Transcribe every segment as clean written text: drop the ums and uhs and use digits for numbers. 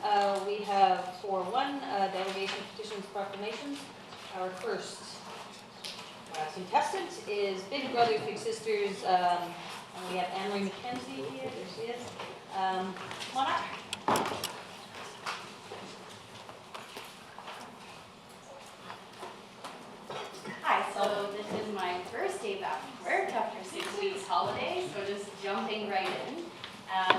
We have 4-1, delegation petitions, proclamations. Our first contestant is Big Brothers Big Sisters. And we have McKenzie here. There she is. Come on up. Hi, so this is my first day back at work after 6 weeks holiday, so just jumping right in.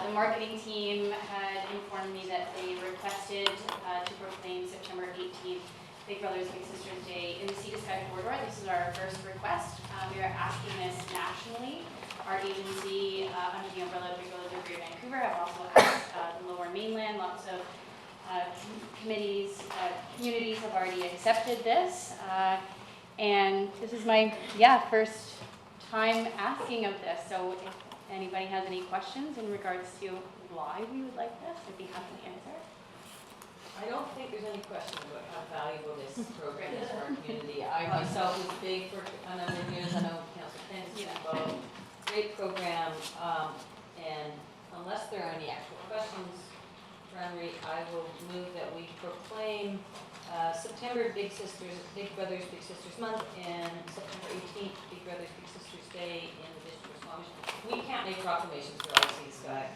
The marketing team had informed me that they requested to proclaim September 18th Big Brothers Big Sisters Day in the Sea to Sky corridor. This is our first request. We are asking this nationally. Our agency, under the umbrella of Big Brothers of Greater Vancouver, have also asked the Lower Mainland. Lots of communities have already accepted this. And this is my, first time asking of this. So if anybody has any questions in regards to why we would like this, I'd be happy to answer. I don't think there's any question about how valuable this program is for our community. I myself was big for a number of years. I know Councillor Kennedy is involved. Great program. And unless there are any actual questions, Henry, I will move that we proclaim September Big Brothers Big Sisters Month and September 18th Big Brothers Big Sisters Day in the District of Squamish. We can't make proclamations for IC Sky.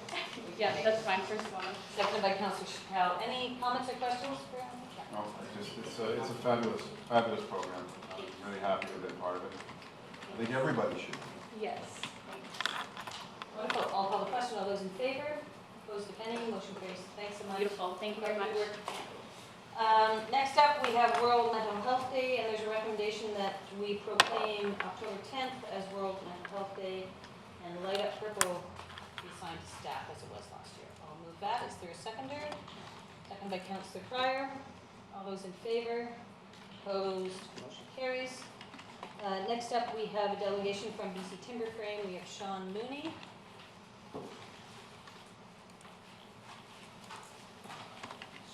Yeah, that's fine for Squamish. Seconded by Councillor Chappelle. Any comments or questions for him? No, it's a fabulous program. I'm really happy to have been part of it. I think everybody should. Yes. Wonderful. I'll call the question. All those in favor? Opposed, if any? Motion carries. Thanks so much. Beautiful. Thank you very much. Next up, we have World Mental Health Day, and there's a recommendation that we proclaim October 10th as World Mental Health Day, and light up purple be assigned to staff as it was last year. I'll move that. Is there a seconder? Second by Councillor Pryor. All those in favor? Opposed? Motion carries. Next up, we have a delegation from BC Timberframe. We have Sean Mooney.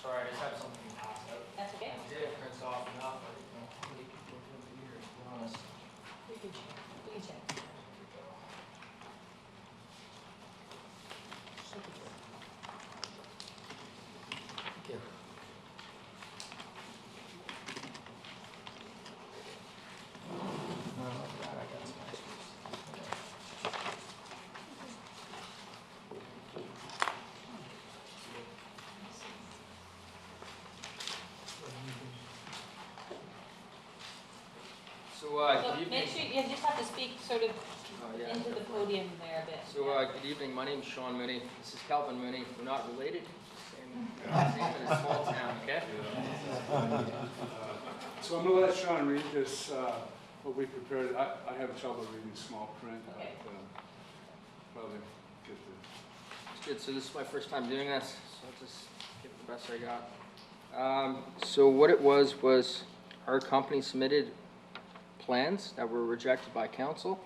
Sorry, I just have something to pass out. That's okay. I did, it prints off enough, I don't know how many people are going to be here, to be honest. We can check. We can check. Thank you. So, So good make evening. sure you just have to speak sort of Yeah. into the podium there a bit. So, good evening. My name's Sean Mooney. This is Calvin Mooney. We're not related. Same in a small town, okay? So I'm going to let Sean read this, what we prepared. I have trouble reading small print. Okay. Probably get the... It's good. So this is my first time doing this, so I'll just give it the best I got. So what it was our company submitted plans that were rejected by council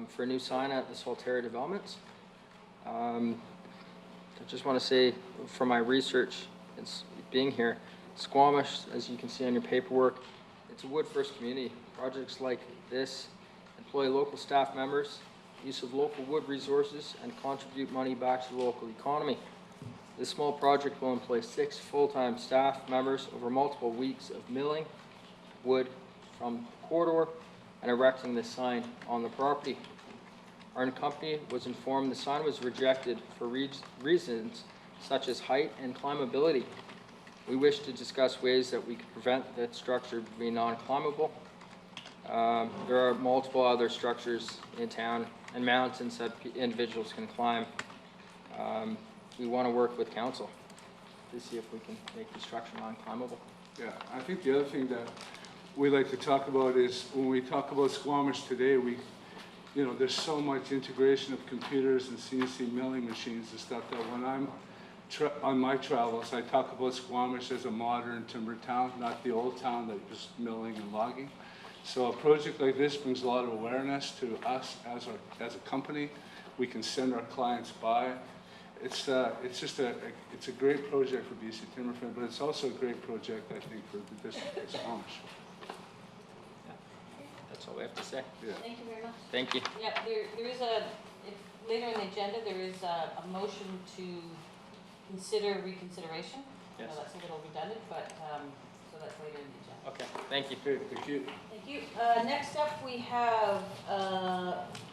for a new sign at the Saltaire Developments. I just want to say, from my research, it's being here, Squamish, as you can see on your paperwork, it's a wood-first community. Projects like this employ local staff members, use of local wood resources, and contribute money back to the local economy. This small project will employ 6 full-time staff members over multiple weeks of milling wood from the corridor and erecting the sign on the property. Our company was informed the sign was rejected for reasons such as height and climbability. We wish to discuss ways that we could prevent that structure being non-climbable. There are multiple other structures in town and mountains that individuals can climb. We want to work with council to see if we can make the structure non-climbable. Yeah, I think the other thing that we like to talk about is when we talk about Squamish today, there's so much integration of computers and CNC milling machines and stuff that when I'm on my travels, I talk about Squamish as a modern timber town, not the old town that was milling and logging. So a project like this brings a lot of awareness to us as a company. We can send our clients by. It's a great project for BC Timberframe, but it's also a great project, I think, for the district of Squamish. That's all we have to say. Yeah. Thank you very much. Thank you. Yeah, there is later in the agenda, there is a motion to consider reconsideration. I know Yes. that's a little redundant, but, so that's later in the agenda. Okay, thank you. Okay, thank you. Thank you. Next up, we have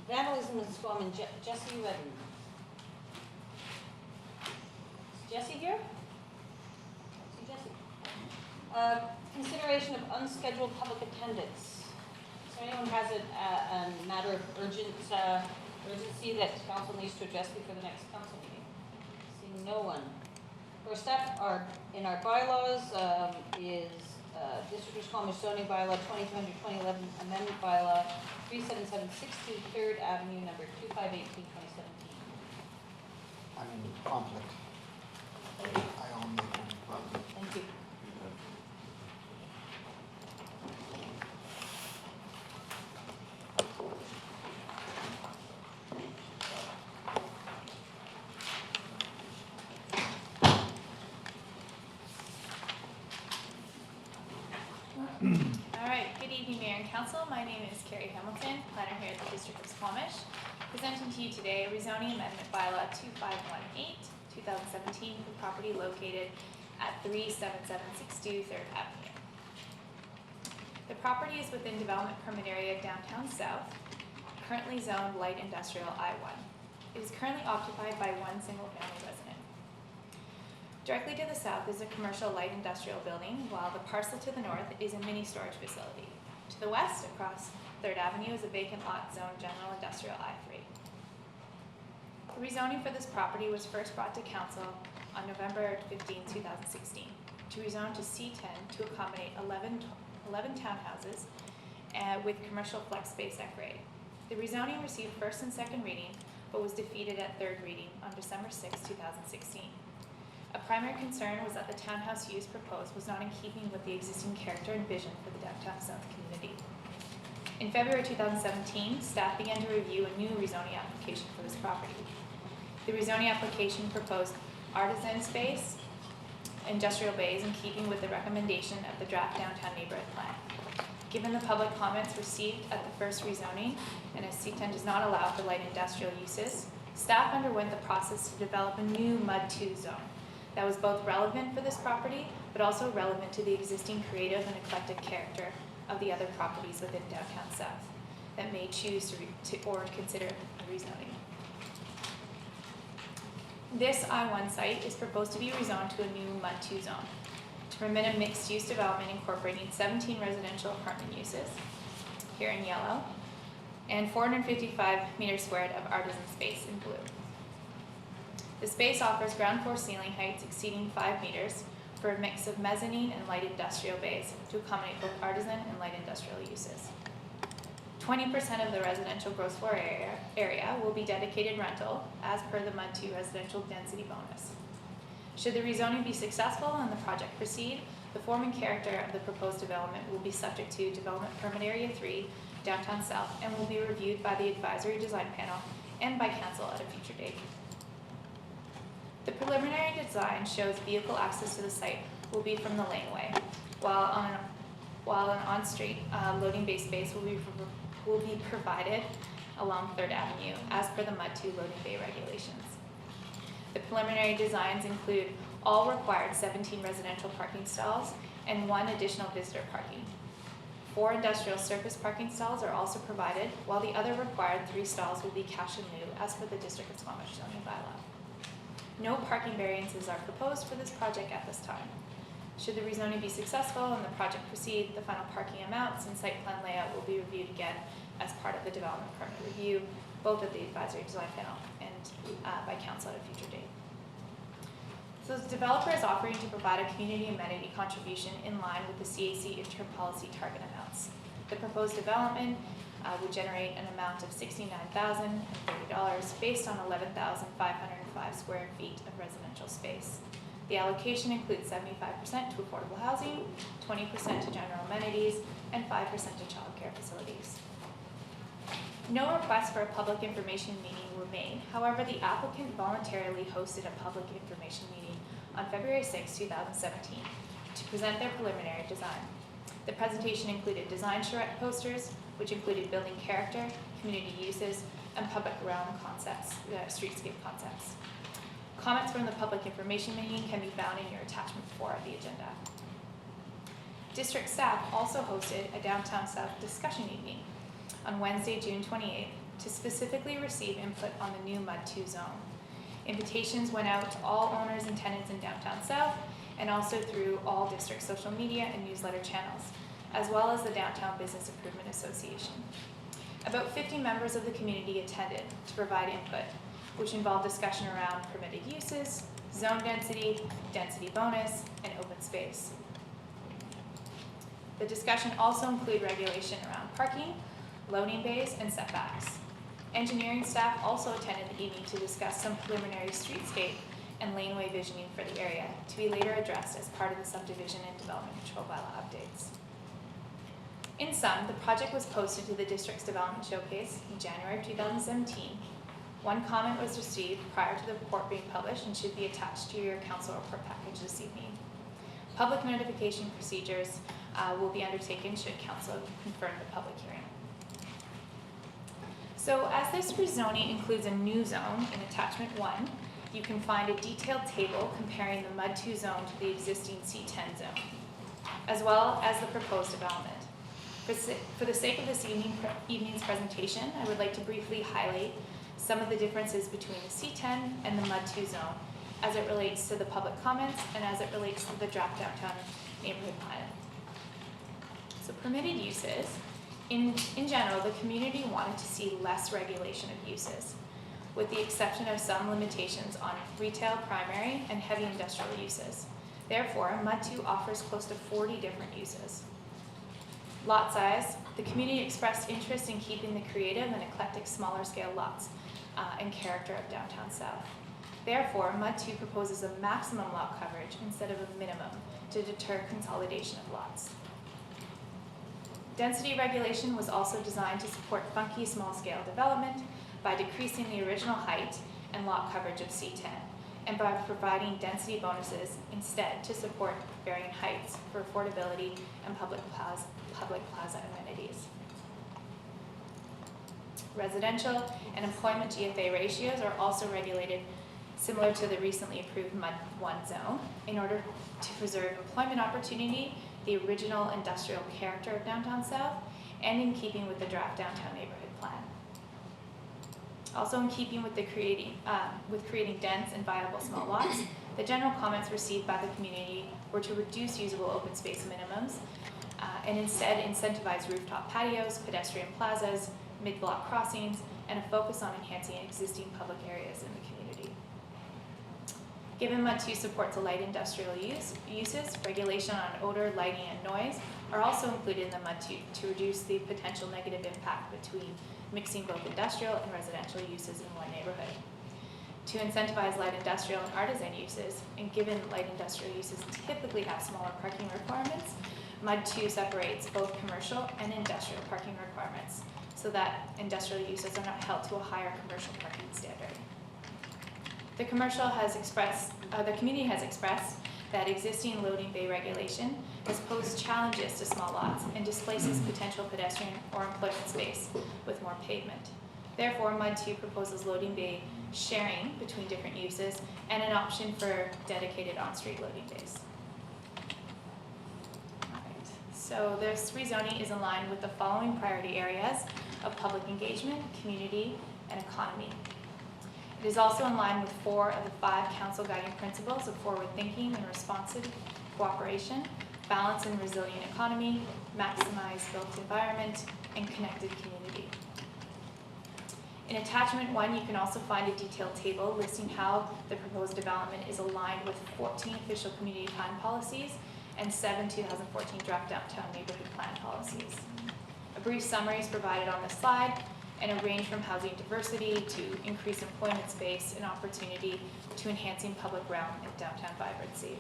vandalism in Squamish, Jesse Redden. Is Jesse here? See Jesse. Consideration of unscheduled public attendance. So anyone has a matter of urgency that council needs to address before the next council meeting? Seeing no one. First up, in our bylaws is District of Squamish zoning bylaw 2020-2011 amendment bylaw 37762 3rd Avenue, number 2518, 2017. I'm in conflict. I own the property. Thank you. All right, good evening, Mayor and Council. My name is Carrie Hamilton, planner here at the District of Squamish, presenting to you today a rezoning amendment bylaw 2518, 2017 for property located at 37762 3rd Avenue. The property is within development permit area downtown south, currently zoned light industrial I-1. It is currently occupied by one single family resident. Directly to the south is a commercial light industrial building, while the parcel to the north is a mini storage facility. To the west, across 3rd Avenue, is a vacant lot zoned general industrial I-3. The rezoning for this property was first brought to council on November 15, 2016, to rezone to C10 to accommodate 11 townhouses with commercial flex space at grade. The rezoning received first and second reading, but was defeated at third reading on December 6, 2016. A primary concern was that the townhouse use proposed was not in keeping with the existing character and vision for the downtown south community. In February 2017, staff began to review a new rezoning application for this property. The rezoning application proposed artisan space, industrial bays in keeping with the recommendation of the draft downtown neighborhood plan. Given the public comments received at the first rezoning, and as C10 does not allow for light industrial uses, staff underwent the process to develop a new MUD 2 zone that was both relevant for this property, but also relevant to the existing creative and eclectic character of the other properties within downtown south that may choose or consider rezoning. This I-1 site is proposed to be rezoned to a new MUD 2 zone to permit a mixed-use development incorporating 17 residential apartment uses, here in yellow, and 455 meters squared of artisan space in blue. The space offers ground floor ceiling heights exceeding 5 meters for a mix of mezzanine and light industrial bays to accommodate both artisan and light industrial uses. 20% of the residential gross floor area will be dedicated rental as per the MUD 2 residential density bonus. Should the rezoning be successful and the project proceed, the form and character of the proposed development will be subject to Development Permit Area 3, downtown south, and will be reviewed by the advisory design panel and by council at a future date. The preliminary design shows vehicle access to the site will be from the laneway, while an on-street loading bay space will be provided along 3rd Avenue as per the MUD 2 loading bay regulations. The preliminary designs include all required 17 residential parking stalls and 1 additional visitor parking. 4 industrial surface parking stalls are also provided, while the other required 3 stalls will be cash in lieu as per the District of Squamish zoning bylaw. No parking variances are proposed for this project at this time. Should the rezoning be successful and the project proceed, the final parking amounts and site plan layout will be reviewed again as part of the development permit review, both at the advisory design panel and by council at a future date. So the developer is offering to provide a community amenity contribution in line with the CAC interim policy target amounts. The proposed development would generate an amount of $69,030 based on 11,505 square feet of residential space. The allocation includes 75% to affordable housing, 20% to general amenities, and 5% to child care facilities. No requests for a public information meeting were made. However, the applicant voluntarily hosted a public information meeting on February 6, 2017 to present their preliminary design. The presentation included design charrette posters, which included building character, community uses, and public realm concepts, streetscape concepts. Comments from the public information meeting can be found in your attachment 4 of the agenda. District staff also hosted a Downtown South discussion evening on Wednesday, June 28th to specifically receive input on the new Mud 2 zone. Invitations went out to all owners and tenants in Downtown South and also through all district social media and newsletter channels, as well as the Downtown Business Improvement Association. About 50 members of the community attended to provide input, which involved discussion around permitted uses, zone density, density bonus, and open space. The discussion also included regulation around parking, loading bays, and setbacks. Engineering staff also attended the evening to discuss some preliminary streetscape and laneway visioning for the area, to be later addressed as part of the subdivision and development control bylaw updates. In sum, the project was posted to the district's development showcase in January of 2017. One comment was received prior to the report being published and should be attached to your council report package this evening. Public notification procedures will be undertaken should council confirm the public hearing. So as this rezoning includes a new zone in attachment 1, you can find a detailed table comparing the Mud 2 zone to the existing C10 zone, as well as the proposed development. For the sake of this evening's presentation, I would like to briefly highlight some of the differences between the C10 and the Mud 2 zone as it relates to the public comments and as it relates to the draft downtown neighborhood plan. So permitted uses, in general, the community wanted to see less regulation of uses, with the exception of some limitations on retail, primary, and heavy industrial uses. Therefore, Mud 2 offers close to 40 different uses. Lot size, the community expressed interest in keeping the creative and eclectic smaller scale lots and character of Downtown South. Therefore, Mud 2 proposes a maximum lot coverage instead of a minimum to deter consolidation of lots. Density regulation was also designed to support funky small-scale development by decreasing the original height and lot coverage of C10, and by providing density bonuses instead to support varying heights for affordability and public plaza amenities. Residential and employment GFA ratios are also regulated similar to the recently approved Mud 1 zone in order to preserve employment opportunity, the original industrial character of Downtown South, and in keeping with the draft downtown neighborhood plan. Also in keeping with creating dense and viable small lots, the general comments received by the community were to reduce usable open space minimums and instead incentivize rooftop patios, pedestrian plazas, mid-block crossings, and a focus on enhancing existing public areas in the community. Given Mud 2 supports a light industrial uses, regulation on odor, lighting, and noise are also included in the Mud 2 to reduce the potential negative impact between mixing both industrial and residential uses in one neighborhood. To incentivize light industrial and artisan uses, and given light industrial uses typically have smaller parking requirements, Mud 2 separates both commercial and industrial parking requirements so that industrial uses are not held to a higher commercial parking standard. The community has expressed that existing loading bay regulation has posed challenges to small lots and displaces potential pedestrian or employment space with more pavement. Therefore, Mud 2 proposes loading bay sharing between different uses and an option for dedicated on-street loading bays. Alright, so this rezoning is in line with the following priority areas of public engagement, community, and economy. It is also in line with 4 of the 5 council guiding principles of forward thinking and responsive cooperation, balance and resilient economy, maximize built environment, and connected community. In attachment 1, you can also find a detailed table listing how the proposed development is aligned with 14 official community plan policies and 7 2014 draft downtown neighborhood plan policies. A brief summary is provided on this slide, and a range from housing diversity to increased employment space and opportunity to enhancing public realm and downtown vibrancy.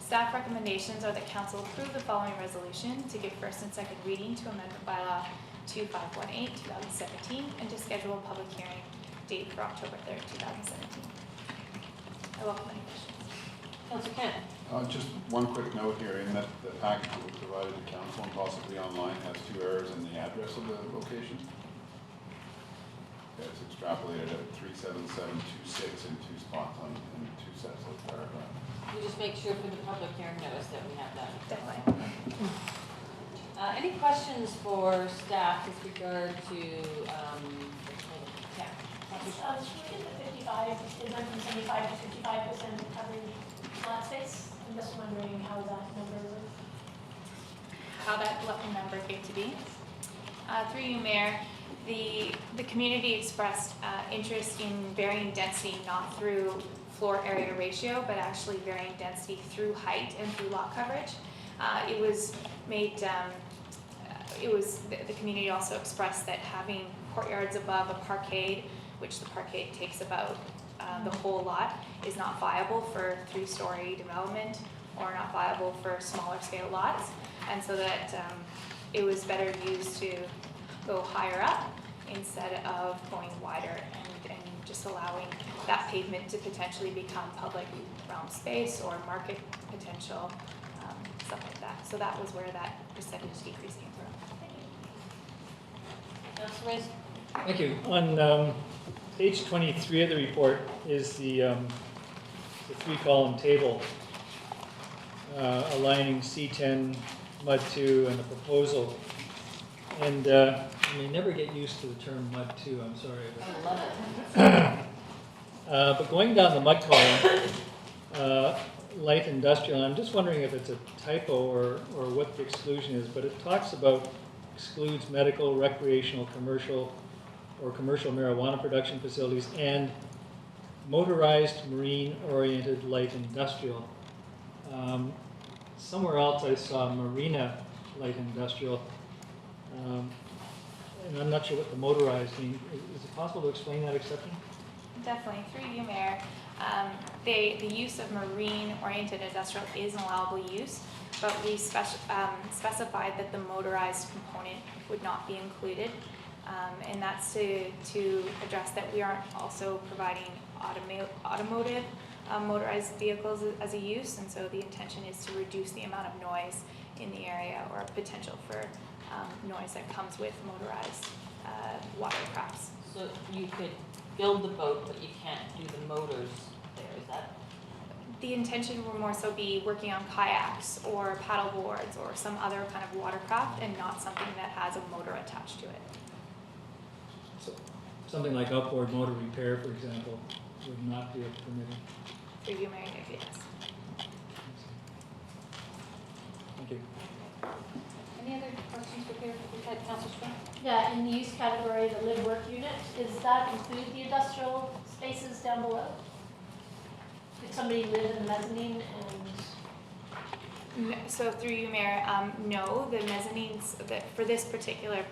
Staff recommendations are that council approve the following resolution to give first and second reading to amendment bylaw 2518, 2017, and to schedule a public hearing date for October 3rd, 2017. I welcome any questions. Councilor Kent? Just one quick note here, in that the package that was provided to council and possibly online has 2 errors in the address of the location. It's extrapolated at 37726 in 2 spots in 2 sets of paragraphs. We just make sure for the public hearing notice that we have that. Definitely. Any questions for staff with regard to, yeah? Should we get the 55, it went from 75 to 55% covered lot space? I'm just wondering how that number works. How that number came to be. Through you, Mayor, the community expressed interest in varying density, not through floor area ratio, but actually varying density through height and through lot coverage. It was made, the community also expressed that having courtyards above a parkade, which the parkade takes about the whole lot, is not viable for 3-story development or not viable for smaller scale lots. And so that it was better used to go higher up instead of going wider and just allowing that pavement to potentially become public realm space or market potential, stuff like that. So that was where that percentage decrease came from. Councilor Reyes? Thank you. On page 23 of the report is the 3-column table aligning C10, MUD 2, and the proposal. And I may never get used to the term MUD 2, I'm sorry. I love it. But going down the MUD column, light industrial, I'm just wondering if it's a typo or what the exclusion is, but it talks about excludes medical, recreational, commercial, or commercial marijuana production facilities and motorized marine-oriented light industrial. Somewhere else I saw marina light industrial, and I'm not sure what the motorized means. Is it possible to explain that exception? Definitely, through you, Mayor. The use of marine-oriented industrial is an allowable use, but we specified that the motorized component would not be included. And that's to address that we aren't also providing automotive motorized vehicles as a use, and so the intention is to reduce the amount of noise in the area or potential for noise that comes with motorized watercrafts. So you could build the boat, but you can't do the motors there, is that? The intention will more so be working on kayaks or paddle boards or some other kind of watercraft and not something that has a motor attached to it. So, something like outboard motor repair, for example, would not be permitted. Through you, Mayor, yes. Thank you. Any other questions for Councilor Strong? Yeah, in the use category, the live-work unit, does that include the industrial spaces down below? Could somebody live in the mezzanine and? So through you, Mayor, no, the mezzanines, for this particular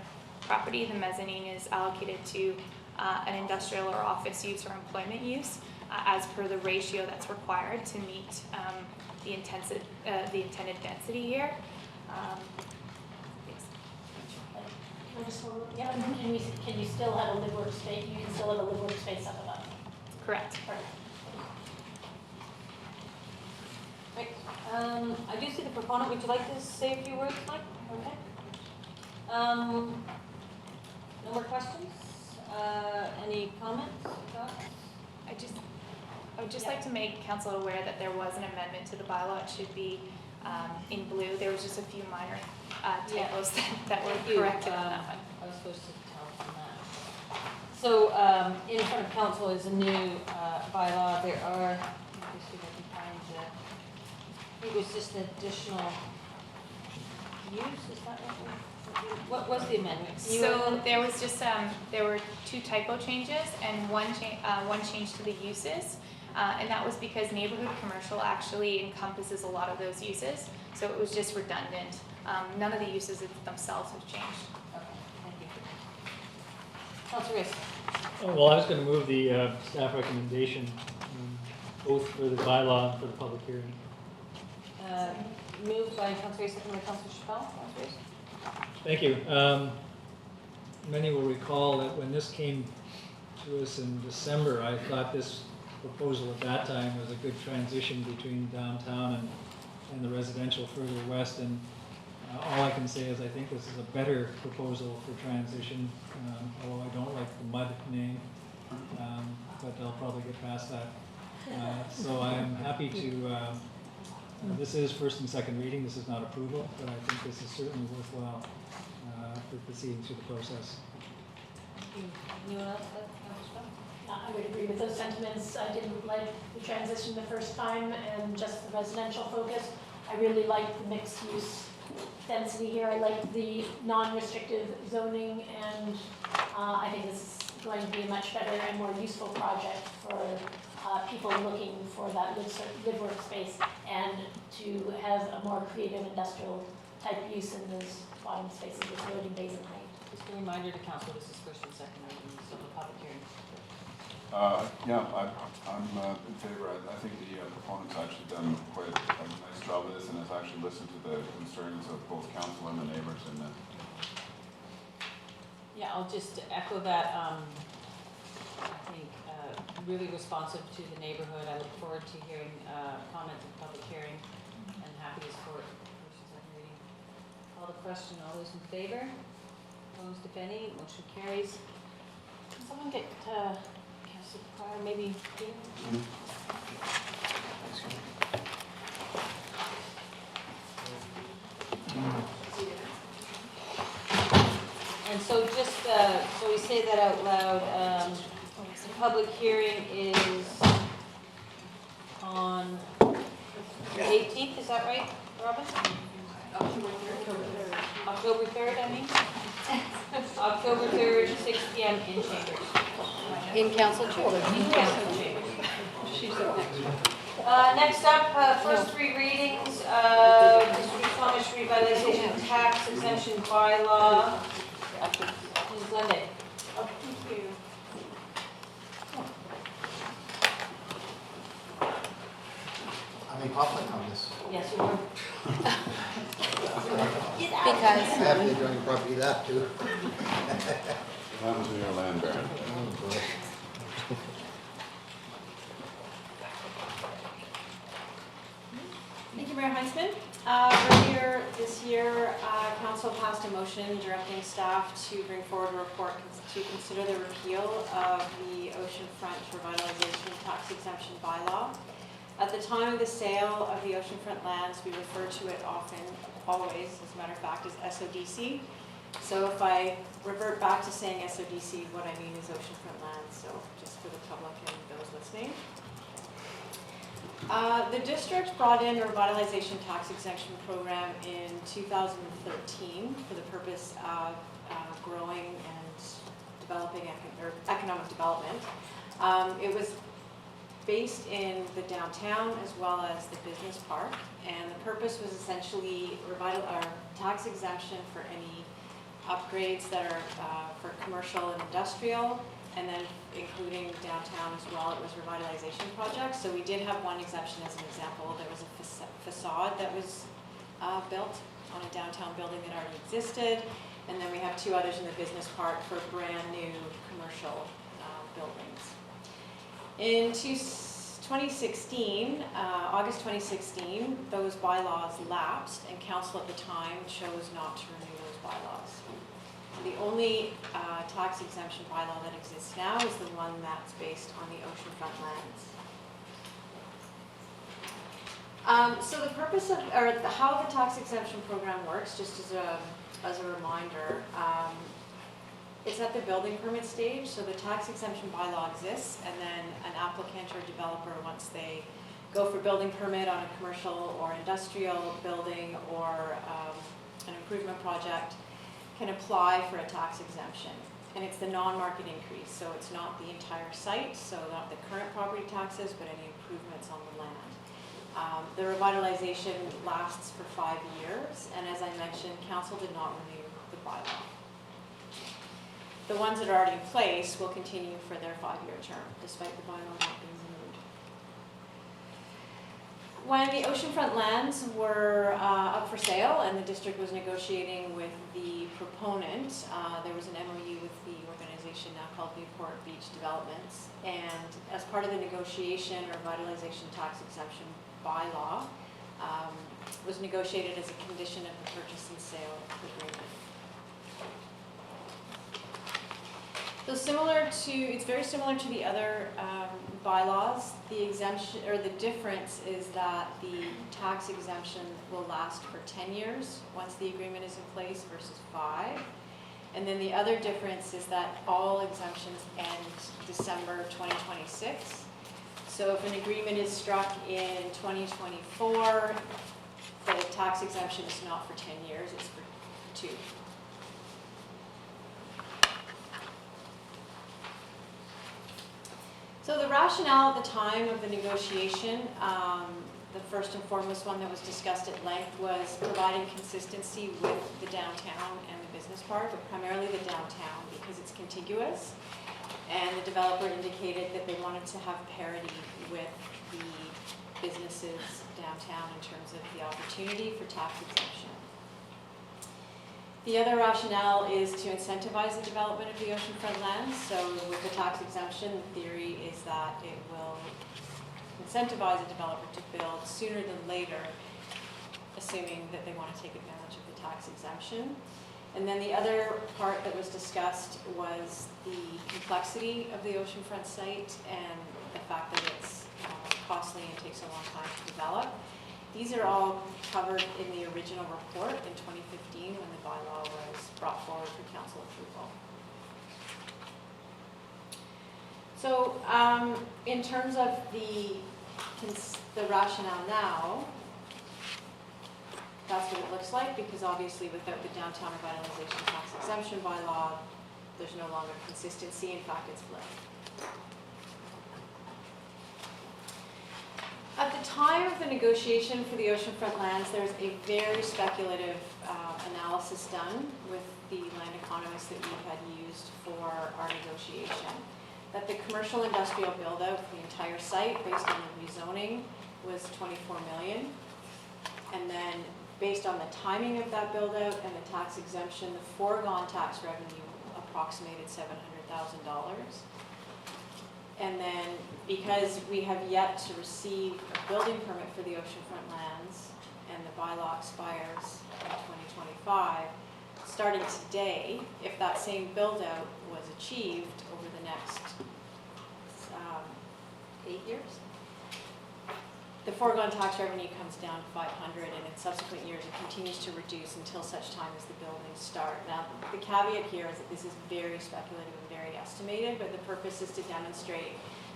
property, the mezzanine is allocated to an industrial or office use or employment use as per the ratio that's required to meet the intended density here. Yeah, can you still have a live-work space? You can still have a live-work space up above. Correct. Perfect. Right. I do see the proponent. Would you like to say a few words, Mike? Okay. No more questions? Any comments? Thoughts? I would just like to make council aware that there was an amendment to the bylaw. It should be in blue. There was just a few minor typos that were Thank you. corrected on that one. I was supposed to tell from that. So in front of council is a new bylaw. There are, let me see if I can find, I think it was just an additional use, is that what was the amendment? So there was just, there were 2 typo changes and one change to the uses. And that was because neighborhood commercial actually encompasses a lot of those uses. So it was just redundant. None of the uses themselves have changed. Okay, thank you. Councilor Reyes. Oh, well, I was going to move the staff recommendation, both for the bylaw and for the public hearing. Moved by Councilor Reyes, seconded by Councilor Chappelle. Councilor Reyes. Thank you. Many will recall that when this came to us in December, I thought this proposal at that time was a good transition between downtown and the residential further west. And All I can say is I think this is a better proposal for transition, although I don't like the mud name, but I'll probably get past that. So I am happy to, this is first and second reading, this is not approval, but I think this is certainly worthwhile for proceeding through the process. Anyone else? I would agree with those sentiments. I didn't like the transition the first time and just the residential focus. I really like the mixed use density here. I like the non-restrictive zoning, and I think this is going to be a much better and more useful project for people looking for that live work space and to have a more creative industrial type use in those bottom spaces with loading bays and height. Just a reminder to council, this is first and second reading, so the public hearing. Yeah, I'm in favor. I think the proponents actually done quite a nice job with this and has actually listened to the concerns of both council and the neighbors in that. Yeah, I'll just echo that. I think really responsive to the neighborhood. I look forward to hearing comments in public hearing and happy to support first and second reading. Call the question. All those in favor? Opposed, if any? Motion carries. Can someone get Councilor Pryor, maybe here? And so just, so we say that out loud, the public hearing is on the 18th, is that right, Robin? October 3rd, I mean? October 3rd, 6 p.m. in chambers. In council chambers. In council chambers. Next up, first three readings, Squamish revitalization tax exemption bylaw. Mrs. Lundy. Oh, thank you. I'm in conflict on this. Yes, you were. I have to join the property that too. What happens when you're a land baron? Oh, boy. Thank you, Mayor Heisman. Earlier this year, Council passed a motion directing staff to bring forward a report to consider the repeal of the oceanfront revitalization tax exemption bylaw. At the time of the sale of the oceanfront lands, we refer to it often, always, as a matter of fact, as SODC. So if I revert back to saying SODC, what I mean is oceanfront lands, so just for the public and those listening. The district brought in a revitalization tax exemption program in 2013 for the purpose of growing and developing economic development. It was based in the downtown as well as the business park, and the purpose was essentially tax exemption for any upgrades that are for commercial and industrial, and then including downtown as well. It was revitalization projects. So we did have one exemption as an example. There was a facade that was built on a downtown building that already existed, and then we have two others in the business park for brand new commercial buildings. In 2016, August 2016, those bylaws lapsed, and council at the time chose not to renew those bylaws. The only tax exemption bylaw that exists now is the one that's based on the oceanfront lands. So the purpose of, or how the tax exemption program works, just as a reminder, it's at the building permit stage. So the tax exemption bylaw exists, and then an applicant or developer, once they go for building permit on a commercial or industrial building or an improvement project, can apply for a tax exemption. And it's the non-market increase, so it's not the entire site, so not the current property taxes, but any improvements on the land. The revitalization lasts for 5 years, and as I mentioned, council did not renew the bylaw. The ones that are already in place will continue for their 5-year term, despite the bylaw not being renewed. When the oceanfront lands were up for sale and the district was negotiating with the proponent, there was an MOU with the organization now called Newport Beach Developments, and as part of the negotiation or revitalization tax exemption bylaw, was negotiated as a condition of the purchase and sale agreement. So it's very similar to the other bylaws. The exemption, or the difference is that the tax exemption will last for 10 years once the agreement is in place versus 5. And then the other difference is that all exemptions end December 2026. So if an agreement is struck in 2024, the tax exemption is not for 10 years, it's for 2. So the rationale at the time of the negotiation, the first and foremost one that was discussed at length was providing consistency with the downtown and the business park, but primarily the downtown because it's contiguous. And the developer indicated that they wanted to have parity with the businesses downtown in terms of the opportunity for tax exemption. The other rationale is to incentivize the development of the oceanfront lands. So with the tax exemption, the theory is that it will incentivize a developer to build sooner than later, assuming that they want to take advantage of the tax exemption. And then the other part that was discussed was the complexity of the oceanfront site and the fact that it's costly and takes a long time to develop. These are all covered in the original report in 2015 when the bylaw was brought forward for council approval. So in terms of the rationale now, that's what it looks like, because obviously without the downtown revitalization tax exemption bylaw, there's no longer consistency. In fact, it's flipped. At the time of the negotiation for the oceanfront lands, there was a very speculative analysis done with the land economists that we had used for our negotiation. That the commercial industrial build out for the entire site based on the rezoning was 24 million. And then based on the timing of that build out and the tax exemption, the foregone tax revenue approximated $700,000. And then because we have yet to receive a building permit for the oceanfront lands and the bylaw expires in 2025, starting today, if that same build out was achieved over the next 8 years, the foregone tax revenue comes down to 500, and in subsequent years it continues to reduce until such time as the buildings start. Now, the caveat here is that this is very speculative and very estimated, but the purpose is to demonstrate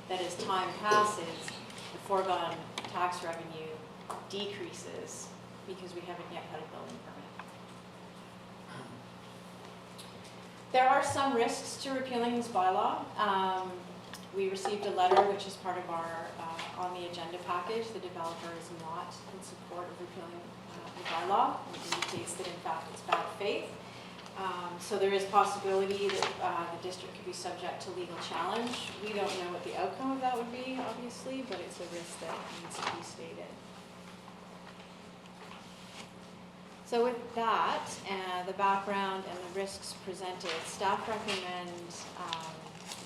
that as time passes, the foregone tax revenue decreases because we haven't yet had a building permit. There are some risks to repealing this bylaw. We received a letter, which is part of our on the agenda package. The developer is not in support of repealing the bylaw. It indicates that in fact it's bad faith. So there is possibility that the district could be subject to legal challenge. We don't know what the outcome of that would be, obviously, but it's a risk that needs to be stated. So with that, the background and the risks presented, staff recommends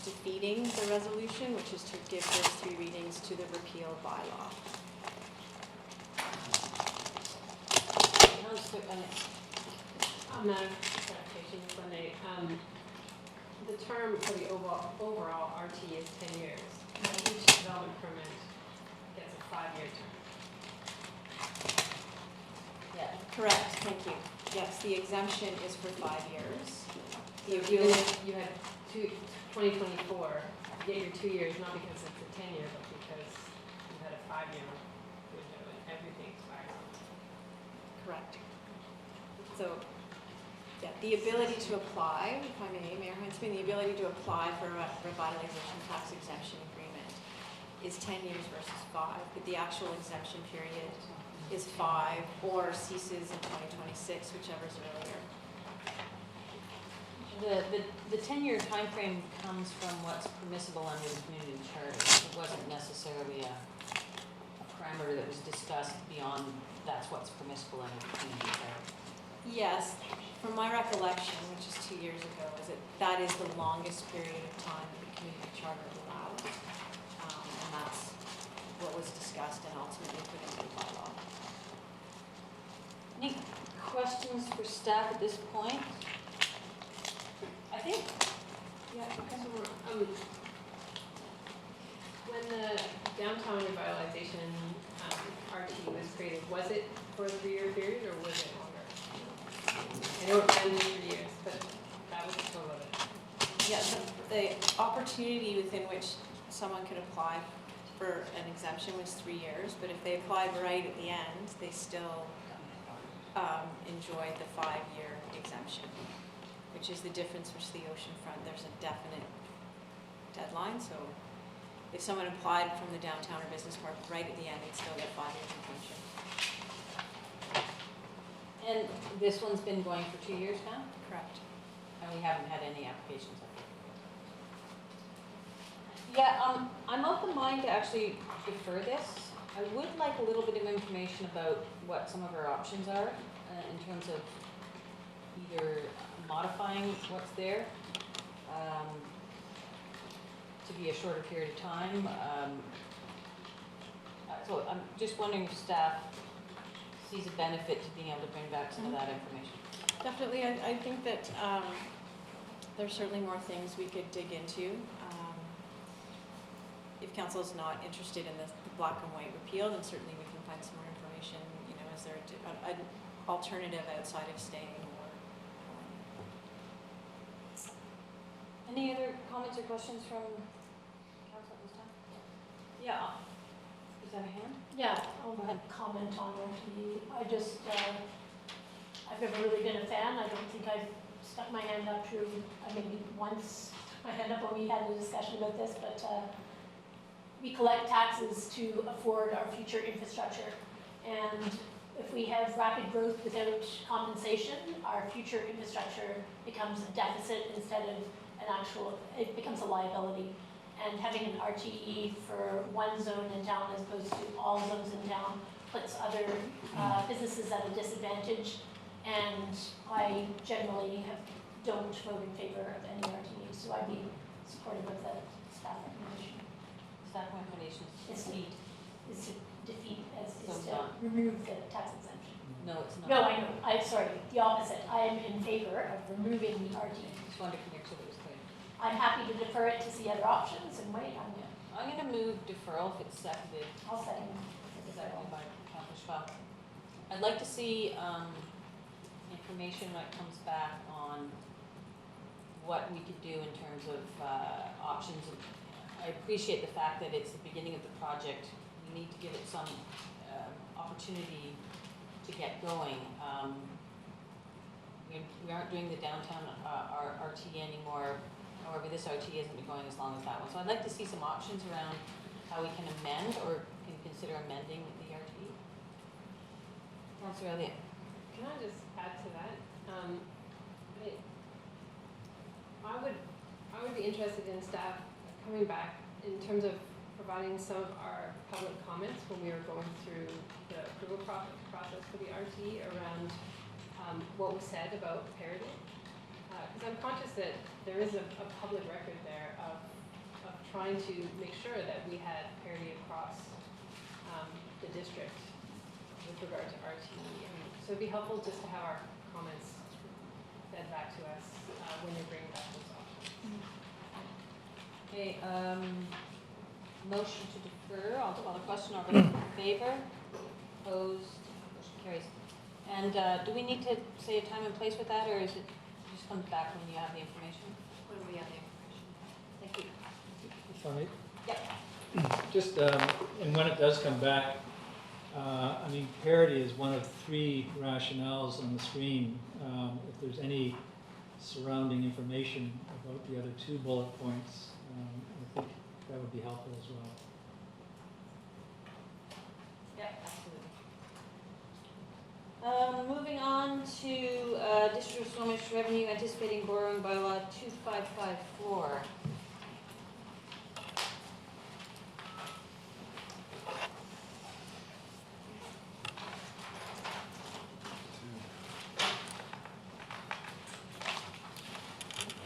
defeating the resolution, which is to give first 3 readings to the repeal bylaw. On the clarification, Sunday, the term for the overall RT is 10 years. Each development permit gets a 5-year term. Yeah, correct, thank you. Yes, the exemption is for 5 years. So even if you had 2024, you get your 2 years, not because it's a 10-year, but because you had a 5-year window and everything expires on it. Correct. So, yeah, the ability to apply, if I may, Mayor Huntsman, the ability to apply for a revitalization tax exemption agreement is 10 years versus 5, but the actual exemption period is 5 or ceases in 2026, whichever is earlier. The 10-year timeframe comes from what's permissible under the community charter. It wasn't necessarily a parameter that was discussed beyond that's what's permissible under the community charter. Yes, from my recollection, which is 2 years ago, is that is the longest period of time that the community charter allowed. And that's what was discussed and ultimately put into the bylaw. questions for staff at this point? I think, yeah, okay. When the downtown revitalization RT was created, was it for a 3-year period or was it longer? I know it ran 3 years, but that was the total of it. Yeah, the opportunity within which someone could apply for an exemption was 3 years, but if they applied right at the end, they still enjoyed the 5-year exemption, which is the difference with the oceanfront. There's a definite deadline, so if someone applied from the downtown or business park right at the end, they'd still get 5 years exemption. And this one's been going for 2 years now, Correct. and we haven't had any applications of it. Yeah, I'm of the mind to actually defer this. I would like a little bit of information about what some of our options are in terms of either modifying what's there to be a shorter period of time. So I'm just wondering if staff sees a benefit to being able to bring back some of that information. Definitely, I think that there's certainly more things we could dig into. If council is not interested in the black and white repeal, then certainly we can find some more information. You know, is there an alternative outside of staying or? Any other comments or questions from council at this time? Yeah. Is that a hand? Yeah, I'll Go ahead. comment on it. I just, I've never really been a fan. I don't think I've stuck my hand up to, maybe once my hand up when we had a discussion about this, but we collect taxes to afford our future infrastructure. And if we have rapid growth without compensation, our future infrastructure becomes a deficit instead of an actual, it becomes a liability. And having an RTE for one zone in town as opposed to all zones in town puts other businesses at a disadvantage. And I generally don't vote in favor of any RTE, so I'd be supportive of the staff recommendation. Staff recommendations. Is to defeat, is So to not. remove the tax exemption. No, it's not. No, I know, sorry, the opposite. I am in favor of removing the RTE. Just wanted to make sure that it was clear. I'm happy to defer it to see other options and wait on it. I'm going to move deferral if it's seconded. I'll second. Seconded by Councilor Schwab. I'd like to see information when it comes back on what we could do in terms of options. I appreciate the fact that it's the beginning of the project. We need to give it some opportunity to get going. We aren't doing the downtown RT anymore. However, this RT hasn't been going as long as that one. So I'd like to see some options around how we can amend or can consider amending the RT. Councilor Elliott. Can I just add to that? I would be interested in staff coming back in terms of providing some of our public comments when we were going through the approval process for the RT around what was said about parity. Because I'm conscious that there is a public record there of trying to make sure that we had parity across the district with regard to RT. So it'd be helpful just to have our comments fed back to us when you're bringing back those options. Okay, motion to defer. I'll call the question. All those in favor? Opposed? Motion carries. And do we need to say a time and place with that, or is it just comes back when you have the information? When we have the information. Thank you. If I Yep. just, and when it does come back, I mean, parity is one of 3 rationales on the screen. If there's any surrounding information about the other 2 bullet points, I think that would be helpful as well. Yep, absolutely. Moving on to District of Squamish Revenue Anticipating Borrowing Bylaw 2554.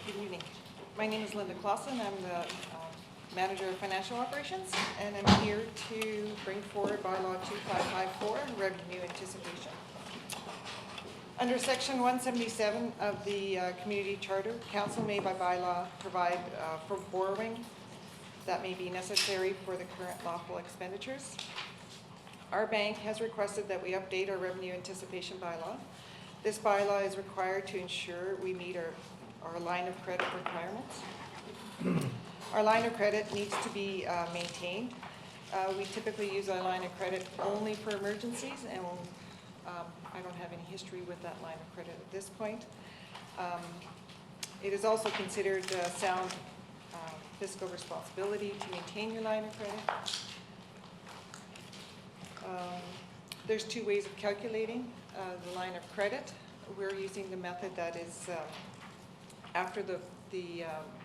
Good evening. My name is Linda Clausen. I'm the Manager of Financial Operations, and I'm here to bring forward Bylaw 2554, Revenue Anticipation. Under section 177 of the community charter, council may by bylaw provide for borrowing that may be necessary for the current lawful expenditures. Our bank has requested that we update our revenue anticipation bylaw. This bylaw is required to ensure we meet our line of credit requirements. Our line of credit needs to be maintained. We typically use our line of credit only for emergencies, and I don't have any history with that line of credit at this point. It is also considered sound fiscal responsibility to maintain your line of credit. There's two ways of calculating the line of credit. We're using the method that is after the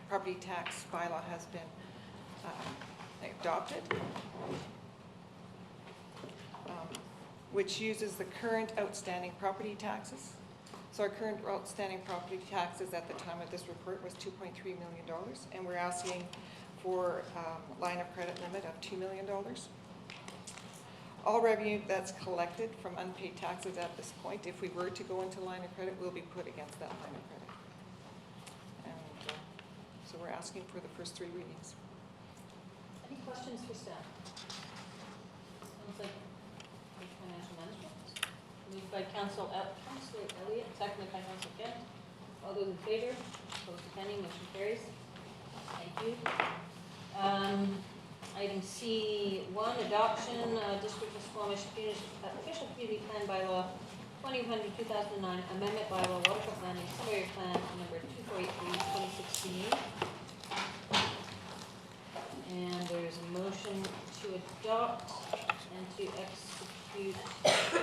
property tax bylaw has been adopted, which uses the current outstanding property taxes. So our current outstanding property taxes at the time of this report was $2.3 million, and we're asking for a line of credit limit of $2 million. All revenue that's collected from unpaid taxes at this point, if we were to go into line of credit, will be put against that line of credit. And so we're asking for the first three readings. Any questions for staff? Sounds like financial management. Moved by Councillor Elliott, seconded by Councillor Kent. All those in favor? Opposed to pending, motion carries. Thank you. Item C1, adoption, District of Squamish official community plan bylaw 2000-2009, amendment bylaw, waterfront landing, survey plan number 2483, 2016. And there's a motion to adopt and to execute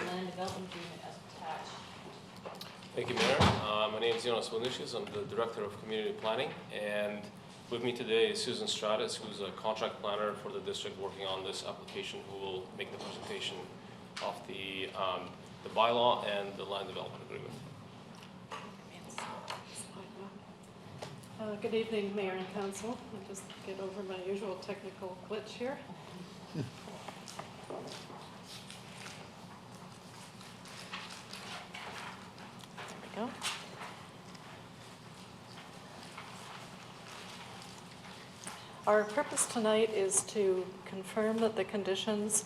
land development agreement as attached. Thank you, Mayor. My name is Jonas Wilnicius. I'm the Director of Community Planning, and with me today is Susan Stratus, who's a contract planner for the district working on this application, who will make the presentation of the bylaw and the land development agreement. Good evening, Mayor and Council. I'll just get over my usual technical glitch here. There we go. Our purpose tonight is to confirm that the conditions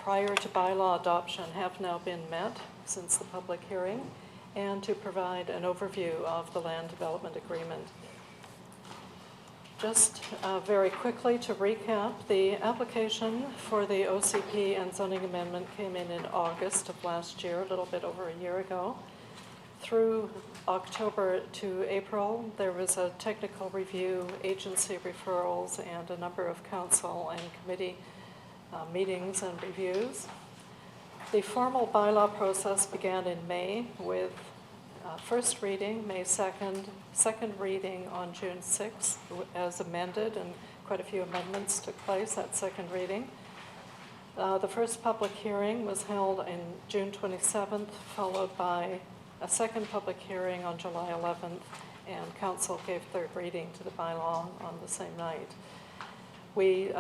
prior to bylaw adoption have now been met since the public hearing, and to provide an overview of the land development agreement. Just very quickly to recap, the application for the OCP and zoning amendment came in August of last year, a little bit over a year ago. Through October to April, there was a technical review, agency referrals, and a number of council and committee meetings and reviews. The formal bylaw process began in May with first reading, May 2nd, second reading on June 6th as amended, and quite a few amendments took place at second reading. The first public hearing was held in June 27th, followed by a second public hearing on July 11th, and council gave third reading to the bylaw on the same night. We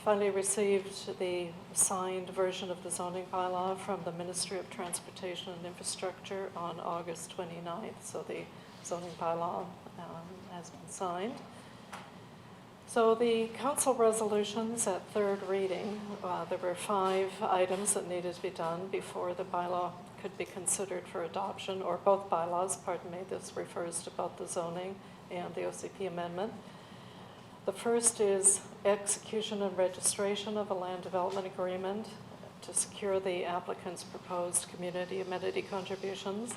finally received the signed version of the zoning bylaw from the Ministry of Transportation and Infrastructure on August 29th, so the zoning bylaw has been signed. So the council resolutions at third reading, there were 5 items that needed to be done before the bylaw could be considered for adoption, or both bylaws, pardon me, this refers to both the zoning and the OCP amendment. The first is execution and registration of a land development agreement to secure the applicant's proposed community amenity contributions.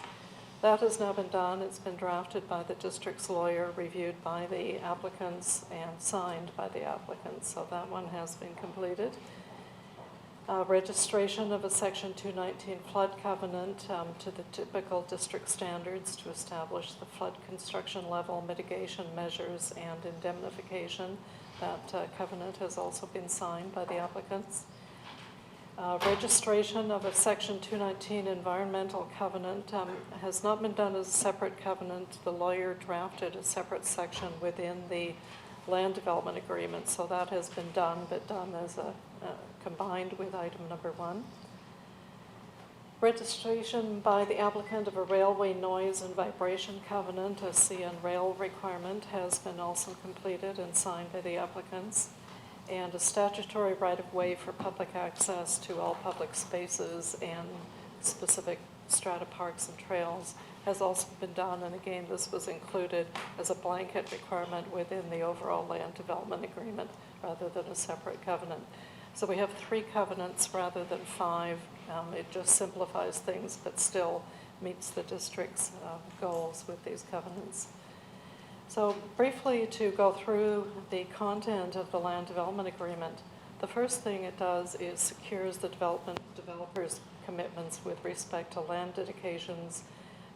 That has now been done. It's been drafted by the district's lawyer, reviewed by the applicants, and signed by the applicants. So that one has been completed. Registration of a Section 219 flood covenant to the typical district standards to establish the flood construction level, mitigation measures, and indemnification. That covenant has also been signed by the applicants. Registration of a Section 219 environmental covenant has not been done as a separate covenant. The lawyer drafted a separate section within the land development agreement, so that has been done, but done as a combined with item number 1. registration by the applicant of a railway noise and vibration covenant, a CN rail requirement, has been also completed and signed by the applicants. And a statutory right-of-way for public access to all public spaces and specific strata parks and trails has also been done. And again, this was included as a blanket requirement within the overall land development agreement rather than a separate covenant. So we have 3 covenants rather than 5. It just simplifies things, but still meets the district's goals with these covenants. So briefly to go through the content of the land development agreement, the first thing it does is secures the developers' commitments with respect to land dedications,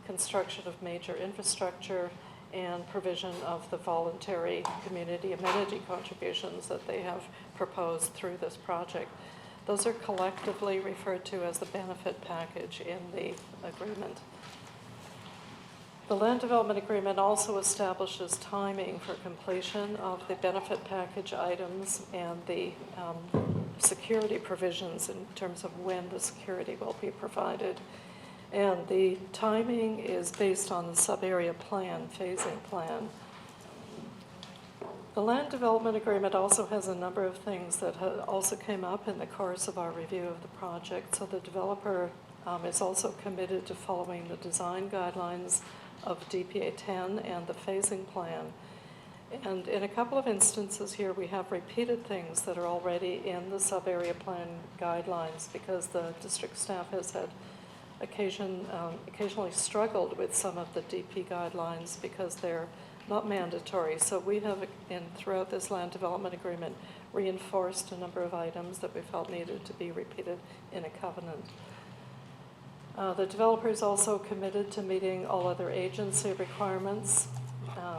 construction of major infrastructure, and provision of the voluntary community amenity contributions that they have proposed through this project. Those are collectively referred to as the benefit package in the agreement. The land development agreement also establishes timing for completion of the benefit package items and the security provisions in terms of when the security will be provided. And the timing is based on the sub-area plan, phasing plan. The land development agreement also has a number of things that also came up in the course of our review of the project. So the developer is also committed to following the design guidelines of DPA 10 and the phasing plan. And in a couple of instances here, we have repeated things that are already in the sub-area plan guidelines because the district staff has had occasionally struggled with some of the DP guidelines because they're not mandatory. So we have, throughout this land development agreement, reinforced a number of items that we felt needed to be repeated in a covenant. The developer is also committed to meeting all other agency requirements,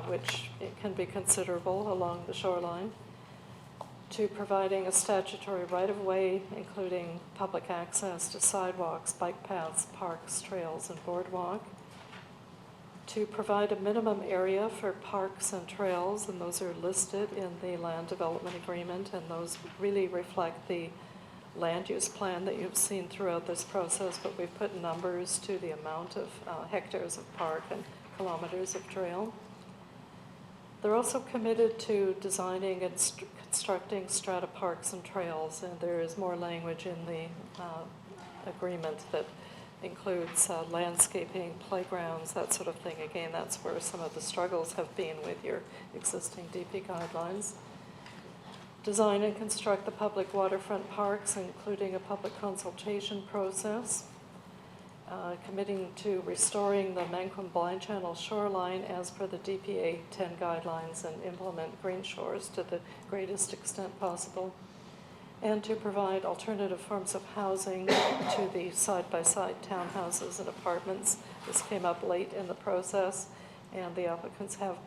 which it can be considerable along the shoreline, to providing a statutory right-of-way, including public access to sidewalks, bike paths, parks, trails, and boardwalk, to provide a minimum area for parks and trails, and those are listed in the land development agreement, and those really reflect the land use plan that you've seen throughout this process, but we've put numbers to the amount of hectares of park and kilometers of trail. They're also committed to designing and constructing strata parks and trails, and there is more language in the agreement that includes landscaping, playgrounds, that sort of thing. Again, that's where some of the struggles have been with your existing DP guidelines. Design and construct the public waterfront parks, including a public consultation process. Committing to restoring the Mancun Blind Channel shoreline as per the DPA 10 guidelines and implement green shores to the greatest extent possible. And to provide alternative forms of housing to the side-by-side townhouses and apartments. This came up late in the process, and the applicants have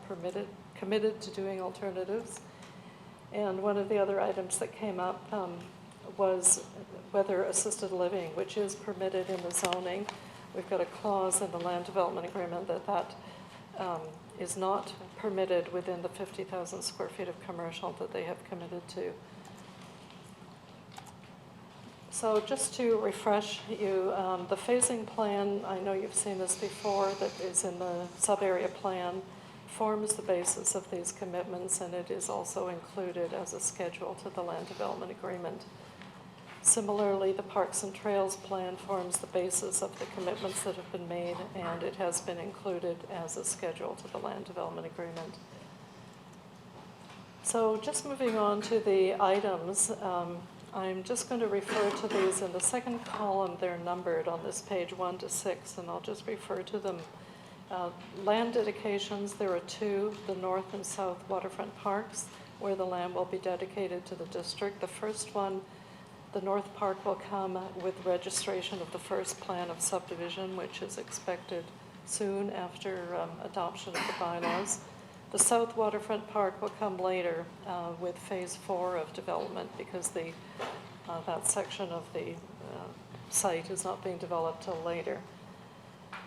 committed to doing alternatives. And one of the other items that came up was whether assisted living, which is permitted in the zoning. We've got a clause in the land development agreement that is not permitted within the 50,000 square feet of commercial that they have committed to. So just to refresh you, the phasing plan, I know you've seen this before, that is in the sub-area plan, forms the basis of these commitments, and it is also included as a schedule to the land development agreement. Similarly, the Parks and Trails plan forms the basis of the commitments that have been made, and it has been included as a schedule to the land development agreement. So just moving on to the items, I'm just going to refer to these in the second column. They're numbered on this page 1 to 6, and I'll just refer to them. Land dedications, there are 2, the north and south waterfront parks, where the land will be dedicated to the district. The first one, the North Park, will come with registration of the first plan of subdivision, which is expected soon after adoption of the bylaws. The South Waterfront Park will come later with phase 4 of development because that section of the site is not being developed till later.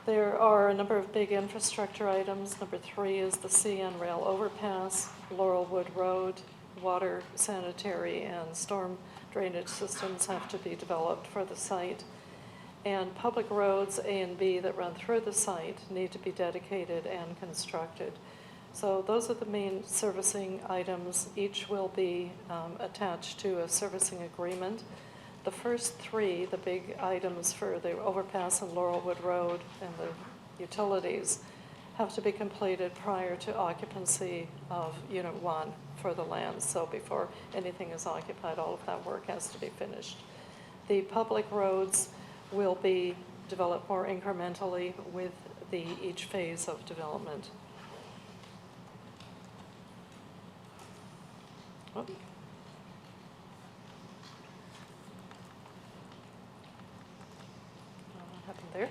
There are a number of big infrastructure items. Number 3 is the CN rail overpass, Laurelwood Road, water, sanitary, and storm drainage systems have to be developed for the site. And public roads A and B that run through the site need to be dedicated and constructed. So those are the main servicing items. Each will be attached to a servicing agreement. The first three, the big items for the overpass on Laurelwood Road and the utilities, have to be completed prior to occupancy of Unit 1 for the land. So before anything is occupied, all of that work has to be finished. The public roads will be developed more incrementally with each phase of development. Oh. What happened there?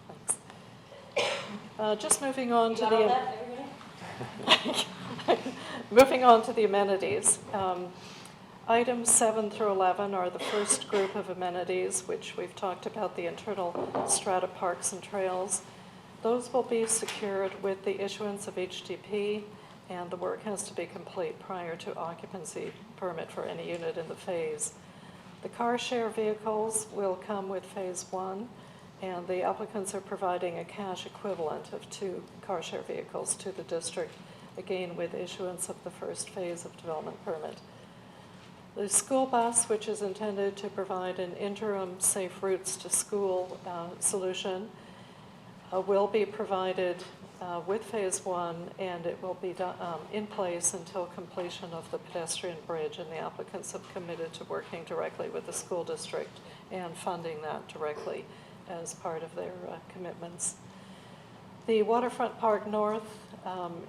Thanks. Just moving on to moving on to the amenities. Items 7 through 11 are the first group of amenities, which we've talked about, the internal strata parks and trails. Those will be secured with the issuance of HDP, and the work has to be complete prior to occupancy permit for any unit in the phase. The car share vehicles will come with phase 1, and the applicants are providing a cash equivalent of 2 car share vehicles to the district, again with issuance of the first phase of development permit. The school bus, which is intended to provide an interim safe routes to school solution, will be provided with phase 1, and it will be in place until completion of the pedestrian bridge, and the applicants have committed to working directly with the school district and funding that directly as part of their commitments. The Waterfront Park North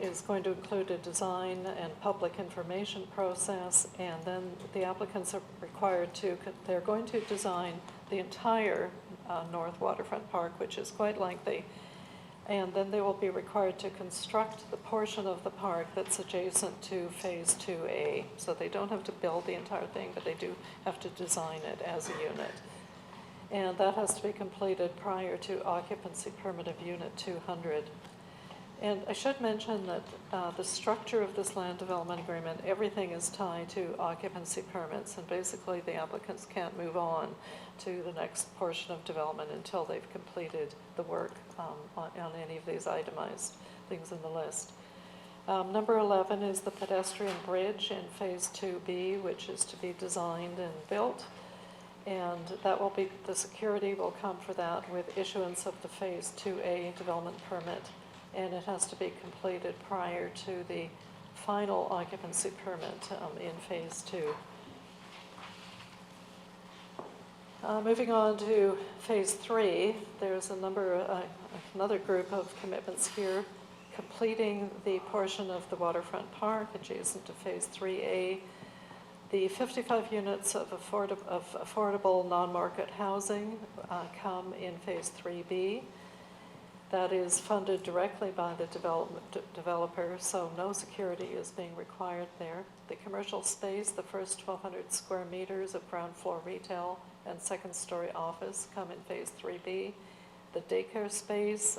is going to include a design and public information process, and then the applicants are required to, they're going to design the entire North Waterfront Park, which is quite lengthy, and then they will be required to construct the portion of the park that's adjacent to Phase 2A. So they don't have to build the entire thing, but they do have to design it as a unit. And that has to be completed prior to occupancy permit of Unit 200. And I should mention that the structure of this land development agreement, everything is tied to occupancy permits, and basically the applicants can't move on to the next portion of development until they've completed the work on any of these itemized things in the list. Number 11 is the pedestrian bridge in Phase 2B, which is to be designed and built. And that will be, the security will come for that with issuance of the Phase 2A development permit, and it has to be completed prior to the final occupancy permit in Phase 2. Moving on to Phase 3, there's another group of commitments here, completing the portion of the waterfront park adjacent to Phase 3A, the 55 units of affordable non-market housing come in Phase 3B. That is funded directly by the developer, so no security is being required there. The commercial space, the first 1,200 square meters of ground floor retail and second-story office come in Phase 3B. The daycare space,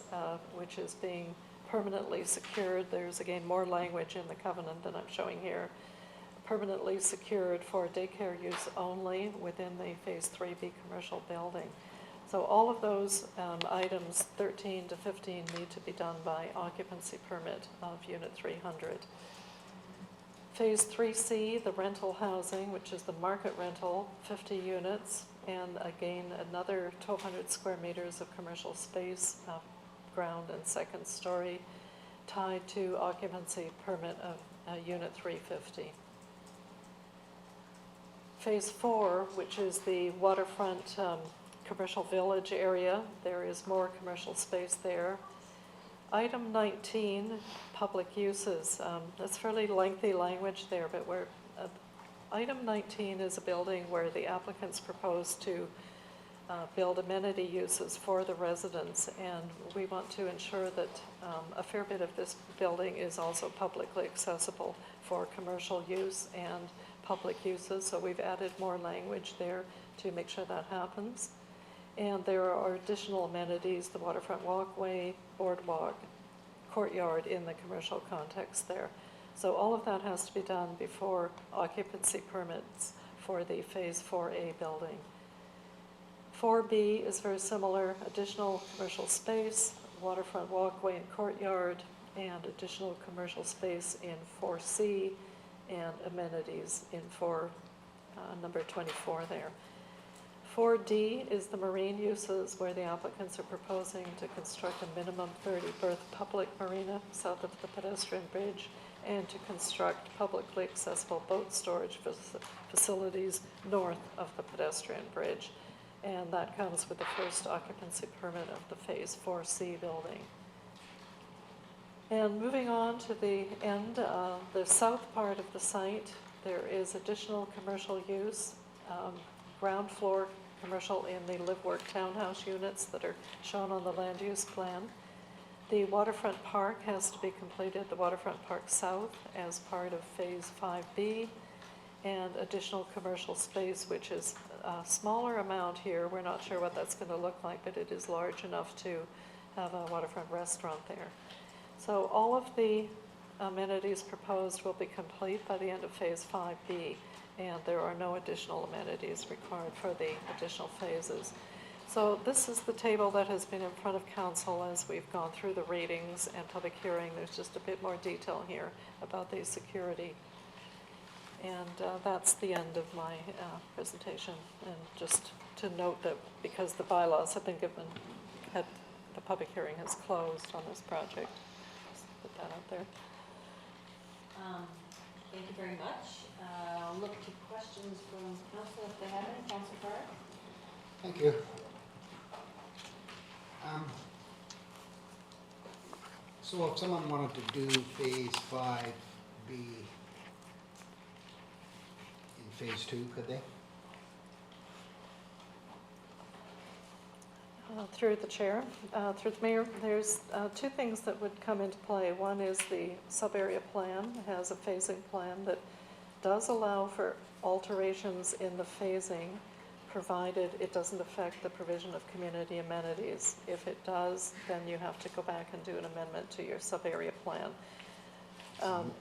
which is being permanently secured, there's again more language in the covenant than I'm showing here, permanently secured for daycare use only within the Phase 3B commercial building. So all of those items 13 to 15 need to be done by occupancy permit of Unit 300. Phase 3C, the rental housing, which is the market rental, 50 units, and again another 1,200 square meters of commercial space, ground and second story, tied to occupancy permit of Unit 350. Phase 4, which is the waterfront commercial village area, there is more commercial space there. Item 19, public uses. That's fairly lengthy language there, but item 19 is a building where the applicants propose to build amenity uses for the residents, and we want to ensure that a fair bit of this building is also publicly accessible for commercial use and public uses, so we've added more language there to make sure that happens. And there are additional amenities, the waterfront walkway, boardwalk, courtyard in the commercial context there. So all of that has to be done before occupancy permits for the Phase 4A building. 4B is very similar, additional commercial space, waterfront walkway and courtyard, and additional commercial space in 4C, and amenities in number 24 there. 4D is the marine uses, where the applicants are proposing to construct a minimum 30-berth public marina south of the pedestrian bridge and to construct publicly accessible boat storage facilities north of the pedestrian bridge. And that comes with the first occupancy permit of the Phase 4C building. And moving on to the end, the south part of the site, there is additional commercial use, ground floor commercial in the live-work townhouse units that are shown on the land use plan. The waterfront park has to be completed, the waterfront park south, as part of Phase 5B, and additional commercial space, which is a smaller amount here. We're not sure what that's going to look like, but it is large enough to have a waterfront restaurant there. So all of the amenities proposed will be complete by the end of Phase 5B, and there are no additional amenities required for the additional phases. So this is the table that has been in front of council as we've gone through the readings and public hearing. There's just a bit more detail here about the security. And that's the end of my presentation. And just to note that because the bylaws have been given, the public hearing has closed on this project. Just put that out there. Thank you very much. I'll look to questions from council if they have any. Council Carr? Thank you. So if someone wanted to do Phase 5B in Phase 2, could they? Through the chair, through the mayor, there's two things that would come into play. One is the sub-area plan. It has a phasing plan that does allow for alterations in the phasing, provided it doesn't affect the provision of community amenities. If it does, then you have to go back and do an amendment to your sub-area plan.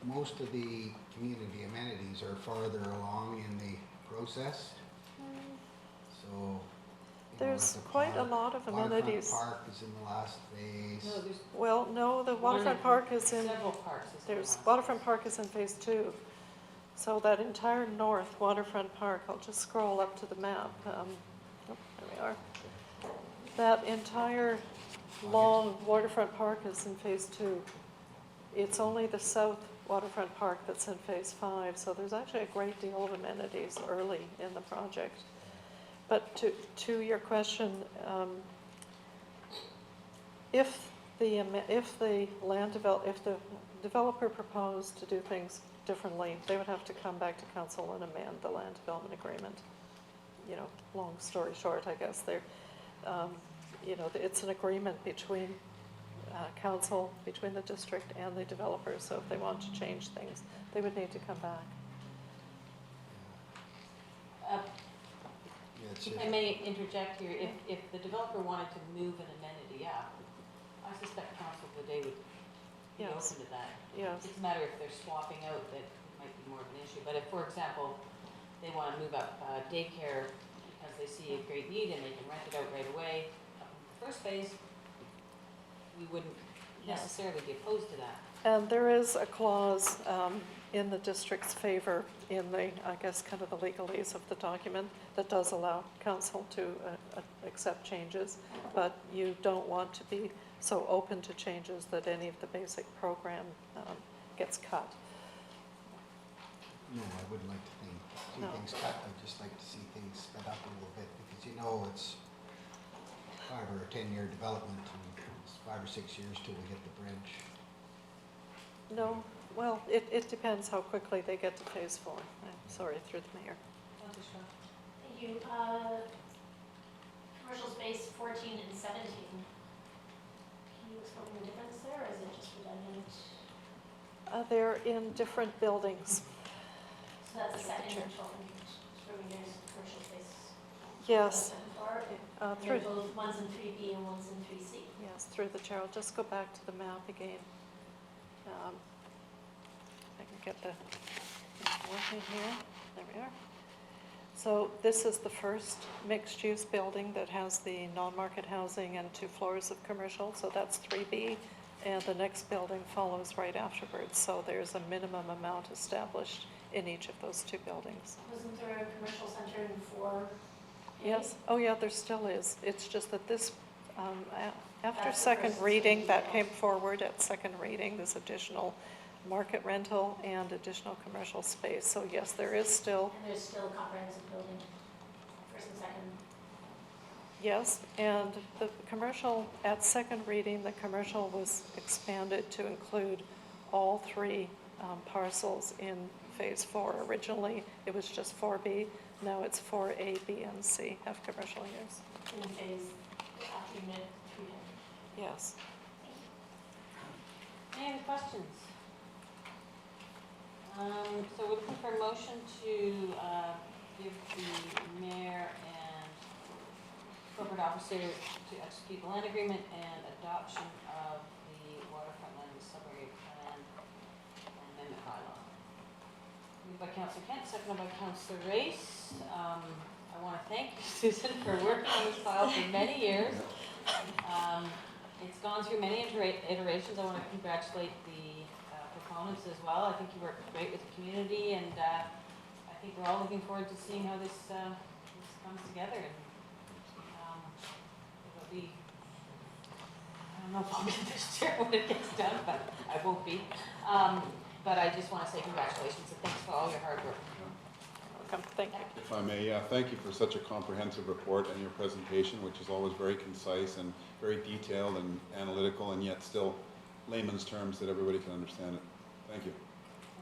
Most of the community amenities are farther along in the process. So there's quite a lot of amenities. Waterfront Park is in the last phase. No, there's Well, no, the waterfront park is in, several parks. there's, waterfront park is in Phase 2. So that entire north waterfront park, I'll just scroll up to the map. Oh, there we are. That entire long waterfront park is in Phase 2. It's only the south waterfront park that's in Phase 5, so there's actually a great deal of amenities early in the project. But to your question, if the developer proposed to do things differently, they would have to come back to council and amend the land development agreement. You know, long story short, I guess they're, you know, it's an agreement between council, between the district and the developer. So if they want to change things, they would need to come back. If I may interject here, if the developer wanted to move an amenity up, I suspect council today would be Yes. open to that. Yes. It's a matter if they're swapping out that might be more of an issue. But if, for example, they want to move up daycare because they see a great need and they can rent it out right away, up in the first phase, we wouldn't necessarily be opposed to that. And there is a clause in the district's favor in the, I guess, kind of the legalese of the document that does allow council to accept changes, but you don't want to be so open to changes that any of the basic program gets cut. No, I wouldn't like to see things cut. I'd just like to see things sped up a little bit because you know it's 5 or 10-year development and it's 5 or 6 years till we get the bridge. No, well, it depends how quickly they get to Phase 4. I'm sorry, through the mayor. Thank you. Commercial space 14 and 17. Can you explain the difference there, or is it just redundant? They're in different buildings. So that's a second rental, so there's commercial space. Yes. Through both one's in 3B and one's in 3C. Yes, through the chair. I'll just go back to the map again. I can get the working here. There we are. So this is the first mixed-use building that has the non-market housing and 2 floors of commercial, so that's 3B. And the next building follows right afterwards, so there's a minimum amount established in each of those 2 buildings. Wasn't there a commercial center in 4? Yes, oh yeah, there still is. It's just that this, after That's the second first reading, study, that yeah. came forward at second reading, this additional market rental and additional commercial space. So yes, there is still, And there's still a comprehensive building, first and second. yes, and the commercial, at second reading, the commercial was expanded to include all 3 parcels in Phase 4. Originally, it was just 4B, now it's 4A, B, and C have commercial use. In phase, after unit 3. Yes. Any other questions? So we're looking for a motion to give the mayor and corporate officer to execute the land agreement and adoption of the waterfront land suburban plan and amendment bylaw. Moved by Councillor Kent, seconded by Councillor Race. I want to thank Susan for working on this file for many years. It's gone through many iterations. I want to congratulate the proponents as well. I think you worked great with the community, and I think we're all looking forward to seeing how this comes together. And it'll be, I don't know if I'll be this year when it gets done, but I won't be. But I just want to say congratulations and thanks for all your hard work. Welcome, thank you. If I may, thank you for such a comprehensive report and your presentation, which is always very concise and very detailed and analytical, and yet still layman's terms that everybody can understand it. Thank you.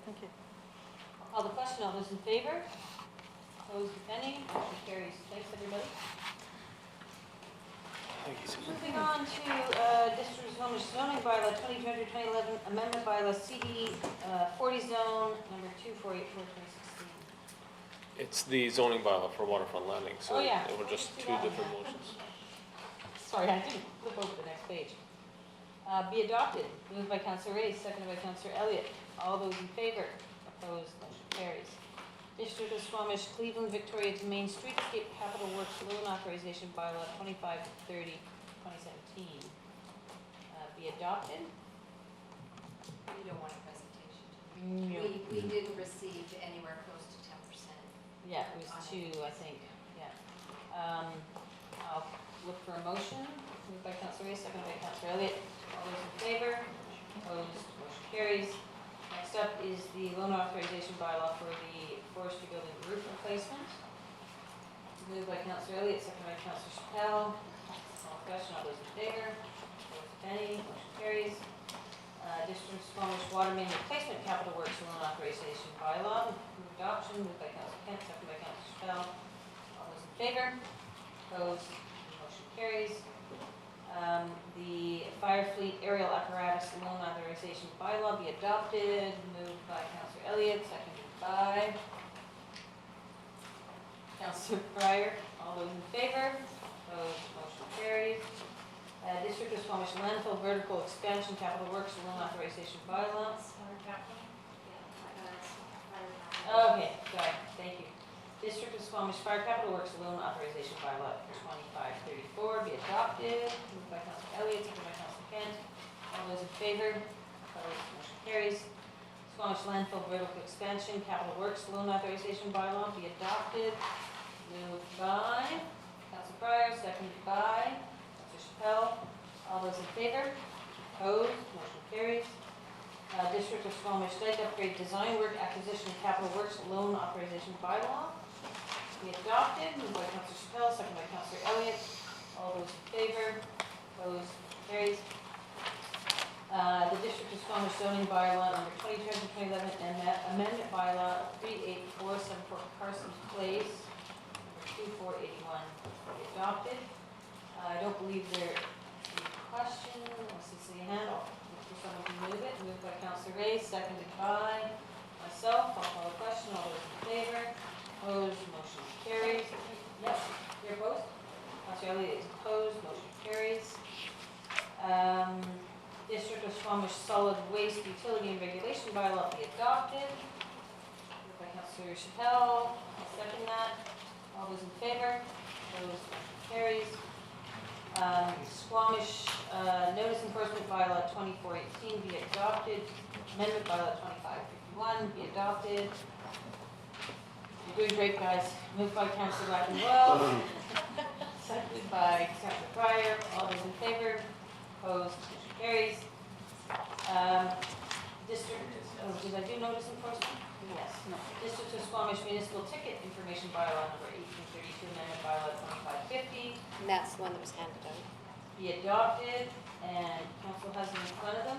Thank you. Call the question. All those in favor? Opposed, if any? Motion carries. Thanks, everybody. Moving on to District of Squamish zoning bylaw 2020-2011 amendment bylaw CD 40 zone number 2484/2016. It's the zoning bylaw for waterfront landing, so Oh, yeah. they were just Let's do 2 that. different motions. Sorry, I didn't flip over the next page. Be adopted. Moved by Councillor Ray, seconded by Councillor Elliott. All those in favor? Opposed? Motion carries. District of Squamish, Cleveland, Victoria to Main Streetscape Capital Works Loan Authorization Bylaw 2530/2017. Be adopted. You don't want a presentation. No. We didn't receive anywhere close to 10%. Yeah, it was 2, I think. Yeah. I'll look for a motion. Moved by Councillor Ray, seconded by Councillor Elliott. All those in favor? Opposed? Motion carries. Next up is the loan authorization bylaw for the forestry building roof replacement. Moved by Councillor Elliott, seconded by Councillor Chappelle. All question, all those in favor? Opposed, if any? Motion carries. District of Squamish water main replacement capital works loan authorization bylaw. Move adoption. Moved by Councillor Kent, seconded by Councillor Chappelle. All those in favor? Opposed? Motion carries. The fire fleet aerial apparatus loan authorization bylaw be adopted. Moved by Councillor Elliott, seconded by Councillor Breyer. All those in favor? Opposed? Motion carries. District of Squamish landfill vertical expansion capital works loan authorization bylaw. Okay, sorry, thank you. District of Squamish Fire Capital Works Loan Authorization Bylaw 2534 be adopted. Moved by Councillor Elliott, seconded by Councillor Kent. All those in favor? Opposed? Motion carries. Squamish Landfill Vertical Expansion Capital Works Loan Authorization Bylaw be adopted. Moved by Councillor Breyer, seconded by Councillor Chappelle. All those in favor? Opposed? Motion carries. District of Squamish Dike Upgrade Design Work Acquisition Capital Works Loan Authorization Bylaw be adopted. Moved by Councillor Chappelle, seconded by Councillor Elliott. All those in favor? Opposed? Carries. The District of Squamish zoning bylaw number 2020-2011 amendment bylaw 38474 Parsons Place, number 2481 be adopted. I don't believe there is any question. Unless you see a hand, I'll look for someone to move it. Moved by Councillor Ray, seconded by myself. I'll call the question. All those in favor? Opposed? Motion carries. Yes, you're opposed? Councillor Elliott is opposed. Motion carries. District of Squamish solid waste utility and regulation bylaw be adopted. Moved by Councillor Councillor Chappelle, I'll second that. All those in favor? Opposed? Motion carries. Squamish Notice Enforcement Bylaw 2418 be adopted. Amendment Bylaw 2551 be adopted. You're doing great, guys. Moved by Councillor Blackenwell, seconded by Councillor Pryor. All those in favor? Opposed? Motion carries. District, did I do notice enforcement? Yes. No. District of Squamish Municipal Ticket Information Bylaw number 1832, Amendment Bylaw 2550. And that's the one that was handed out. Be adopted, and council has them in front of them.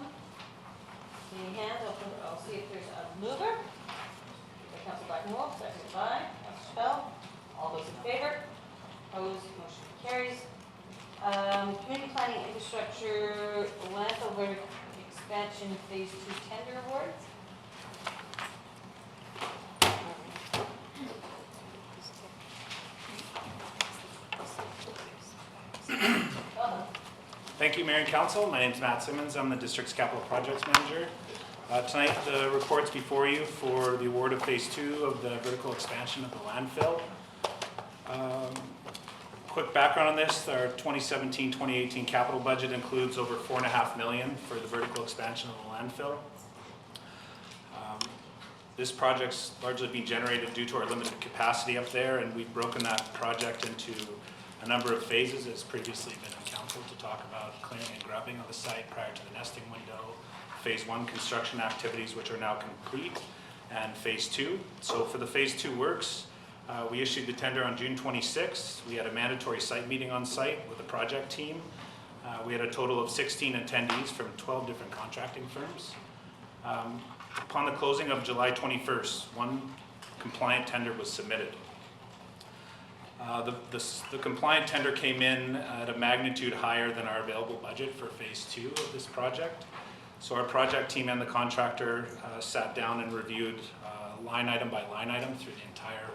Seeing hands, I'll see if there's a mover. Councillor Blackenwell, seconded by Councillor Chappelle. All those in favor? Opposed? Motion carries. Community Planning Infrastructure landfill expansion phase 2 tender awards. Thank you, Mayor and Council. My name is Matt Simmons. I'm the district's capital projects manager. Tonight, the report's before you for the award of phase 2 of the vertical expansion of the landfill. Quick background on this, our 2017-2018 capital budget includes over $4.5 million for the vertical expansion of the landfill. This project's largely being generated due to our limited capacity up there, and we've broken that project into a number of phases, as previously been in council to talk about clearing and grubbing of the site prior to the nesting window, phase 1 construction activities, which are now complete, and phase 2. So for the phase 2 works, we issued the tender on June 26th. We had a mandatory site meeting on site with the project team. We had a total of 16 attendees from 12 different contracting firms. Upon the closing of July 21st, one compliant tender was submitted. The compliant tender came in at a magnitude higher than our available budget for phase 2 of this project. So our project team and the contractor sat down and reviewed line item by line item through the entire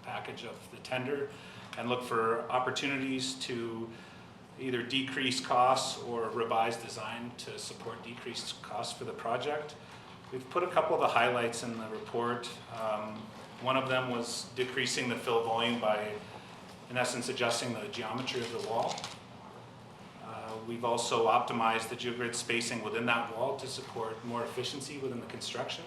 package of the tender and looked for opportunities to either decrease costs or revise design to support decreased costs for the project. We've put a couple of the highlights in the report. One of them was decreasing the fill volume by, in essence, adjusting the geometry of the wall. We've also optimized the geogrid spacing within that wall to support more efficiency within the construction.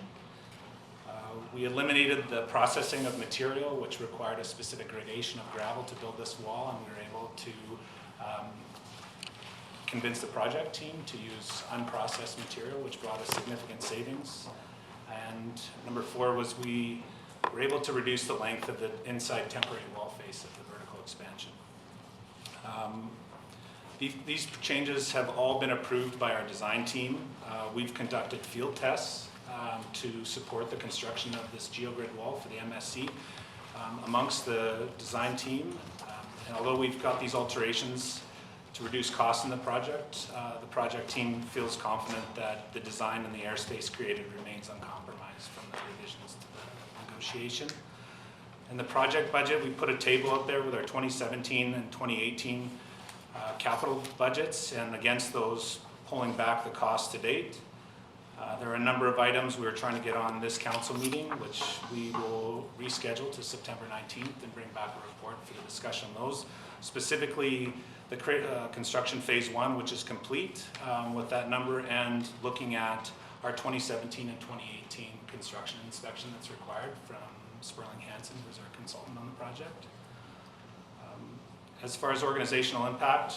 We eliminated the processing of material, which required a specific gradation of gravel to build this wall, and we were able to convince the project team to use unprocessed material, which brought us significant savings. And number 4 was we were able to reduce the length of the inside temporary wall face of the vertical expansion. These changes have all been approved by our design team. We've conducted field tests to support the construction of this geogrid wall for the MSC amongst the design team. And although we've got these alterations to reduce costs in the project team feels confident that the design and the airspace created remains uncompromised from the revisions to the negotiation. In the project budget, we put a table up there with our 2017 and 2018 capital budgets, and against those, pulling back the cost to date. There are a number of items we are trying to get on this council meeting, which we will reschedule to September 19th and bring back a report for the discussion on those. Specifically, the construction phase 1, which is complete with that number, and looking at our 2017 and 2018 construction inspection that's required from Sperling Hansen, who's our consultant on the project. As far as organizational impact,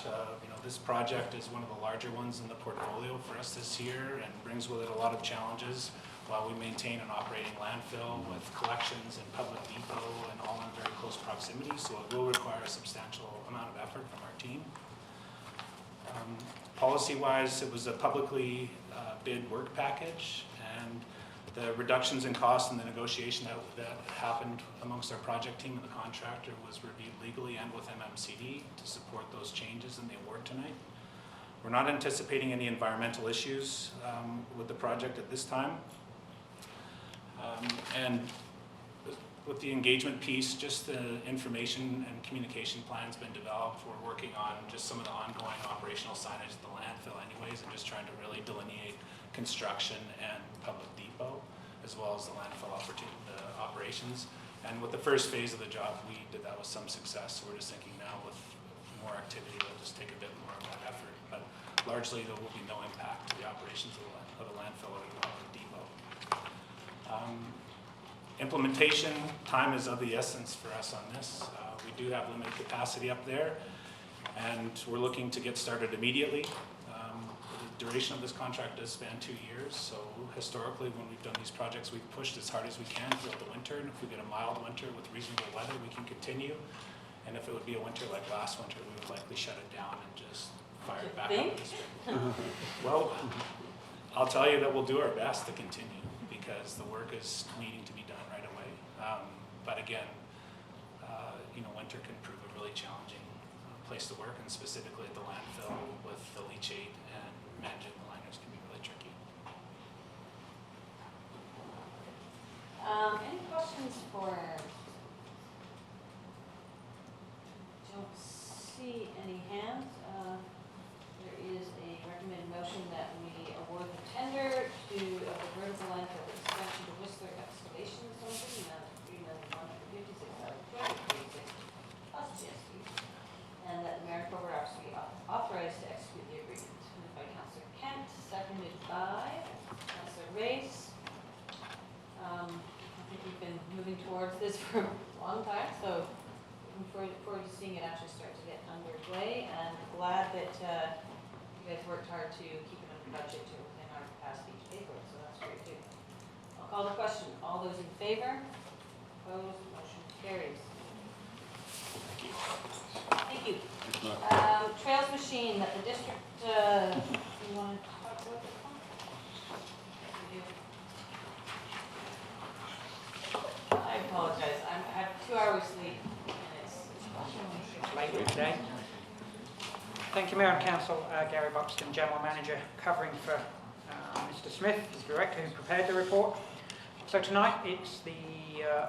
this project is one of the larger ones in the portfolio for us this year and brings with it a lot of challenges while we maintain an operating landfill with collections and public depot and all in very close proximity, so it will require a substantial amount of effort from our team. Policy-wise, it was a publicly bid work package, and the reductions in cost and the negotiation that happened amongst our project team and the contractor was reviewed legally and with MMCD to support those changes in the award tonight. We're not anticipating any environmental issues with the project at this time. And with the engagement piece, just the information and communication plan's been developed. We're working on just some of the ongoing operational signage at the landfill anyways, and just trying to really delineate construction and public depot. as well as the landfill operations. And with the first phase of the job, we did that with some success. So we're just thinking now with more activity, we'll just take a bit more of that effort. But largely, there will be no impact to the operations of the landfill or the depot. Implementation time is of the essence for us on this. We do have limited capacity up there, and we're looking to get started immediately. The duration of this contract does span 2 years, so historically when we've done these projects, we've pushed as hard as we can throughout the winter, and if we get a mild winter with reasonable weather, we can continue. And if it would be a winter like last winter, we would likely shut it down and just fire it back up this spring. Well, I'll tell you that we'll do our best to continue because the work is needing to be done right away. But again, winter can prove a really challenging place to work, and specifically at the landfill with the leachate and managing the liners can be really tricky. Any questions for? Don't see any hands. There is a recommended motion that we award the tender to the vertical landfill expansion to Whistler Excavation Company, plus GST, and that the mayor and corporate officer be authorized to execute the agreement. Moved by Councillor Kent, seconded by Councillor Race. I think we've been moving towards this for a long time, so looking forward to seeing it actually start to get underway, and glad that you guys worked hard to keep it under budget to within our capacity to pay for it, so that's great too. I'll call the question. All those in favor? Opposed? Motion carries. Thank you. Trails machine that the district, you want to talk about this one? I apologize. I have 2 hours sleep and it's late today. Thank you, Mayor and Council. Gary Buxton, General Manager, covering for Mr. Smith, the Director who prepared the report. So tonight it's the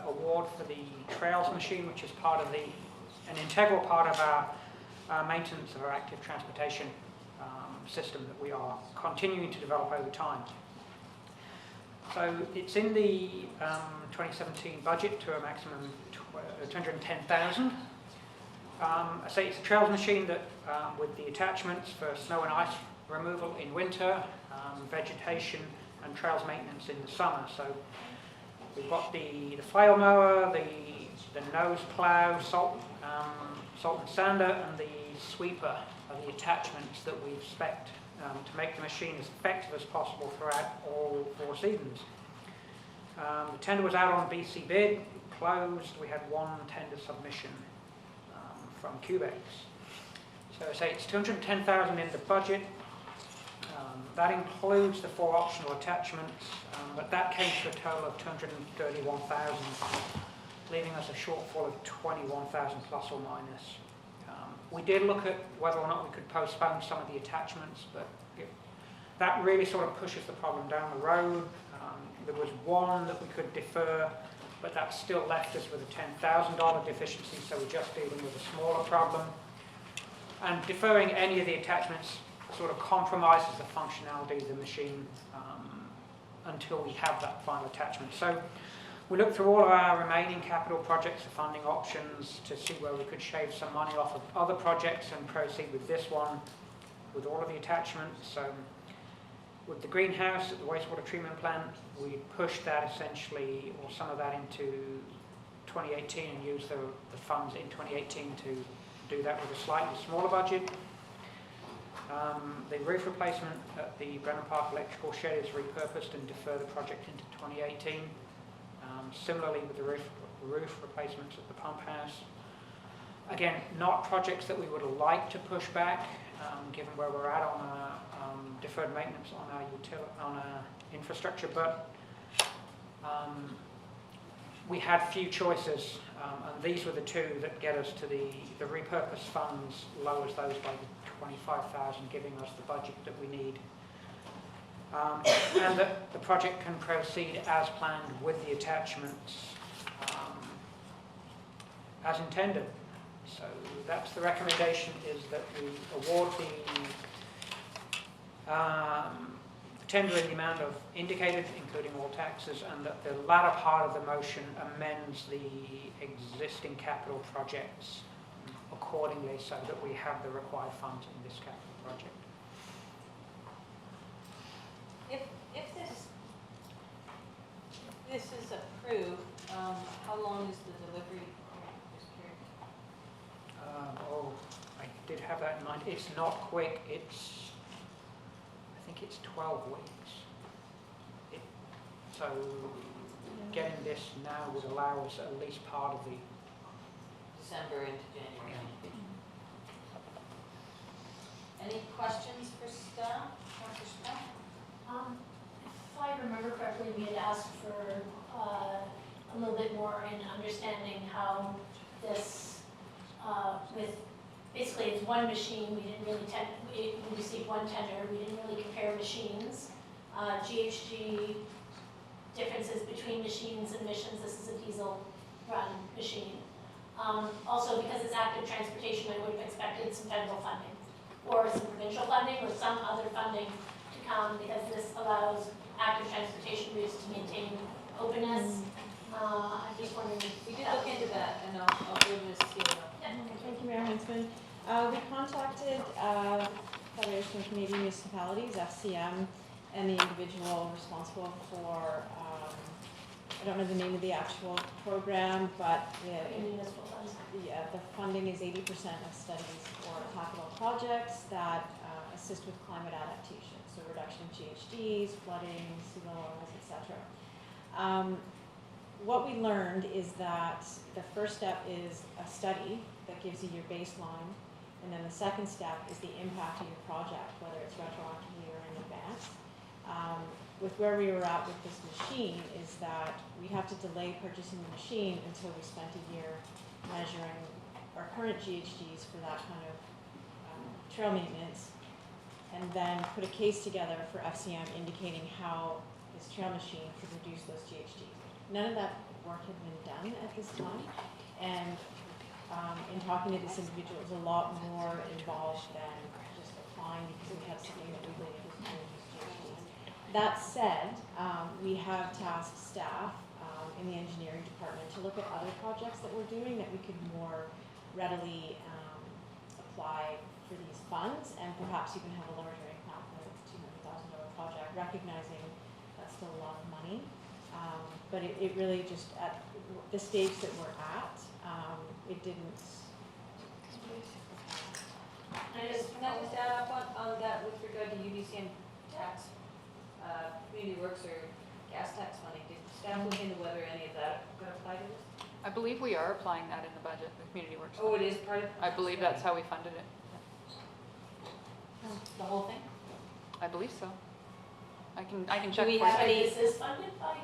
award for the Trails machine, which is part of an integral part of our maintenance of our active transportation system that we are continuing to develop over time. So it's in the 2017 budget to a maximum of 210,000. I say it's a Trails machine that with the attachments for snow and ice removal in winter, vegetation and trails maintenance in the summer. So we've got the flail mower, the nose plough, salt and sander, and the sweeper are the attachments that we expect to make the machine as effective as possible throughout all 4 seasons. The tender was out on BC bid, closed. We had 1 tender submission from Cubex. So I say it's 210,000 in the budget. That includes the 4 optional attachments, but that came to a total of 231,000, leaving us a shortfall of 21,000 plus or minus. We did look at whether or not we could postpone some of the attachments, but that really sort of pushes the problem down the road. There was 1 that we could defer, but that still left us with a $10,000 deficiency, so we're just dealing with a smaller problem. And deferring any of the attachments sort of compromises the functionality of the machine until we have that final attachment. So we looked through all of our remaining capital projects for funding options to see where we could shave some money off of other projects and proceed with this one with all of the attachments. With the greenhouse at the wastewater treatment plant, we pushed that essentially, or some of that, into 2018 and used the funds in 2018 to do that with a slightly smaller budget. The roof replacement at the Brennan Park electrical shed is repurposed and defer the project into 2018. Similarly with the roof replacements at the pump house. Again, not projects that we would like to push back, given where we're at on deferred maintenance on our infrastructure, but we had few choices, and these were the 2 that get us to the repurposed funds lowers those by 25,000, giving us the budget that we need. And that the project can proceed as planned with the attachments as intended. So that's the recommendation, is that we award the tendering the amount of indicated, including all taxes, and that the latter part of the motion amends the existing capital projects accordingly so that we have the required funds in this capital project. If this is approved, how long is the delivery period? Just curious. I did have that in mind. It's not quick. I think it's 12 weeks. So getting this now would allow us at least part of the... December into January. Any questions for staff? Dr. Smith? If I remember correctly, we had asked for a little bit more in understanding how this, with, basically it's one machine, we didn't really we received one tender, we didn't really compare machines. GHG differences between machines and emissions, this is a diesel run machine. Also, because it's active transportation, I would have expected some federal funding or some provincial funding or some other funding to come, because this allows active transportation routes to maintain openness. I'm just wondering. We did look into that, and I'll bring this to you. Thank you, Mayor Huntsman. We contacted Federation of Canadian Municipalities, FCM, and the individual responsible for, I don't know the name of the actual program, but the funding is 80% of studies for capital projects that assist with climate adaptation, so reduction of GHGs, flooding, sea level rise, etc. What we learned is that the first step is a study that gives you your baseline, and then the second step is the impact of your project, whether it's retroactively or in advance. With where we were at with this machine is that we have to delay purchasing the machine until we spent a year measuring our current GHGs for that kind of trail maintenance, and then put a case together for FCM indicating how this trail machine could reduce those GHGs. None of that work had been done at this time, and in talking to this individual, it was a lot more involved than just applying because we had something that we believed was going to reduce GHGs. That said, we have tasked staff in the engineering department to look at other projects that we're doing that we could more readily apply for these funds, and perhaps even have a larger impact than a $200,000 project, recognizing that's still a lot of money. But it really just, at the stage that we're at, it didn't. Can I just add up on that with regard to UDCM tax, community works or gas tax money? Did staff look into whether any of that got applied to this? I believe we are applying that in the budget, the community works. Oh, it is part of? I believe that's how we funded it. The whole thing? I believe so. I can check. Do we for have you. any? Is this funded by?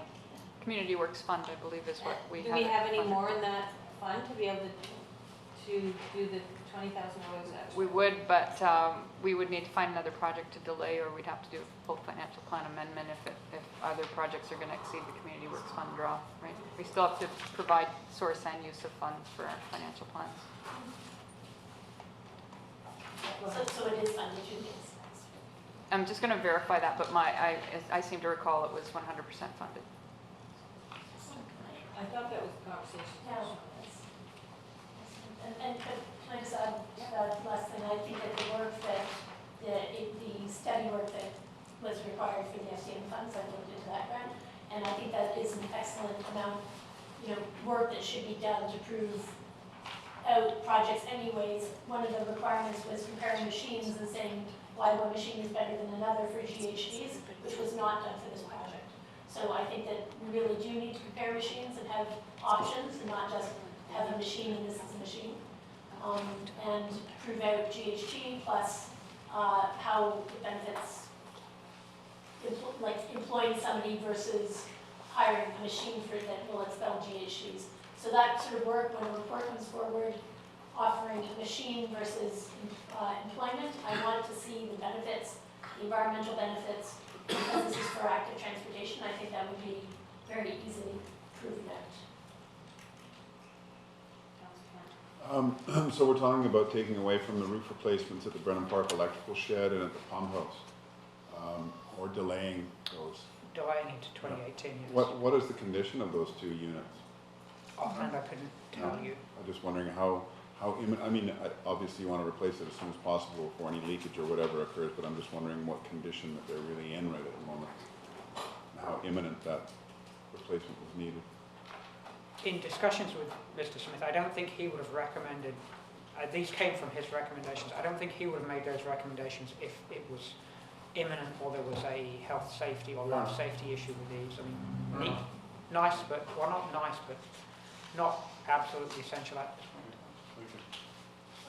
Community works fund, I believe, is what we have. Do we have any funded. more in that fund to be able to do the $20,000 extra? We would, but we would need to find another project to delay, or we'd have to do a full financial plan amendment if other projects are going to exceed the community works fund draw, right? We still have to provide source and use of funds for our financial plans. So it is funded, you mean? I'm just going to verify that, but I seem to recall it was 100% funded. I thought that was the conversation. Yeah. And can I just add that last thing? I think that the work that, the study work that was required for the FCM funds, I looked into that grant, and I think that is an excellent amount, work that should be done to prove out projects anyways. One of the requirements was comparing machines and saying why one machine is better than another for GHGs, which was not done for this project. So I think that we really do need to compare machines and have options, and not just have a machine and this is a machine. And prove out GHG plus how it benefits, like employing somebody versus hiring a machine that will expel GHGs. So that sort of work, when a report comes forward offering a machine versus employment, I want to see the benefits, the environmental benefits, because this is for active transportation. I think that would be very easily proven out. So we're talking about taking away from the roof replacements at the Brennan Park electrical shed and at the pump house. or delaying those. delaying into 2018 units. What is the condition of those 2 units? Offhand, I couldn't tell you. I'm just wondering how I mean, obviously you want to replace it as soon as possible before any leakage or whatever occurs, but I'm just wondering what condition that they're really in right at the moment, and how imminent that replacement was needed. In discussions with Mr. Smith, I don't think he would have recommended, these came from his recommendations, I don't think he would have made those recommendations if it was imminent or there was a health, safety or life safety issue with these. I mean, nice, but, well, not nice, but not absolutely essential at this point.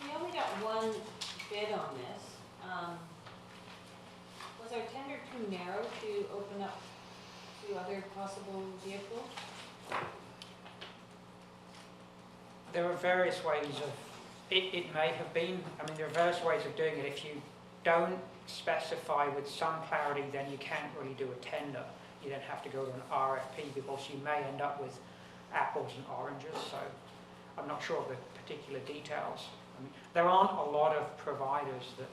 We only got one bid on this. Was our tender too narrow to open up to other possible vehicles? There are various ways of, it may have been, I mean, there are various ways of doing it. If you don't specify with some clarity, then you can't really do a tender. You then have to go to an RFP because you may end up with apples and oranges, so I'm not sure of the particular details. I mean, there aren't a lot of providers that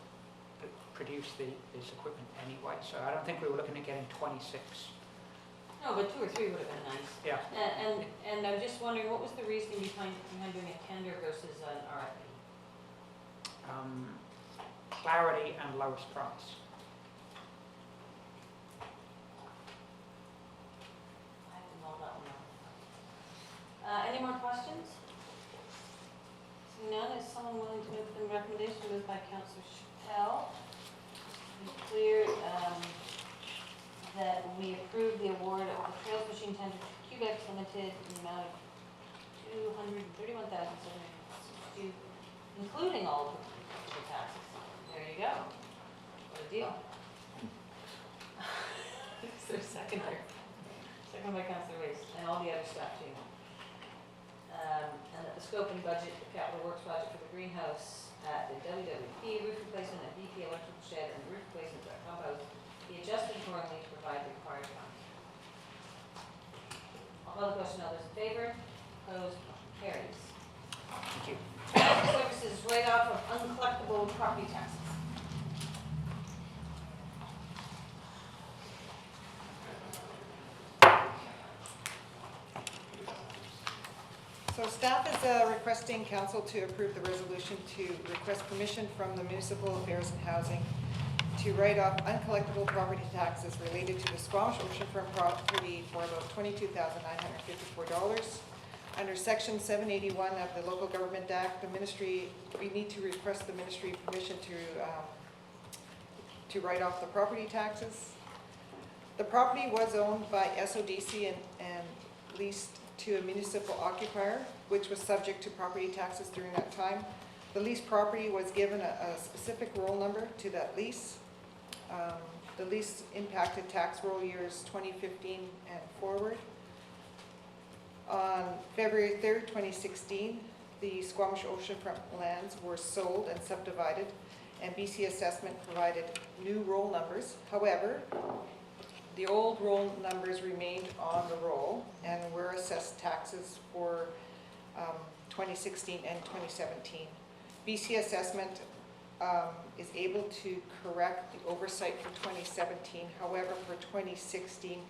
produce this equipment anyway, so I don't think we were looking at getting 26. No, but 2 or 3 would have been nice. Yeah. And I'm just wondering, what was the reasoning behind doing a tender versus an RFP? Clarity and lowest price. I have to mull that one out. Any more questions? Seeing none, is someone willing to make the recommendation moved by Councillor Chappell? To be clear, that we approve the award of the Trails Machine Tender to Quebec Limited in the amount of $231,762, including all the taxes. There you go. What a deal. Is there a second there? Second by Councillor Waste, and all the other stuff too. And that the scope and budget, the capital works budget for the greenhouse at the WWP, roof replacement at BP electrical shed, and the roof replacement at pump house be adjusted accordingly to provide the required funds. I'll call the question. All those in favor? Opposed? Carries. Thank you. Financial services write-off of uncollectible property taxes. So staff is requesting council to approve the resolution to request permission from the Municipal Affairs and Housing to write off uncollectible property taxes related to the Squamish oceanfront property for about $22,954. Under Section 781 of the Local Government Act, the ministry, we need to request the ministry permission to write off the property taxes. The property was owned by SODC and leased to a municipal occupier, which was subject to property taxes during that time. The leased property was given a specific roll number to that lease. The lease impacted tax roll years 2015 and forward. On February 3rd, 2016, the Squamish oceanfront lands were sold and subdivided, and BC Assessment provided new roll numbers. However, the old roll numbers remained on the roll and were assessed taxes for 2016 and 2017. BC Assessment is able to correct the oversight for 2017. However, for 2016,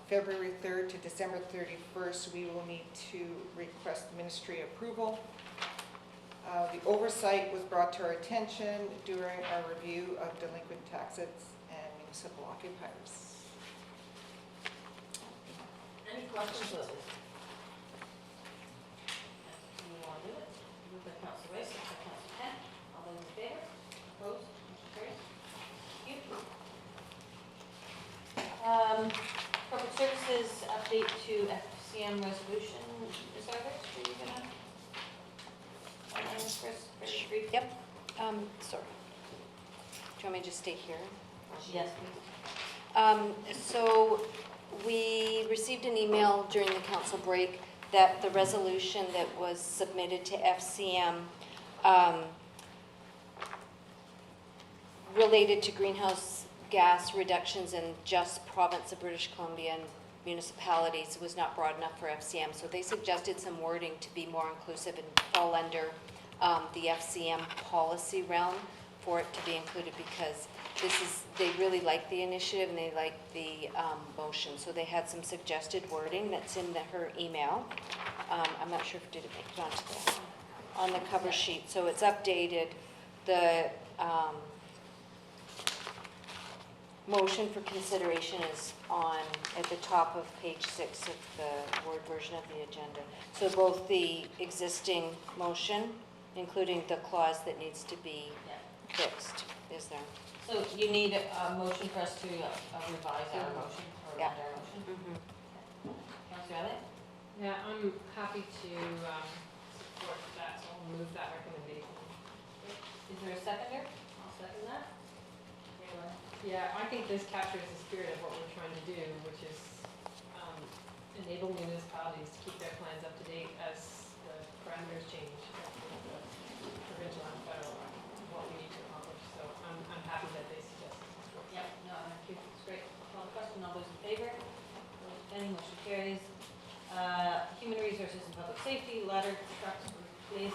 February 3rd to December 31st, we will need to request ministry approval. The oversight was brought to our attention during our review of delinquent taxes and municipal occupiers. Any questions with this? You want to do it? Moved by Councillor Wace, second by Councillor Kent. All those in favor? Opposed? Motion carries. Thank you. Corporate services update to FCM resolution. Ms. Arthur, are you gonna? First, very brief. Yep, sorry. Do you want me to just stay here? Yes, please. So we received an email during the council break that the resolution that was submitted to FCM related to greenhouse gas reductions in just province of British Columbia and municipalities was not broad enough for FCM. So they suggested some wording to be more inclusive and fall under the FCM policy realm for it to be included because they really like the initiative and they like the motion. So they had some suggested wording that's in her email. I'm not sure if did it make it onto on the cover sheet. So it's updated. The motion for consideration is at the top of page 6 of the Word version of the agenda. So both the existing motion, including the clause that needs to be fixed, is there. So you need a motion for us to revise our motion or amend our motion? Mm-hmm. Councillor Elliott? Yeah, I'm happy to support that, so I'll move that recommendation. Is there a seconder? I'll second that. Yeah, I think this captures the spirit of what we're trying to do, which is enable municipalities to keep their plans up to date as the parameters change, the provincial and federal, what we need to accomplish. So I'm happy that they suggest this. Yep, no, thank you. It's great. Call the question. All those in favor? Those abstaining, motion carries. Human Resources and Public Safety, ladder trucks, please.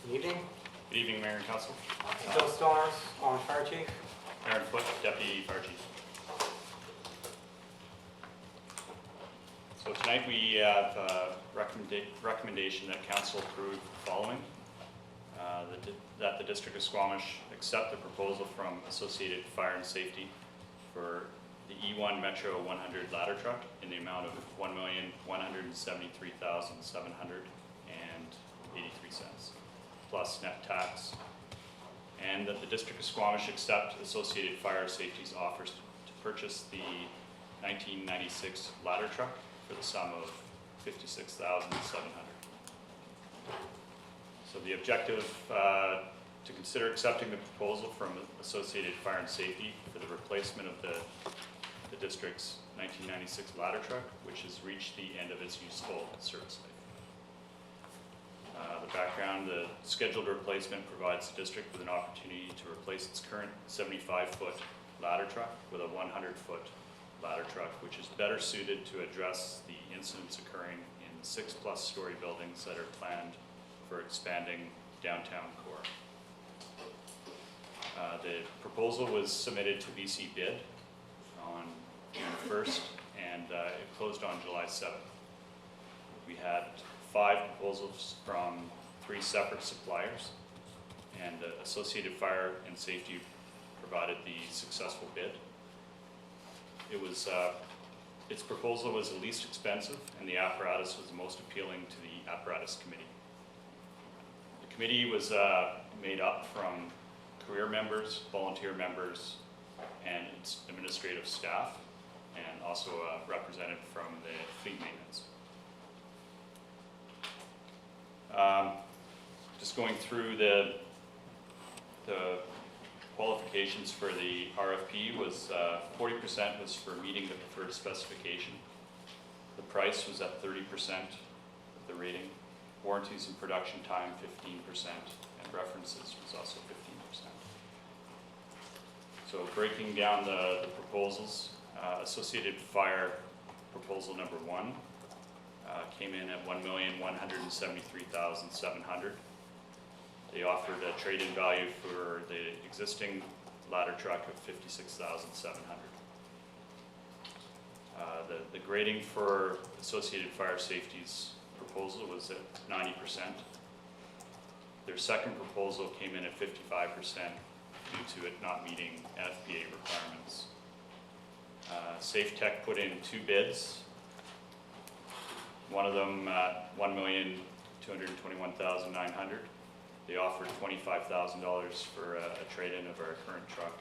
Good evening. Good evening, Mayor and Council. Bill Stoners, Squamish Fire Chief. Aaron Foote, Deputy Fire Chief. So tonight we have a recommendation that Council approve the following. That the District of Squamish accept the proposal from Associated Fire and Safety for the E1 Metro 100 ladder truck in the amount of $1,173,783 plus net tax, and that the District of Squamish accept Associated Fire Safety's offers to purchase the 1996 ladder truck for the sum of $56,700. So the objective to consider accepting the proposal from Associated Fire and Safety for the replacement of the district's 1996 ladder truck, which has reached the end of its useful service life. The background, the scheduled replacement provides the district with an opportunity to replace its current 75-foot ladder truck with a 100-foot ladder truck, which is better suited to address the incidents occurring in 6+ story buildings that are planned for expanding downtown core. The proposal was submitted to BC bid on June 1st and it closed on July 7th. We had 5 proposals from 3 separate suppliers, and Associated Fire and Safety provided the successful bid. It was, its proposal was the least expensive, and the apparatus was the most appealing to the apparatus committee. The committee was made up from career members, volunteer members, and its administrative staff, and also represented from the fleet maintenance. Just going through the qualifications for the RFP was 40% was for meeting the preferred specification. The price was at 30% of the rating. Warranties and production time 15%, and references was also 15%. So breaking down the proposals, Associated Fire proposal number 1 came in at $1,173,700. They offered a trade-in value for the existing ladder truck of $56,700. The grading for Associated Fire Safety's proposal was at 90%. Their second proposal came in at 55% due to it not meeting NFPA requirements. Safe Tech put in 2 bids. One of them at $1,221,900. They offered $25,000 for a trade-in of our current truck.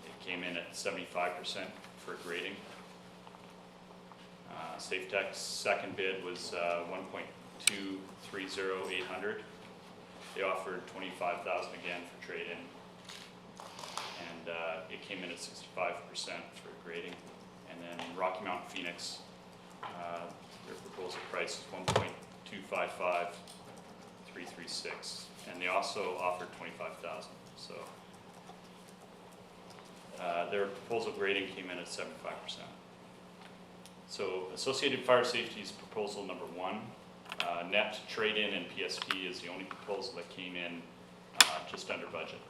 It came in at 75% for grading. Safe Tech's second bid was $1,230,800. They offered $25,000 again for trade-in, and it came in at 65% for grading. And then Rocky Mountain Phoenix, their proposal price is $1,255,336, and they also offered $25,000. So their proposal grading came in at 75%. So Associated Fire Safety's proposal number 1, net trade-in and PST is the only proposal that came in just under budget.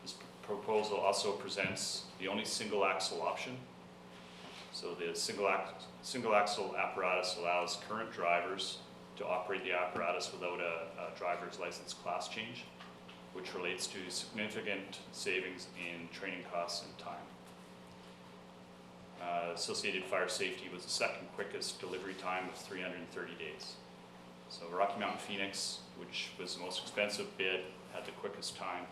This proposal also presents the only single axle option. So the single axle apparatus allows current drivers to operate the apparatus without a driver's license class change, which relates to significant savings in training costs and time. Associated Fire Safety was the second quickest delivery time of 330 days. So Rocky Mountain Phoenix, which was the most expensive bid, had the quickest time,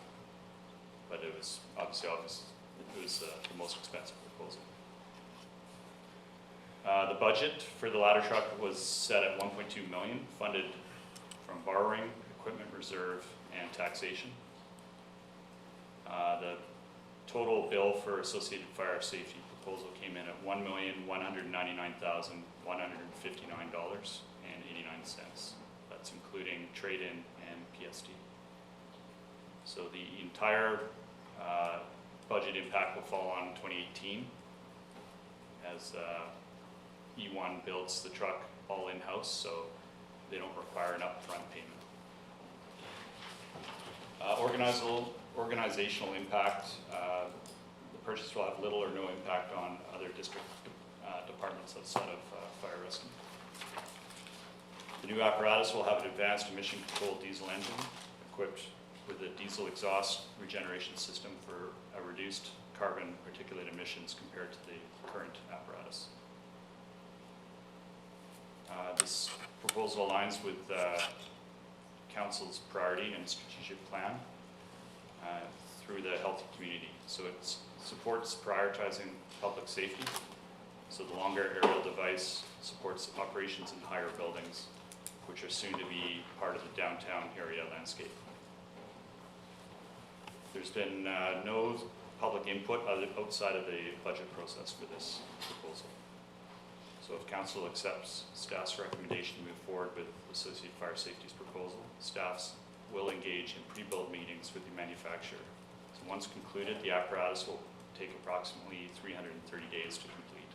but it was obviously it was the most expensive proposal. The budget for the ladder truck was set at $1.2 million, funded from borrowing, equipment reserve, and taxation. The total bill for Associated Fire Safety proposal came in at $1,199,159.89. That's including trade-in and PST. So the entire budget impact will fall on 2018 as E1 builds the truck all in-house, so they don't require an upfront payment. Organizational impact, the purchase will have little or no impact on other district departments outside of fire rescue. The new apparatus will have an advanced emission controlled diesel engine equipped with a diesel exhaust regeneration system for a reduced carbon particulate emissions compared to the current apparatus. This proposal aligns with Council's priority and strategic plan through the healthy community. So it supports prioritizing public safety. So the longer aerial device supports operations in higher buildings, which are soon to be part of the downtown area landscape. There's been no public input outside of the budget process for this proposal. So if Council accepts staff's recommendation to move forward with Associated Fire Safety's proposal, staffs will engage in pre-build meetings with the manufacturer. So once concluded, the apparatus will take approximately 330 days to complete.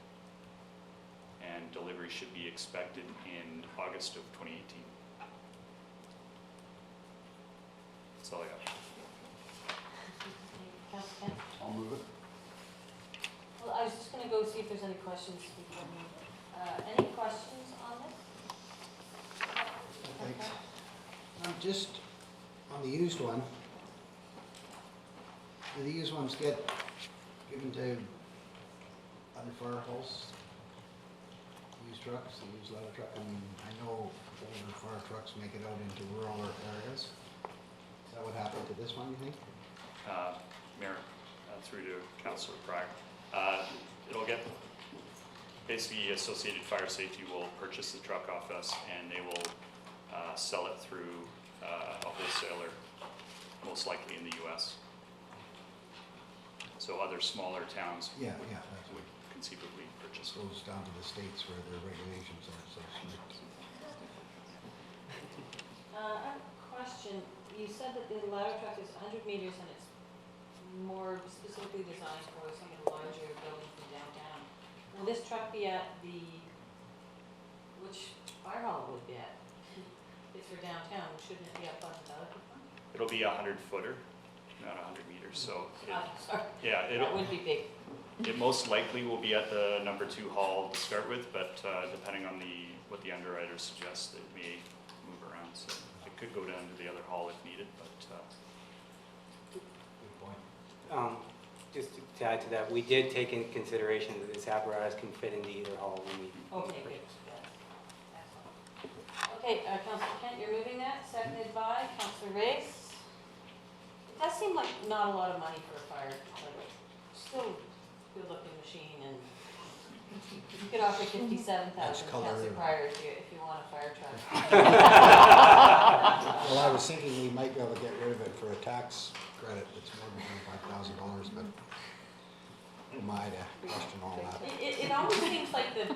And delivery should be expected in August of 2018. That's all I got. Councilor Kent? I'll move it. Well, I was just going to go see if there's any questions before we. Any questions on this? Thanks. Just on the used one, do the used ones get given to other fire halls? Used trucks, the used ladder truck? I mean, I know older fire trucks make it out into rural areas. Is that what happened to this one, you think? Mayor, through to Councillor Pryor. It'll get, basically Associated Fire Safety will purchase the truck off us and they will sell it through a wholesaler, most likely in the US. So other smaller towns Yeah, that's would conceivably purchase it. goes down to the states where their regulations are so strict. I have a question. You said that the ladder truck is 100 meters and it's more specifically designed for some of the larger buildings in downtown. Will this truck be at which fire hall will it be at? If for downtown, shouldn't it be up on the Delegation? It'll be a 100-footer, not 100 meters. So Sorry. yeah, That would be big. It most likely will be at the number 2 hall to start with, but depending on what the underwriter suggests, it may move around. So it could go down to the other hall if needed, but. Good point. Just to add to that, we did take into consideration that this apparatus can fit into either hall when we. Okay, good. Okay, Councillor Kent, you're moving that, seconded by Councillor Race. That seemed like not a lot of money for a fire, like, still good looking machine, and you could offer 57,000, Councillor Pryor, if you want a fire truck. Well, I was thinking we might be able to get rid of it for a tax credit that's more than $25,000, but who am I to question all that? It almost seems like the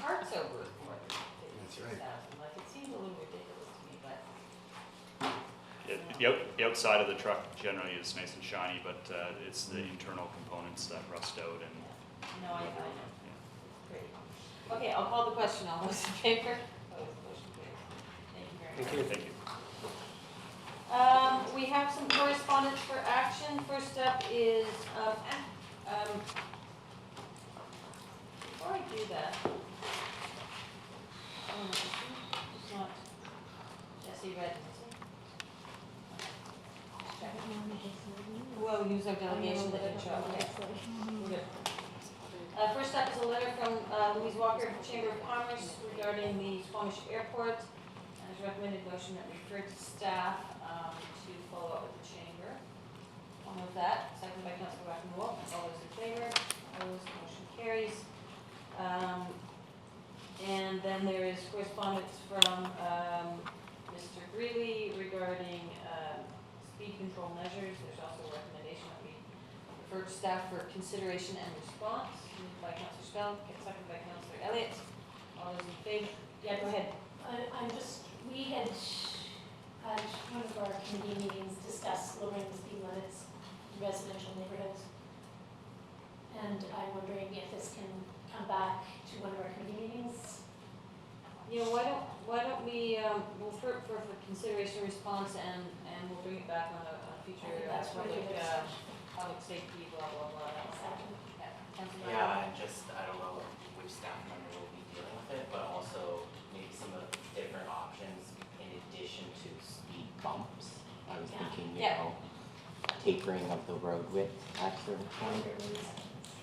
parts are worth more than That's right. 56,000, like, it seems a little ridiculous to me, but. The outside of the truck generally is nice and shiny, but it's the internal components that rust out and. No, I know. Yeah. Great. Okay, I'll call the question. All those in favor? Opposed, motion carries. Thank you very much. Thank you. Thank you. We have some correspondence for action. First up is, before I do that, it's not Jesse Redden, is it? Check. Well, use our delegation that didn't show up. Okay. We're good. First up is a letter from Louise Walker, Chamber of Commerce, regarding the Squamish Airport. And it's recommended motion that refer to staff to follow up with the chamber. I'll move that. Second by Councilor Wackenwolf. All those in favor? Opposed? Motion carries. And then there is correspondence from Mr. Greeley regarding speed control measures. There's also a recommendation that we refer to staff for consideration and response. Moved by Councilor Spell, second by Councilor Elliott. All those in favor? Yeah, go ahead. We had at one of our committee meetings discussed lowering the speed limits in residential neighborhoods. And I'm wondering if this can come back to one of our committee meetings. Yeah, why don't we, we'll for consideration response and we'll bring it back on a future public safety, blah, blah, blah. Yeah, I don't know which staff member will be dealing with it, but also maybe some of the different options in addition to speed bumps. I was thinking, you know, tapering of the road width at certain points.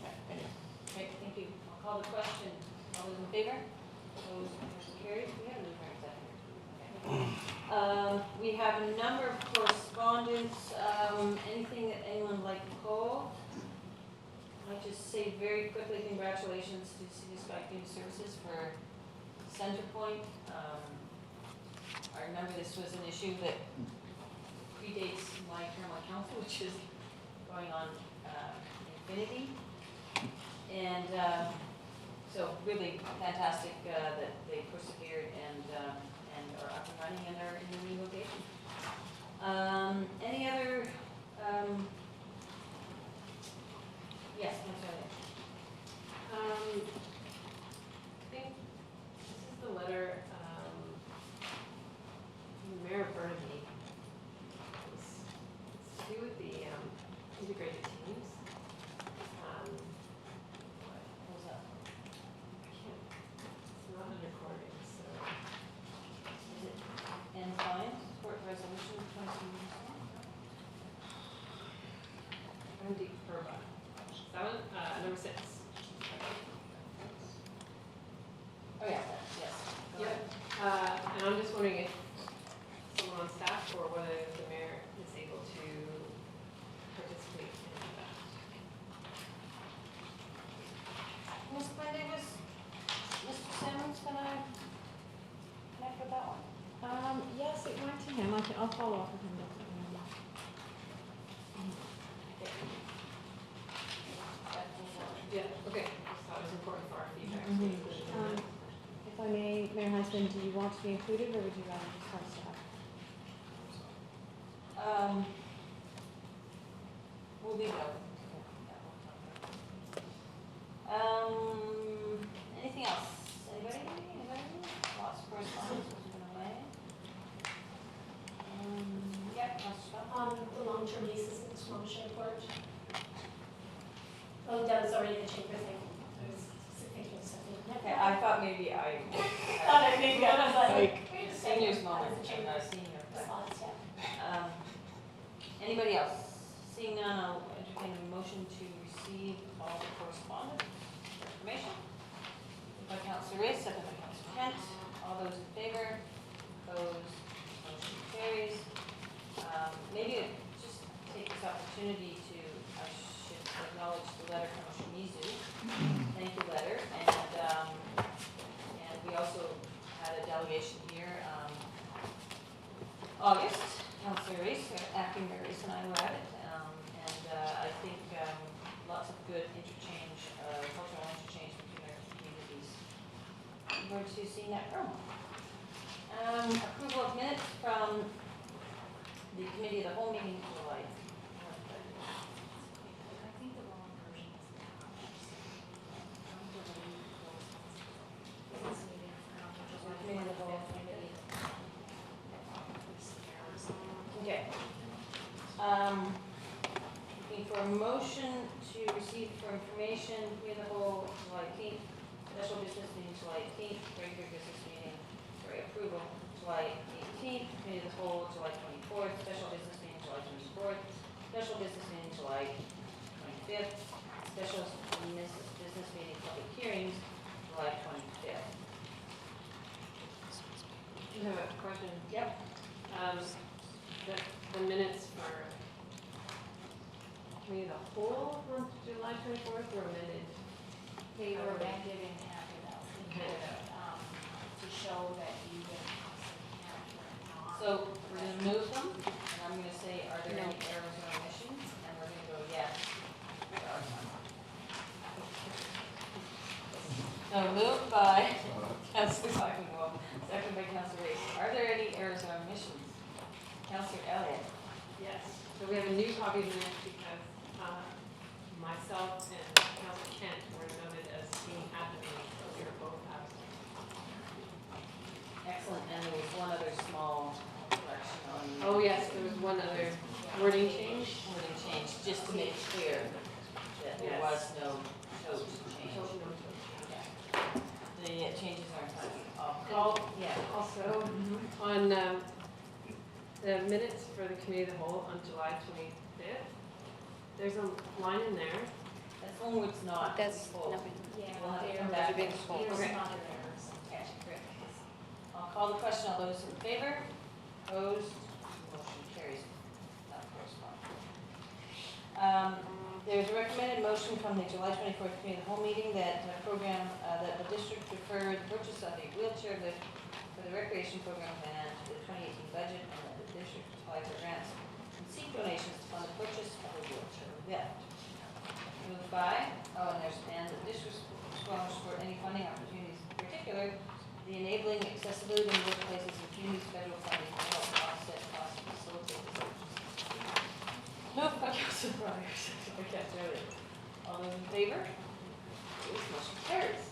Yeah, anyway. Great, thank you. I'll call the question. All those in favor? Opposed, motion carries. We have a new we have a number of correspondence. Anything that anyone would like to call? I'd just say very quickly, congratulations to City of Sky Community Services for Centerpoint. I remember this was an issue that predates my term on council, which is going on infinity. And so really fantastic that they persevered and are up and running and are in the new location. Any other, yes, I'm sorry. I think this is the letter from Mayor Burnaby. It's to do with the integrated teams. What was that? I can't, it's not under recording, so. Is it N five, support resolution 2021? Andy Purba. That one, number 6. Oh, yeah, yes. Go Yep. ahead. And I'm just wondering if someone on staff or whether the mayor is able to participate in that. Ms. Monday, was Mr. Simmons gonna connect with that one? Yes, it went to him. I'll follow up with him. Yeah, okay. Just thought it was important for our feedback to be included in that. If I may, Mayor Husband, do you want to be included or would you rather just have staff? We'll leave it open. Anything else? Anybody? Lots of correspondence was given away. Yeah, Councilor Scott? On the long-term leases at the Squamish Airport. Oh, that was already the chamber thing. I was thinking something. Okay, I thought maybe I. Thought I maybe I was like, wait a second. Seniors moment, I'm not a senior. Response, yeah. Anybody else? Seeing none, I'll entertain a motion to receive all the correspondence information. Moved by Councilor Ray, second by Councilor Kent. All those in favor? Opposed? Motion carries. Maybe just take this opportunity to, I should acknowledge the letter from Shimizu. Thank you letter. And we also had a delegation here, August. Councilor Reese, acting Mayor Reese and I were at it. I think lots of good interchange, cultural interchange between our communities. I'm going to see that promo. Approval of minutes from the committee of the whole meeting in July. I think the wrong version is a motion to receive for information, committee of the whole, July 18th, special business meeting, July 18th, regular business meeting, sorry, approval, July 18th, committee of the whole, July 24th, special business meeting, July 24th, special business meeting, July 25th, special business meeting, public hearings, July 25th. I have a question. Yep. The minutes for maybe the whole month, July 24th, were amended. They were amended and handed out, to show that you didn't So we're going to move them, and I'm going to say, are there any errors or omissions? And we're going to go, yes. So moved by Councilor Blackenwell, second by Councilor Race. Are there any errors or omissions? Councilor Elliott. Yes. So we have a new copy of minutes because myself and Councilor Kent were noted as being at the meeting, so we were both absent. Excellent. And there was one other small correction on. Oh, yes, there was one other wording change. Wording change, just to make clear that there Yes. was no tote change. Total no total change. The changes are entirely off. Yeah. Also, on the minutes for the committee of the whole on July 25th, there's a line in there. That's one where it's not. That's full. nothing. Yeah, We'll have to they're come back. big next faults. week. There's Okay. not errors. Okay, great. I'll call the question. All those in favor? Opposed? Motion carries. That corresponds. There's a recommended motion from the July 24th committee of the whole meeting that that the district defer the purchase of a wheelchair lift for the recreation program and to the 2018 budget, and that the district apply for grants and seek donations to fund the purchase of a wheelchair lift. Moved by, and the district will support any funding opportunities, in particular, the enabling accessibility in workplaces and communities federal funding to help offset costs and facilitate the services. Moved by Councilor Breyer, second by Councilor Elliott. All those in favor? Opposed? Motion carries.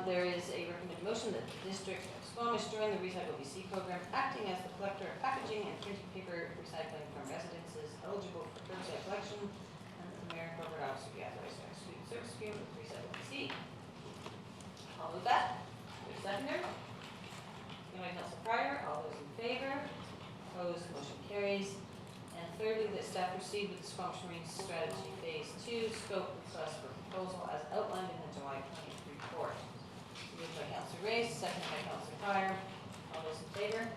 There is a recommended motion that the district of Squamish join the Recycle BC program, acting as the collector of packaging and printing paper recycling from residences eligible for curbside collection, and that the mayor and corporate officer be authorized to execute the service agreement with Recycle BC. I'll move that. There's a seconder. Second by Councilor Pryor. All those in favor? Opposed? Motion carries. And thirdly, that staff proceed with the Squamish Marine Strategy Phase 2 scope request for proposal as outlined in the July 20th report. Moved by Councilor Race, seconded by Councilor Pryor. All those in favor?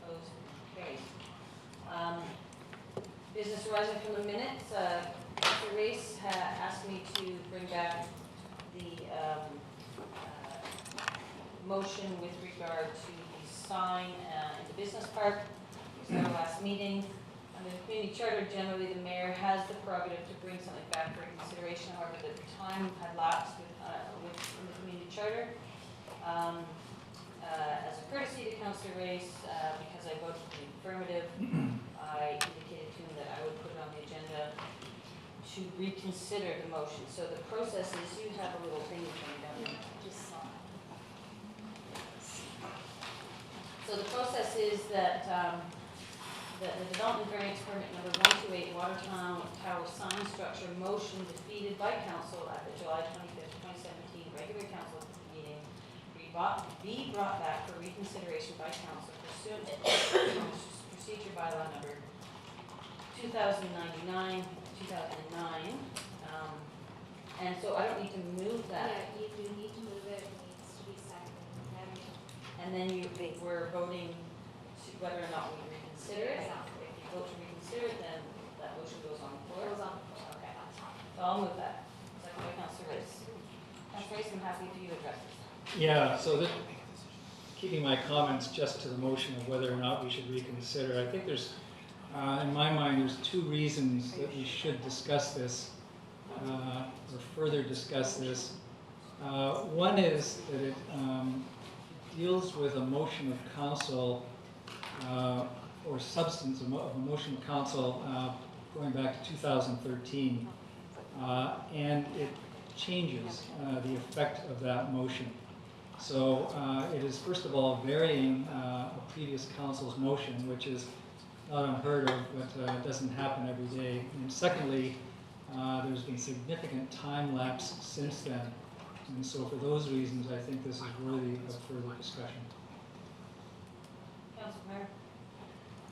Opposed? Carries. Business arising from the minutes. Councilor Race asked me to bring back the motion with regard to the sign in the business park. It was our last meeting. Under the community charter, generally the mayor has the prerogative to bring something back for consideration. However, the time had lapsed in the community charter. As a courtesy to Councilor Race, because I voted in the affirmative, I indicated to him that I would put it on the agenda to reconsider the motion. So the process is you have a little thing you can just sign. So the process is that the development variance permit number 128 Watertown Tower sign structure motion defeated by council at the July 25th, 2017 regular council meeting be brought back for reconsideration by council pursuant to procedure bylaw number 2009. And so I don't need to move that. Yeah, you do need to move it, it needs to be seconded. And then we're voting to whether or not we reconsider it. If you vote to reconsider it, then that motion goes on the floor. Goes on the floor. Okay. So I'll move that. Second by Councilor Race. Councilor Race, I'm happy for you to address this. Yeah, so that, keeping my comments just to the motion of whether or not we should reconsider, I think there's, in my mind, there's two reasons that we should discuss this, or further discuss this. One is that it deals with a motion of council, or substance of a motion of council going back to 2013, and it changes the effect of that motion. So it is, first of all, varying a previous council's motion, which is not unheard of, but it doesn't happen every day. And secondly, there's been significant time lapse since then. And so for those reasons, I think this is worthy of further discussion. Councilor Mayor?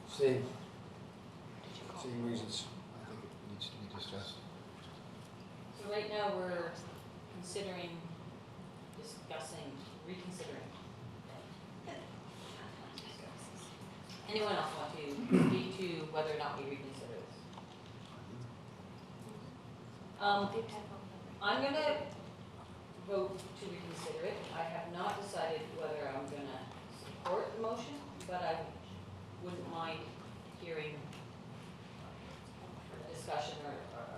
Same reasons. I think it needs to be discussed. So right now, we're considering, discussing, reconsidering. Anyone else want to speak to whether or not we reconsider this? I'm gonna vote to reconsider it. I have not decided whether I'm gonna support the motion, but I wouldn't mind hearing a discussion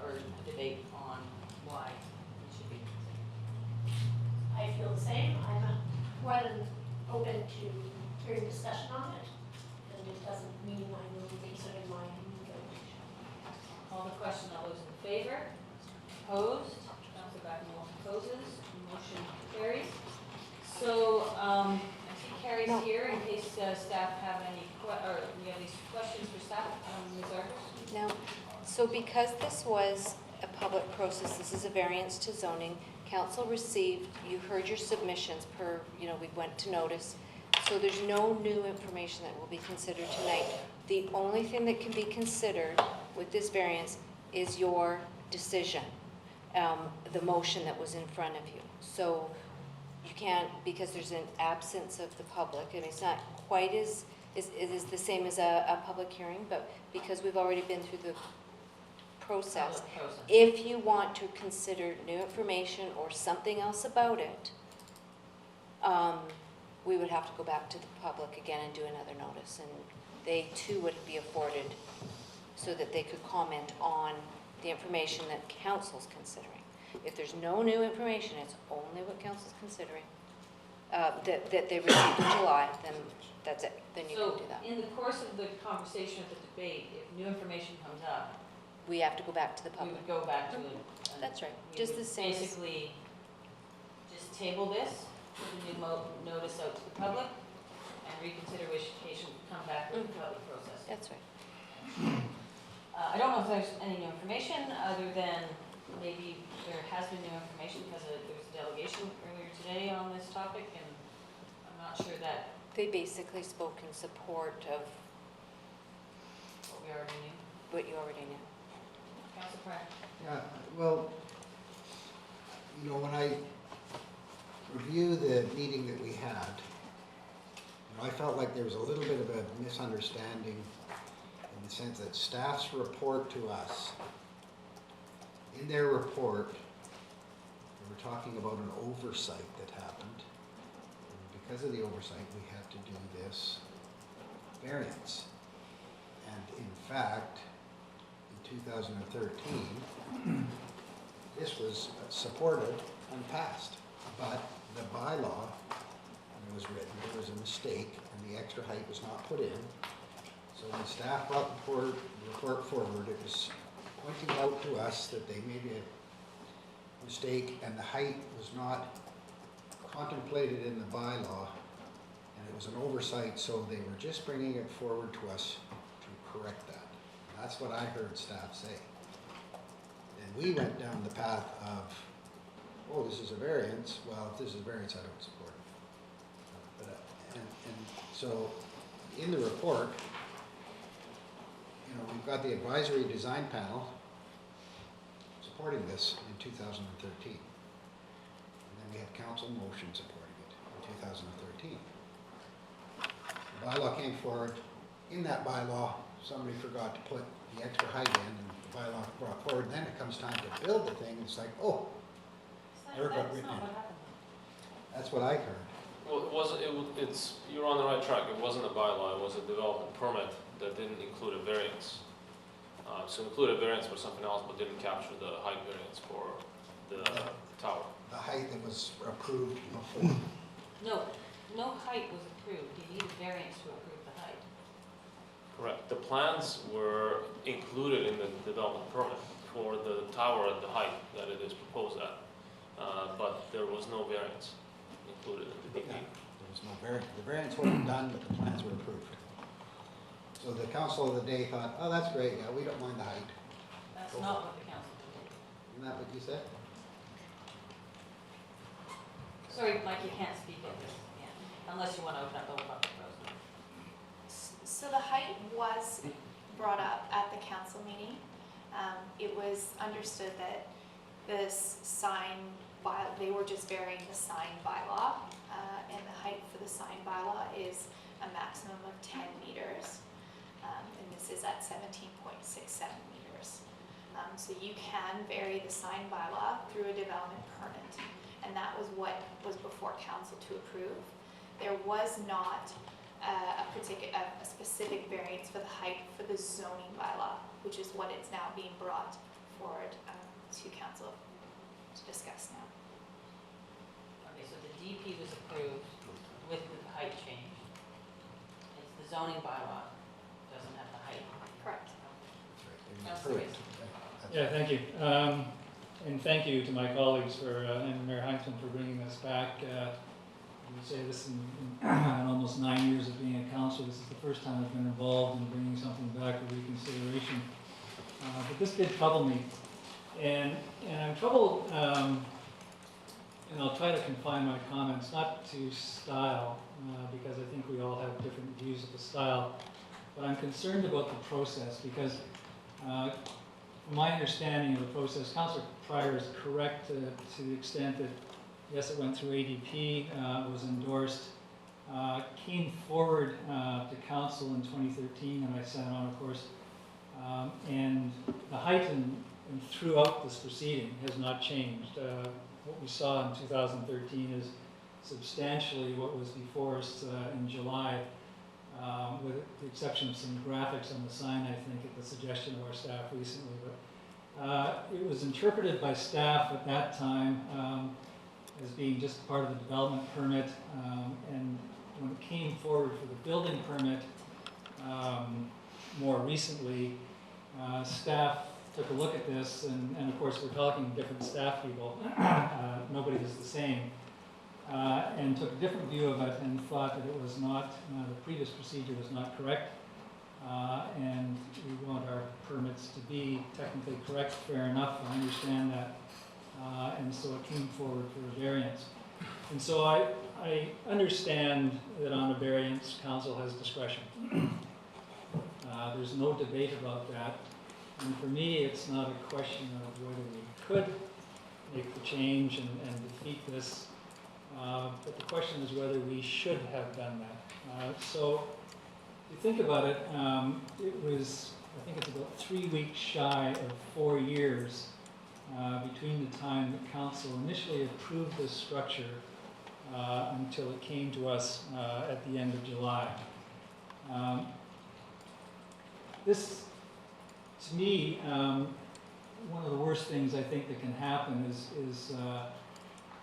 or a debate on why it should be considered. I feel the same. I'm more than open to hearing discussion on it. And it doesn't mean I will reconsider my vote. Call the question. All those in favor? Opposed? Councilor Bagnall opposes. Motion carries. So, I see Carrie's here in case staff have any, or we have any questions for staff. Ms. Argus? No. So because this was a public process, this is a variance to zoning, council received, you heard your submissions per, we went to notice. So there's no new information that will be considered tonight. The only thing that can be considered with this variance is your decision, the motion that was in front of you. So you can't, because there's an absence of the public, and it's not quite as, it is the same as a public hearing, but because we've already been through the process, if you want to consider new information or something else about it, we would have to go back to the public again and do another notice, and they too would be afforded so that they could comment on the information that council's considering. If there's no new information, it's only what council's considering, that they received in July, then that's it, then you can do that. So in the course of the conversation, of the debate, if new information comes up, We have to go back to the we public. would go back to it. That's right, We just would the same as, basically just table this, put a new notice out to the public, and reconsideration would come back with the public process. that's right. I don't know if there's any new information other than maybe there has been new information because there was a delegation earlier today on this topic, and I'm not sure that They basically spoke in support of what we already knew. what you already knew. Councilor Pratt? Yeah, well, when I review the meeting that we had, I felt like there was a little bit of a misunderstanding in the sense that staff's report to us, in their report, they were talking about an oversight that happened. And because of the oversight, we had to do this variance. And in fact, in 2013, this was supported and passed. But the bylaw, when it was written, there was a mistake and the extra height was not put in. So when staff brought the report forward, it was pointing out to us that they made a mistake and the height was not contemplated in the bylaw, and it was an oversight, so they were just bringing it forward to us to correct that. That's what I heard staff say. And we went down the path of, oh, this is a variance. Well, if this is a variance, I don't support it. But, and so in the report, we've got the advisory design panel supporting this in 2013. And then we had council motion supporting it in 2013. The bylaw came forward. In that bylaw, somebody forgot to put the extra height in, and the bylaw brought forward. And then it comes time to build the thing, and it's like, oh, never got written in. That's what I heard. Well, you're on the right track. It wasn't a bylaw, it was a development permit that didn't include a variance. So included a variance for something else, but didn't capture the height variance for the tower. The height that was approved before. No height was approved. You need a variance to approve the height. Correct. The plans were included in the development permit for the tower at the height that it is proposed at, but there was no variance included in the DP. There was no variance. The variance wasn't done, but the plans were approved. So the council of the day thought, oh, that's great, yeah, we don't mind the height. That's not what the council did. Isn't that what you said? Sorry, Mike, you can't speak at this, unless you want to open up the public process. So the height was brought up at the council meeting. It was understood that this sign they were just varying the sign bylaw, and the height for the sign bylaw is a maximum of 10 meters, and this is at 17.67 meters. So you can vary the sign bylaw through a development permit, and that was what was before council to approve. There was not a specific variance for the height for the zoning bylaw, which is what is now being brought forward to council to discuss now. Okay, so the DP was approved with the height change. It's the zoning bylaw doesn't have the height. Correct. Councilor Reed. Yeah, thank you. And thank you to my colleagues and Mayor Heinzman for bringing this back. You say this in almost 9 years of being a council. This is the first time I've been involved in bringing something back for reconsideration. But this did trouble me. And I'm troubled, and I'll try to confine my comments not to style, because I think we all have different views of the style, but I'm concerned about the process because from my understanding of the process, Councillor Pryor is correct to the extent that, yes, it went through ADP, was endorsed, came forward to council in 2013, and I sat on, of course, and the height and throughout this proceeding has not changed. What we saw in 2013 is substantially what was before us in July, with the exception of some graphics on the sign, I think, at the suggestion of our staff recently. But it was interpreted by staff at that time as being just part of the development permit, and when it came forward for the building permit more recently, staff took a look at this, and of course we're talking different staff people, nobody is the same, and took a different view of it and thought that it was not, the previous procedure was not correct, and we want our permits to be technically correct. Fair enough, I understand that, and so it came forward for a variance. And so I understand that on a variance, council has discretion. There's no debate about that. And for me, it's not a question of whether we could make the change and defeat this, but the question is whether we should have done that. So if you think about it, it was, I think it's about 3 weeks shy of 4 years between the time that council initially approved this structure until it came to us at the end of July. This, to me, one of the worst things I think that can happen is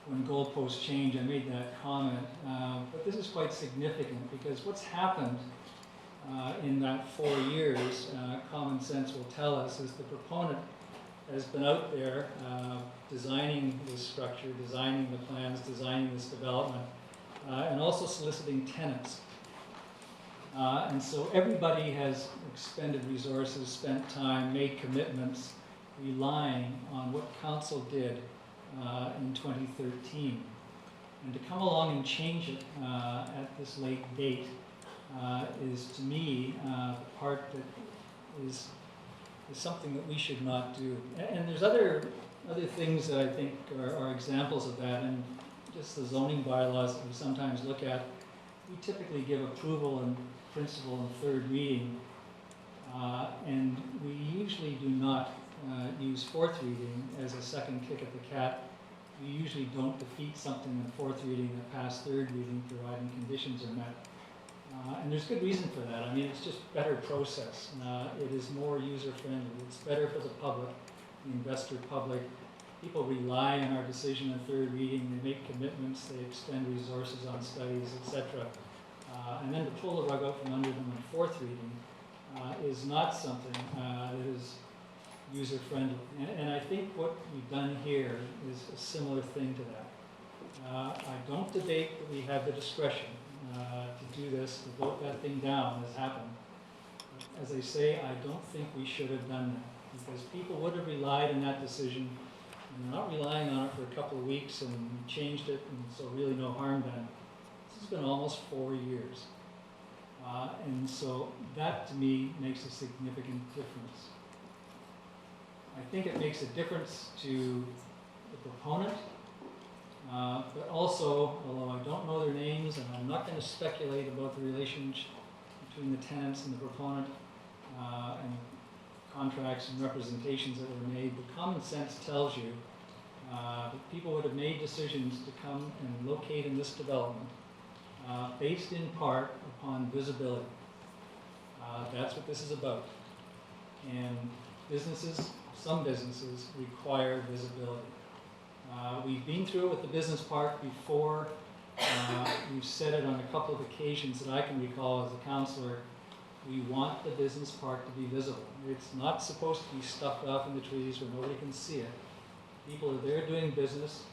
when goalposts change. I made that comment, but this is quite significant because what's happened in that 4 years, common sense will tell us, is the proponent has been out there designing this structure, designing the plans, designing this development, and also soliciting tenants. And so everybody has expended resources, spent time, made commitments, relying on what council did in 2013. And to come along and change it at this late date is, to me, the part that is something that we should not do. And there's other things that I think are examples of that, and just the zoning bylaws that we sometimes look at. We typically give approval in principle and third reading, and we usually do not use fourth reading as a second kick at the cat. We usually don't defeat something in fourth reading that passed third reading, providing conditions are met. And there's good reason for that. I mean, it's just better process. It is more user-friendly. It's better for the public, the investor public. People rely on our decision in third reading. They make commitments. They expend resources on studies, etc. And then to pull the rug out from under them in fourth reading is not something that is user-friendly. And I think what we've done here is a similar thing to that. I don't debate that we have the discretion to do this, to vote that thing down, as happened. as I say, I don't think we should have done that, because people would have relied on that decision, and they're not relying on it for a couple of weeks, and we changed it, and so really no harm done. This has been almost 4 years. And so that, to me, makes a significant difference. I think it makes a difference to the proponent, but also, although I don't know their names, and I'm not going to speculate about the relationship between the tenants and the proponent, and contracts and representations that were made, the common sense tells you that people would have made decisions to come and locate in this development based in part upon visibility. That's what this is about. And businesses, some businesses, require visibility. We've been through it with the business park before. We've said it on a couple of occasions that I can recall as a councillor. We want the business park to be visible. It's not supposed to be stuffed off in the trees where nobody can see it. People are there doing business.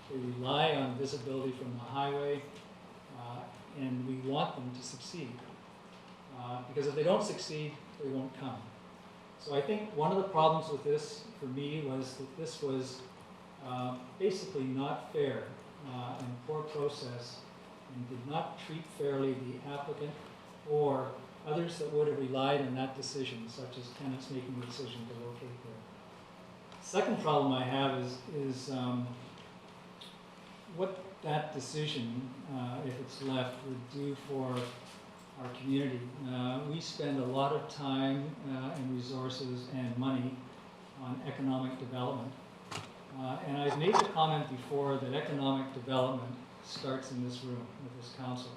They rely on visibility from the highway, and we want them to succeed. Because if they don't succeed, they won't come. So I think one of the problems with this, for me, was that this was basically not fair and poor process, and did not treat fairly the applicant or others that would have relied on that decision, such as tenants making the decision to locate there. Second problem I have is what that decision, if it's left, would do for our community. We spend a lot of time and resources and money on economic development. And I've made the comment before that economic development starts in this room with this council.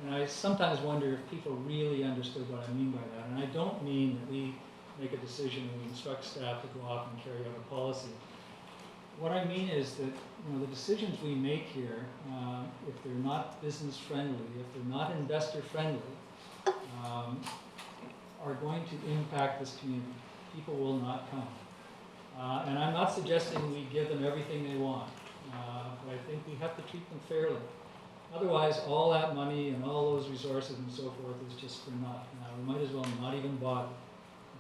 And I sometimes wonder if people really understood what I mean by that. And I don't mean that we make a decision and we instruct staff to go off and carry out a policy. What I mean is that the decisions we make here, if they're not business friendly, if they're not investor friendly, are going to impact this community. People will not come. And I'm not suggesting we give them everything they want, but I think we have to treat them fairly. Otherwise, all that money and all those resources and so forth is just for naught. We might as well not even bother,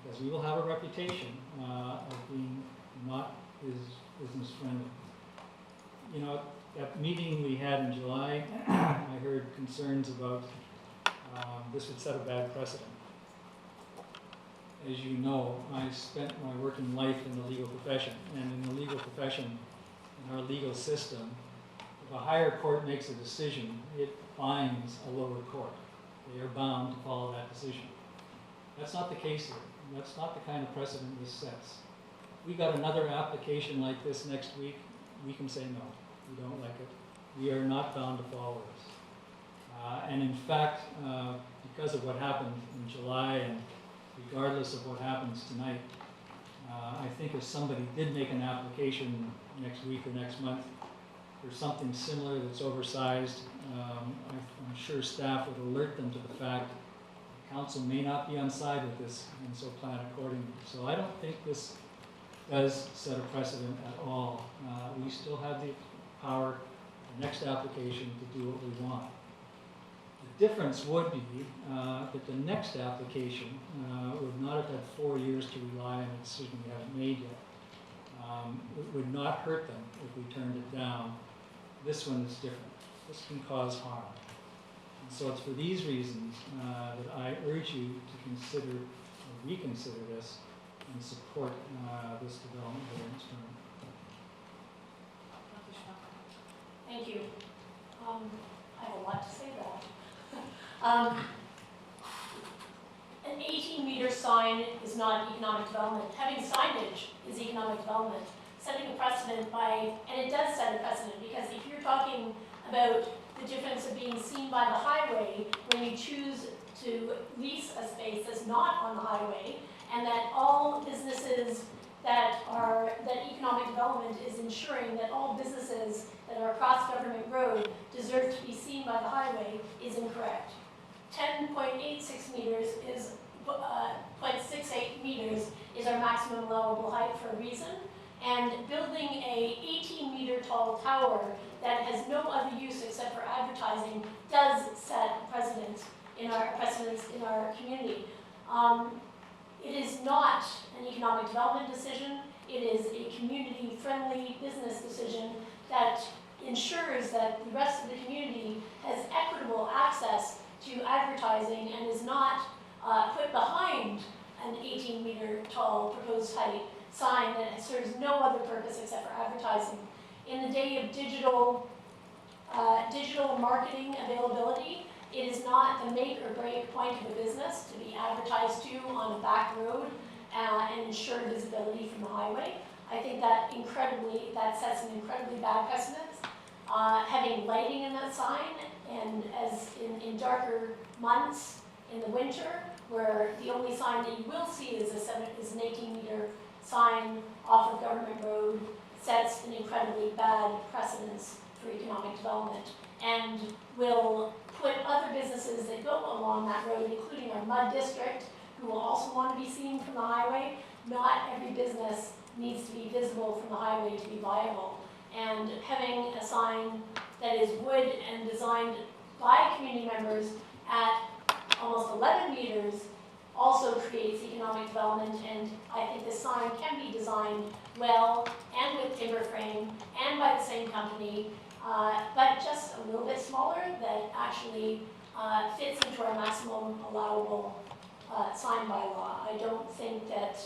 because we will have a reputation of being not business friendly. That meeting we had in July, I heard concerns about this would set a bad precedent. As you know, I spent my working life in the legal profession, and in the legal profession, in our legal system, if a higher court makes a decision, it binds a lower court. They are bound to follow that decision. That's not the case here. That's not the kind of precedent this sets. We got another application like this next week, we can say no, we don't like it. We are not bound to follow this. And in fact, because of what happened in July, and regardless of what happens tonight, I think if somebody did make an application next week or next month for something similar that's oversized, I'm sure staff would alert them to the fact the council may not be on side with this, and so plan accordingly. So I don't think this does set a precedent at all. We still have the power, the next application, to do what we want. The difference would be that the next application would not have had 4 years to rely on a decision we haven't made yet. It would not hurt them if we turned it down. This one is different. This can cause harm. And so it's for these reasons that I urge you to consider or reconsider this and support this development variance permit. Thank you. I have a lot to say about it. An 18-meter sign is not economic development. Having signage is economic development. Setting a precedent by, and it does set a precedent, because if you're talking about the difference of being seen by the highway when you choose to lease a space that's not on the highway, and that all businesses that economic development is ensuring that all businesses that are across Government Road deserve to be seen by the highway, is incorrect. 10.86 meters is 0.68 meters is our maximum allowable height for a reason, and building a 18-meter tall tower that has no other use except for advertising does set precedents in our community. It is not an economic development decision. It is a community-friendly business decision that ensures that the rest of the community has equitable access to advertising and is not put behind an 18-meter tall proposed height sign that serves no other purpose except for advertising. In the day of digital marketing availability, it is not the make or break point of a business to be advertised to on a back road and ensure visibility from the highway. I think that sets an incredibly bad precedent. Having lighting in that sign, and as in darker months in the winter, where the only sign that you will see is an 18-meter sign off of Government Road, sets an incredibly bad precedence for economic development, and will put other businesses that go along that road, including our mud district, who will also want to be seen from the highway. Not every business needs to be visible from the highway to be viable. And having a sign that is wood and designed by community members at almost 11 meters also creates economic development, and I think this sign can be designed well and with Timberframe and by the same company, but just a little bit smaller that actually fits into our maximum allowable sign bylaw. I don't think that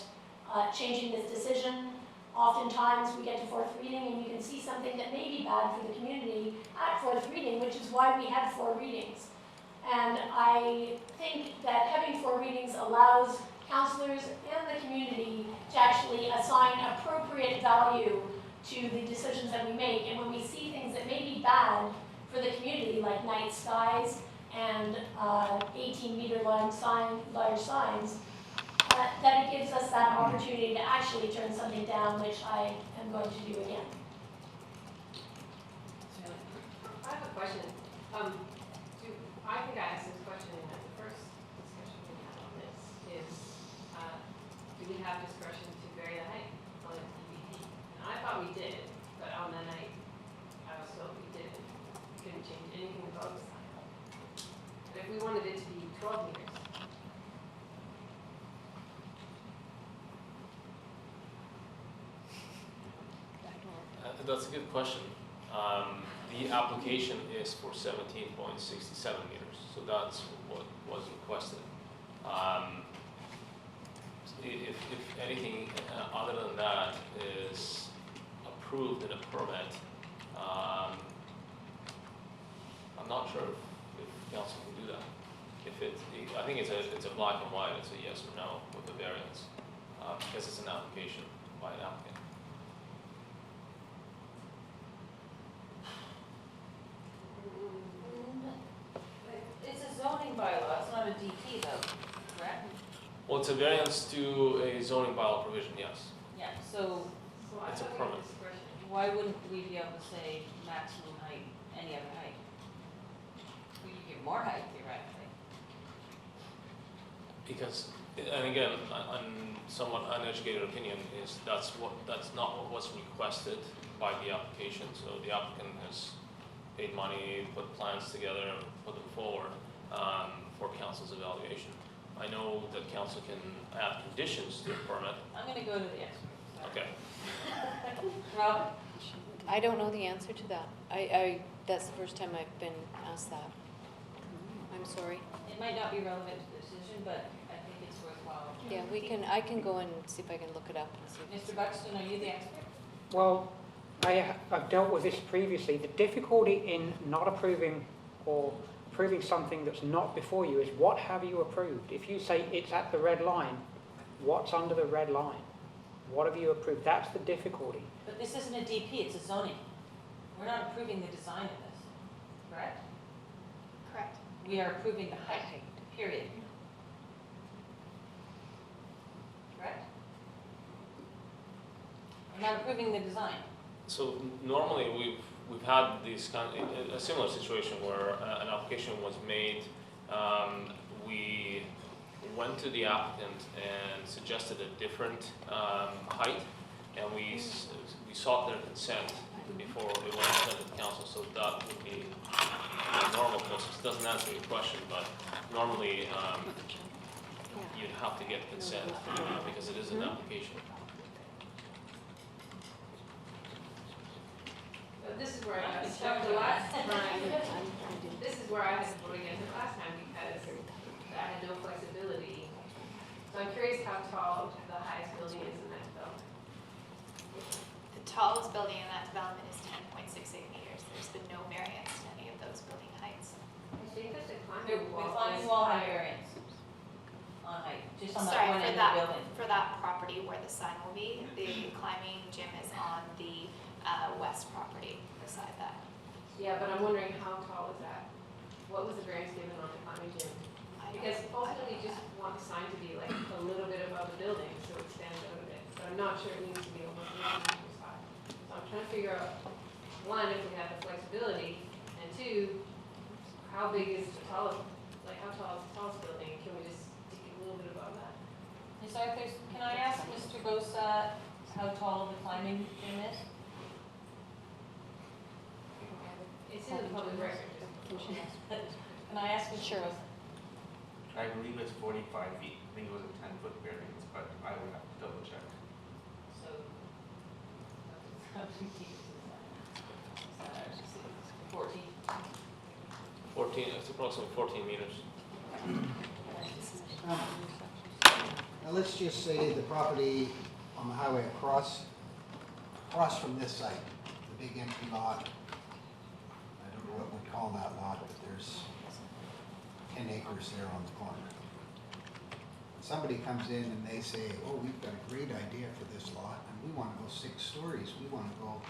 changing this decision, oftentimes we get to fourth reading and you can see something that may be bad for the community at fourth reading, which is why we had 4 readings. And I think that having 4 readings allows councillors and the community to actually assign appropriate value to the decisions that we make. And when we see things that may be bad for the community, like night skies and 18-meter large signs, that it gives us that opportunity to actually turn something down, which I am going to do again. I have a question. I think I asked this question in the first discussion we had on this, is do we have discretion to vary the height on the DBP? And I thought we did, but on the night I was told we didn't. We couldn't change anything above the sign. But if we wanted it to be 12 meters, That's a good question. The application is for 17.67 meters, so that's what was requested. If anything other than that is approved in a permit, I'm not sure if council can do that. I think it's a black and white, it's a yes or no with the variance, because it's an application by an applicant. It's a zoning bylaw, it's not a DP though, correct? Well, it's a variance to a zoning bylaw provision, yes. Yeah, so It's a permit. why wouldn't we be able to say maximum height, any other height? We could give more height theoretically. Because, and again, I'm somewhat uneducated opinion is that's not what was requested by the application. So the applicant has paid money, put plans together, put them forward for council's evaluation. I know that council can add conditions to a permit. I'm gonna go to the expert. Okay. Robert? I don't know the answer to that. That's the first time I've been asked that. I'm sorry. It might not be relevant to the decision, but I think it's worthwhile. Yeah, I can go and see if I can look it up and see. Mr. Buxton, are you the expert? Well, I've dealt with this previously. The difficulty in not approving or approving something that's not before you is what have you approved? If you say it's at the red line, what's under the red line? What have you approved? That's the difficulty. But this isn't a DP, it's a zoning. We're not approving the design of this, correct? Correct. We are approving the height, period. Correct? We're not approving the design. So normally we've had these a similar situation where an application was made. We went to the applicant and suggested a different height, and we sought their consent before it went to the council. So that would be a normal process. It doesn't answer your question, but normally you'd have to get consent, because it is an application. But this is where I got stuck the last time. This is where I had to vote against it last time because I had no flexibility. So I'm curious how tall the highest building is in that development. The tallest building in that development is 10.68 meters. There's been no variance to any of those building heights. I think that the The climbing wall climbing is wall had higher. variance on height, just on that Sorry, one for end of the that, building. for that property where the sign will be, the climbing gym is on the west property beside that. Yeah, but I'm wondering how tall is that? What was the variance given on the climbing gym? Because ultimately you just want the sign to be like a little bit above the building so it stands out a bit. But I'm not sure it needs to be over 3 meters high. So I'm trying to figure out, one, if we have the flexibility, and two, how big is the tallest, like how tall is the tallest building? Can we just take it a little bit above that? So if there's, can I ask Mr. Bosa how tall the climbing gym is? It's in the public record. Can I ask Mr. Bosa? I believe it's 45 feet. I think it was a 10-foot variance, but I would have to double check. So, how many feet is that? 14. 14, it's approximately 14 meters. Now, let's just say the property on the highway across from this site, the big empty lot, I don't know what we'd call that lot, but there's 10 acres there on the corner. Somebody comes in and they say, oh, we've got a great idea for this lot, and we want to go 6 stories, we want to go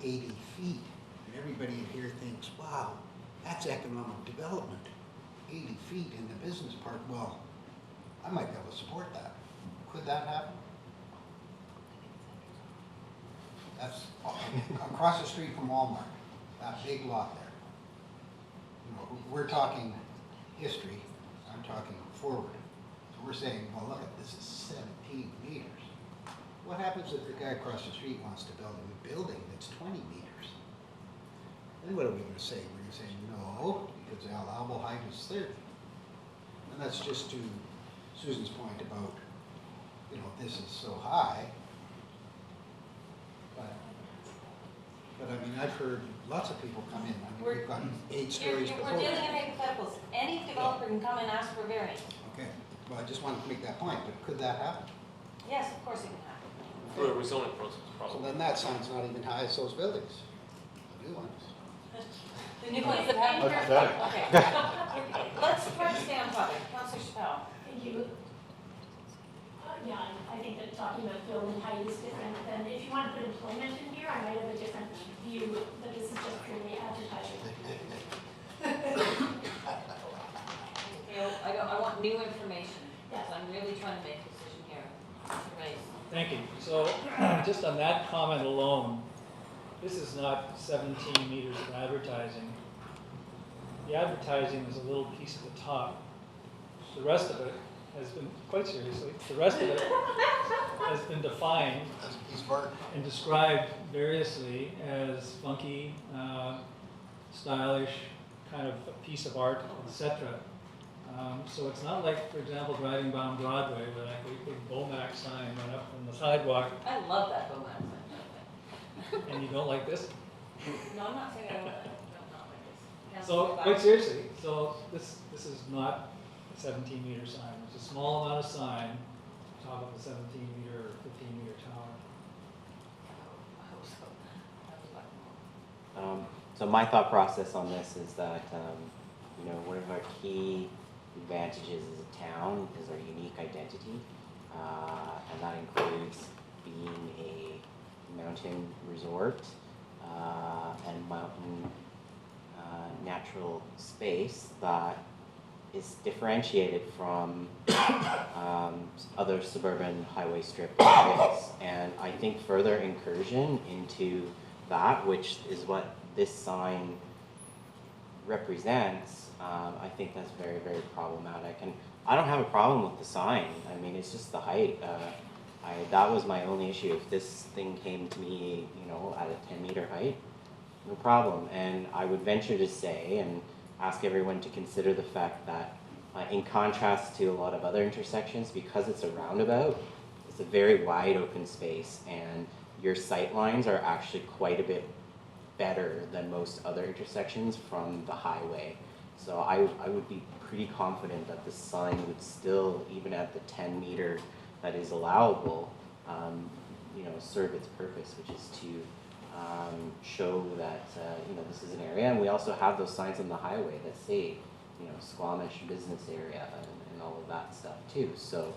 80 feet. And everybody in here thinks, wow, that's economic development, 80 feet in the business park. Well, I might be able to support that. Could that happen? That's across the street from Walmart, that big lot there. You know, we're talking history, I'm talking forward. So we're saying, well, look, this is 17 meters. What happens if the guy across the street wants to build a building that's 20 meters? Then what are we going to say? We're going to say, no, because the allowable height is 30. And that's just to Susan's point about, you know, this is so high. But I mean, I've heard lots of people come in. I mean, we've got 8 stories before. We're dealing in hypotheticals. Any developer can come and ask for variance. Okay, well, I just wanted to make that point, but could that happen? Yes, of course it can happen. For a rezoning process, So probably. then that sign's not even high as those buildings, the new ones. The new ones that haven't. That's better. Okay. Let's try to stay on topic. Councillor Chappelle. Thank you. Yeah, I think that talking about building height is different than, if you want to put employment in here, I might have a different view, but this is just purely advertising. I want new information, because I'm really trying to make a decision here. Right. Thank you. So just on that comment alone, this is not 17 meters of advertising. The advertising is a little piece at the top. The rest of it has been, quite seriously, the rest of it has been defined and described variously as funky, stylish, kind of a piece of art, etc. So it's not like, for example, driving down Broadway where that great big Bomac sign went up from the sidewalk. I love that Bomac sign. And you don't like this? No, I'm not saying I don't like this. So, quite seriously, so this is not a 17-meter sign. It's a small amount of sign on top of a 17-meter or 15-meter tower. So my thought process on this is that, you know, one of our key advantages as a town is our unique identity, and that includes being a mountain resort and mountain natural space that is differentiated from other suburban highway strip areas. And I think further incursion into that, which is what this sign represents, I think that's very, very problematic. And I don't have a problem with the sign. I mean, it's just the height. That was my only issue. If this thing came to me, you know, at a 10-meter height, no problem. And I would venture to say and ask everyone to consider the fact that In contrast to a lot of other intersections, because it's a roundabout, it's a very wide open space, and your sight lines are actually quite a bit better than most other intersections from the highway. So I would be pretty confident that the sign would still, even at the 10 meter that is allowable, you know, serve its purpose, which is to show that you know, this is an area. And we also have those signs on the highway that say, you know, Squamish business area and all of that stuff too. So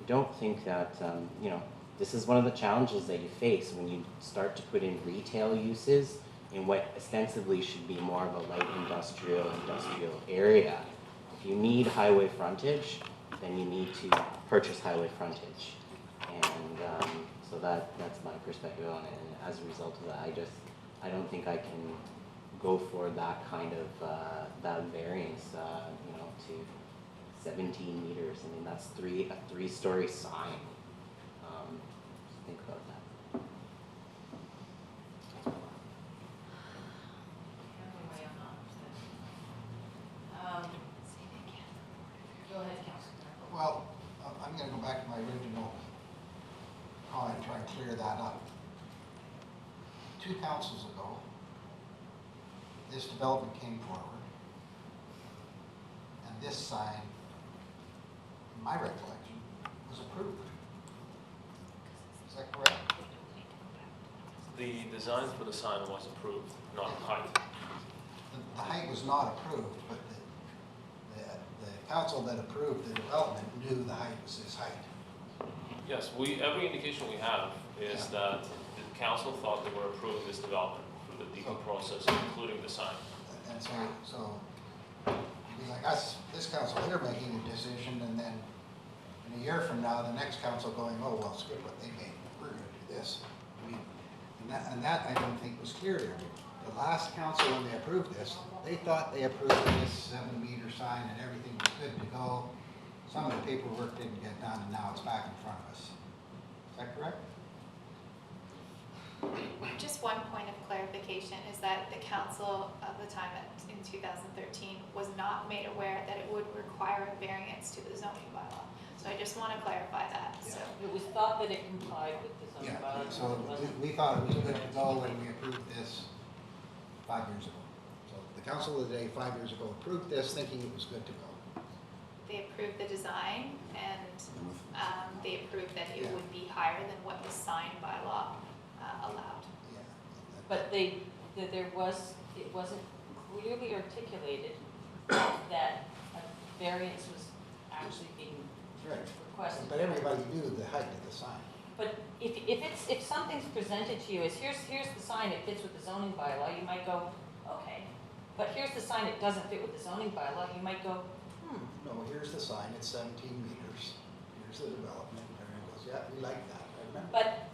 I don't think that you know, this is one of the challenges that you face when you start to put in retail uses in what ostensibly should be more of a light industrial area. If you need highway frontage, then you need to purchase highway frontage. And so that's my perspective on it. And as a result of that, I don't think I can go for that kind of that variance, you know, to 17 meters. I mean, that's a three-story sign. Think about that. Go ahead, Councilor. Well, I'm going to go back to my original comment and try and clear that up. 2 councils ago, this development came forward, and this sign, in my recollection, was approved. Is that correct? The design for the sign was approved, not the height. The height was not approved, but the council that approved the development knew the height was this height. Yes, every indication we have is that the council thought they were approving this development through the DELEGATION process, including the sign. And so it'd be like us, this council here making a decision, and then in a year from now, the next council going, oh, well, skip what they made, we're gonna do this. I mean, and that I don't think was clear there. The last council, when they approved this, they thought they approved this 7-meter sign and everything was good to go. Some of the paperwork didn't get done, and now it's back in front of us. Is that correct? Just one point of clarification is that the council of the time in 2013 was not made aware that it would require a variance to the zoning bylaw. So I just want to clarify that. So It was thought that it complied with the zoning bylaw. So we thought it was good to go when we approved this 5 years ago. So the council of the day 5 years ago approved this thinking it was good to go. they approved the design and they approved that it would be higher than what the sign bylaw allowed. But it wasn't clearly articulated that a variance was actually being requested. But everybody knew the height of the sign. But if something's presented to you as here's the sign, it fits with the zoning bylaw, you might go, okay. But here's the sign, it doesn't fit with the zoning bylaw, you might go, No, here's the sign, it's 17 meters. Here's the development, and everyone goes, yeah, we like that, I remember. But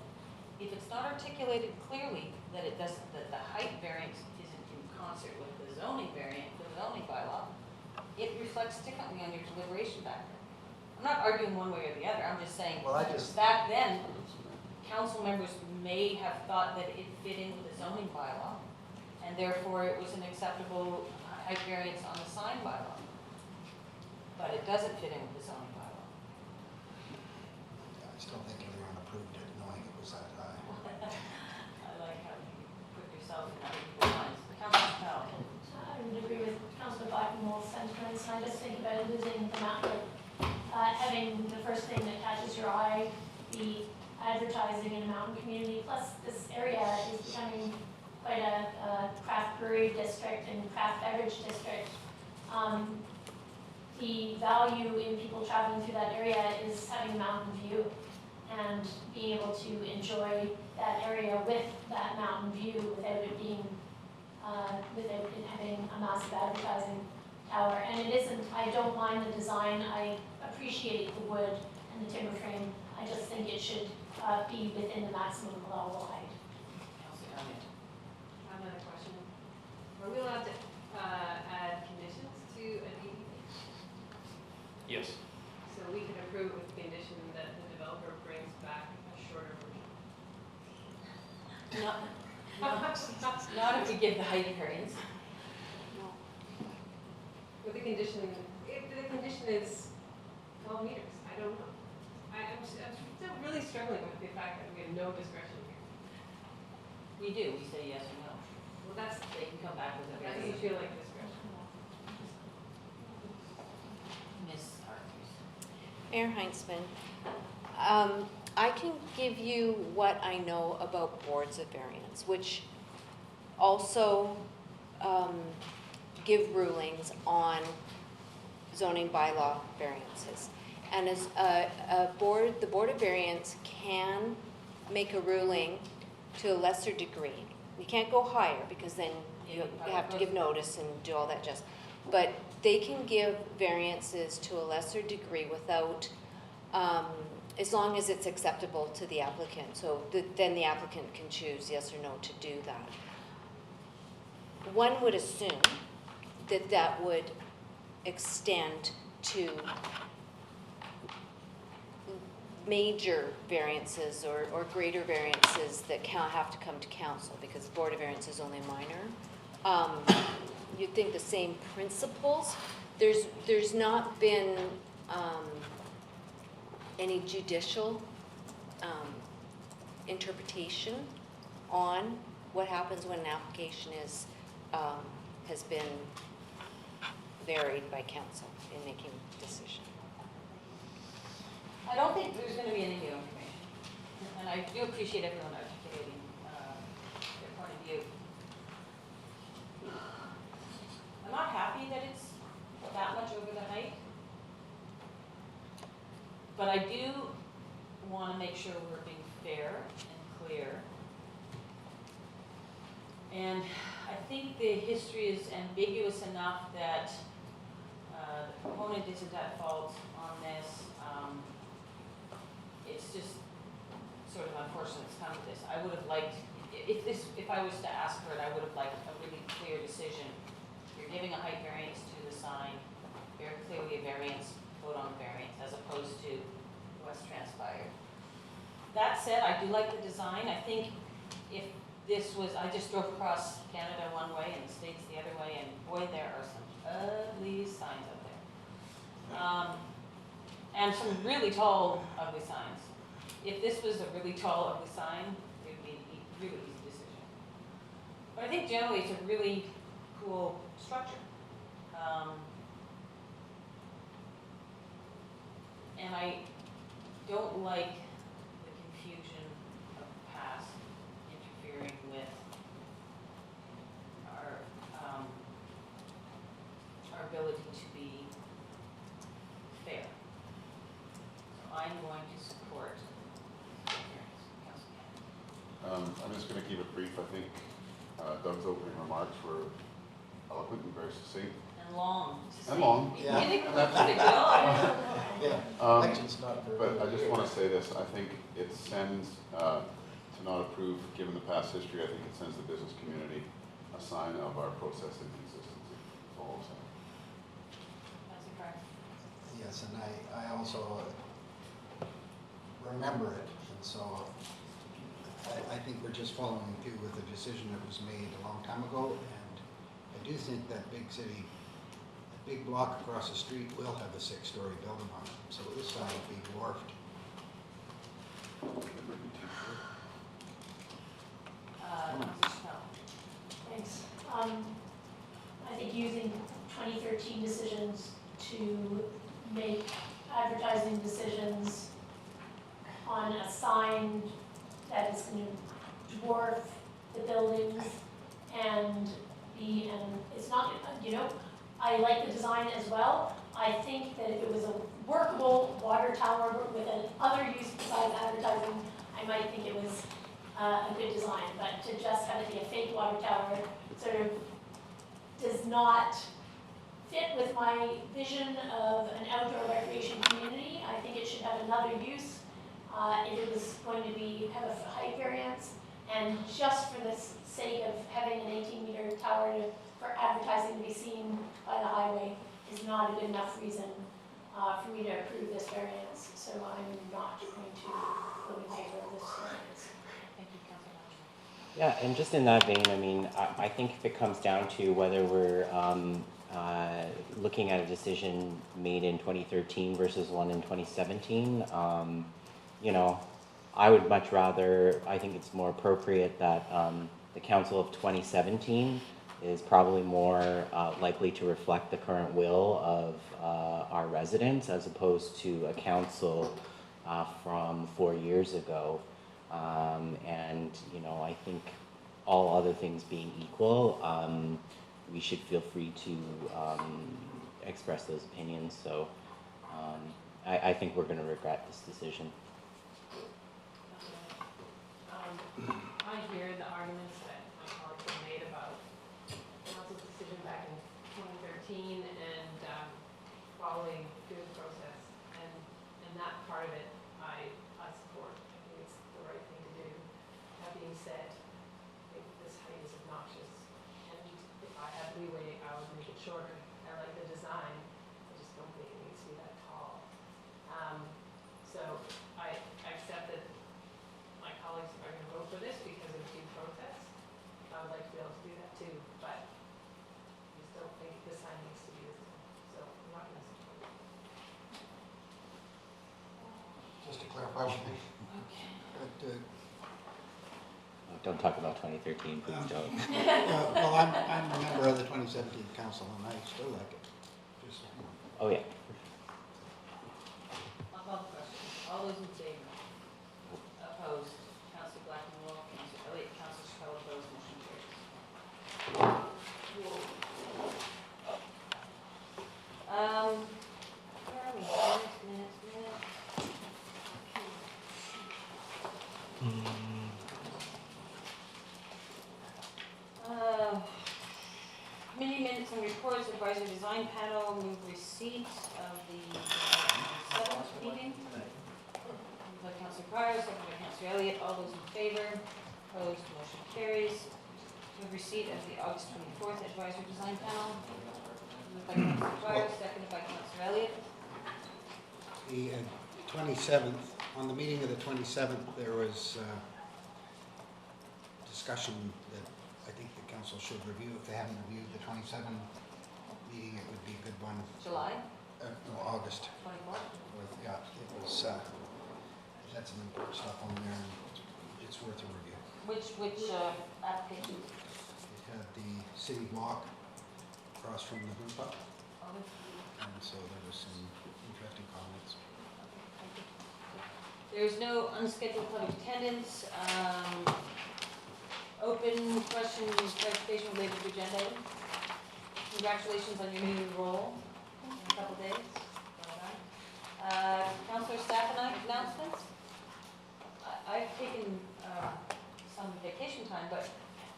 if it's not articulated clearly that it doesn't, that the height variance isn't in concert with the zoning variant, the zoning bylaw, it reflects differently on your deliberation factor. I'm not arguing one way or the other, I'm just saying, back then, council members may have thought that it fit in with the zoning bylaw, and therefore it was an acceptable height variance on the sign bylaw. But it doesn't fit in with the zoning bylaw. Yeah, I still think everyone approved it knowing it was that high. I like how you put yourself in other people's minds. Councilor Powell. I would agree with Councilor Blackmore's sentiments, and I just think about losing the map, having the first thing that catches your eye be advertising in a mountain community, plus this area is becoming quite a craft brewery district and craft beverage district. The value in people traveling through that area is having a mountain view and being able to enjoy that area with that mountain view without it being, without it having a massive advertising tower. And it isn't, I don't mind the design, I appreciate the wood and the timber frame. I just think it should be within the maximum allowable height. Another question. Are we allowed to add conditions to a DEP? Yes. So we can approve with the condition that the developer brings back a shorter version? Not if we give the height variance. With the condition if the condition is 12 meters, I don't know. I'm still really struggling with the fact that we have no discretion here. We do, we say yes or no. Well, that's, They can come back with a that doesn't feel like discretion. Miss Arthurs. Mayor Heinzman, I can give you what I know about boards of variance, which also give rulings on zoning bylaw variances. And as the Board of Variance can make a ruling to a lesser degree. You can't go higher because then you have to give notice and do all that jazz. But they can give variances to a lesser degree without, as long as it's acceptable to the applicant. So then the applicant can choose yes or no to do that. One would assume that that would extend to major variances or greater variances that have to come to council because the Board of Variance is only minor. You'd think the same principles. There's not been any judicial interpretation on what happens when an application is has been varied by council in making a decision. I don't think there's going to be any new information, and I do appreciate everyone articulating their point of view. I'm not happy that it's that much over the height, but I do want to make sure we're being fair and clear. And I think the history is ambiguous enough that the proponent isn't at fault on this. It's just sort of unfortunate it's come to this. I would have liked, if I was to ask for it, I would have liked a really clear decision. You're giving a height variance to the sign, very clearly a variance, vote on the variance, as opposed to what's transpired. That said, I do like the design. I think if this was, I just drove across Canada one way and the States the other way, and boy, there are some ugly signs out there. And some really tall, ugly signs. If this was a really tall, ugly sign, it would be a really easy decision. But I think generally it's a really cool structure. And I don't like the confusion of the past interfering with our ability to be fair. So I'm going to support the variance. Councilor I'm just going to keep it brief. I think Doug's opening remarks were eloquent and very succinct. And long. And long. Yeah. Election's not very But I just want to say this. I think it sends, to not approve, given the past history, I think it sends the business community a sign of our process inconsistency. That's all I'm saying. Councilor Carr. Yes, and I also remember it, and so I think we're just following through with a decision that was made a long time ago, and I do think that big city, that big block across the street will have a 6-story building on it, so this sign will be dwarfed. Thanks. I think using 2013 decisions to make advertising decisions on a sign that is going to dwarf the buildings and be, and it's not, you know, I like the design as well. I think that if it was a workable water tower with another use besides advertising, I might think it was a good design, but to just have it be a fake water tower sort of does not fit with my vision of an outdoor recreation community. I think it should have another use. If it was going to have a height variance, and just for the sake of having an 18-meter tower for advertising to be seen by the highway is not a good enough reason for me to approve this variance. So I'm not going to vote in favor of this variance. Thank you, Councilor. Yeah, and just in that vein, I mean, I think if it comes down to whether we're looking at a decision made in 2013 versus one in 2017, you know, I would much rather, I think it's more appropriate that the council of 2017 is probably more likely to reflect the current will of our residents as opposed to a council from 4 years ago. And, you know, I think all other things being equal, we should feel free to express those opinions. So I think we're going to regret this decision. I hear the arguments that my colleagues have made about council's decision back in 2013 and following through the process, and that part of it I support. I think it's the right thing to do. That being said, I think this height is obnoxious, and if I had leeway, I would make it shorter. I like the design, I just don't think it needs to be that tall. So I accept that my colleagues are going to vote for this because of due process. I would like to be able to do that too, but I just don't think this sign needs to be this long. So I'm not going to support it. Just to clarify one thing. Okay. Don't talk about 2013, please don't. Well, I'm a member of the 2017 council, and I still like it. Just, Oh, yeah. I'll call the question. All those in favor? Opposed? Councillor Blackmore, Councillor Elliott, Councillor Scully, opposed, motion carries. Where are we? Minutes. Committee minutes and reports, advisory design panel, move receipt of the 7th meeting. Moved by Councillor Pryor, seconded by Councillor Elliott. All those in favor? Opposed? Motion carries. Move receipt of the August 24th advisory design panel. Moved by Councillor Pryor, seconded by Councillor Elliott. the 27th, on the meeting of the 27th, there was discussion that I think the council should review. If they haven't reviewed the 27th meeting, it would be a good one. July? No, August. 24th? Yeah, it was, it had some important stuff on there, and it's worth a review. Which application? It had the city block across from the Boom Pub, and so there was some interesting comments. There's no unscheduled public attendance. Open questions, clarification related to agenda items. Congratulations on your new role in a couple days. Well done. Councillor staff announcements. I've taken some vacation time, but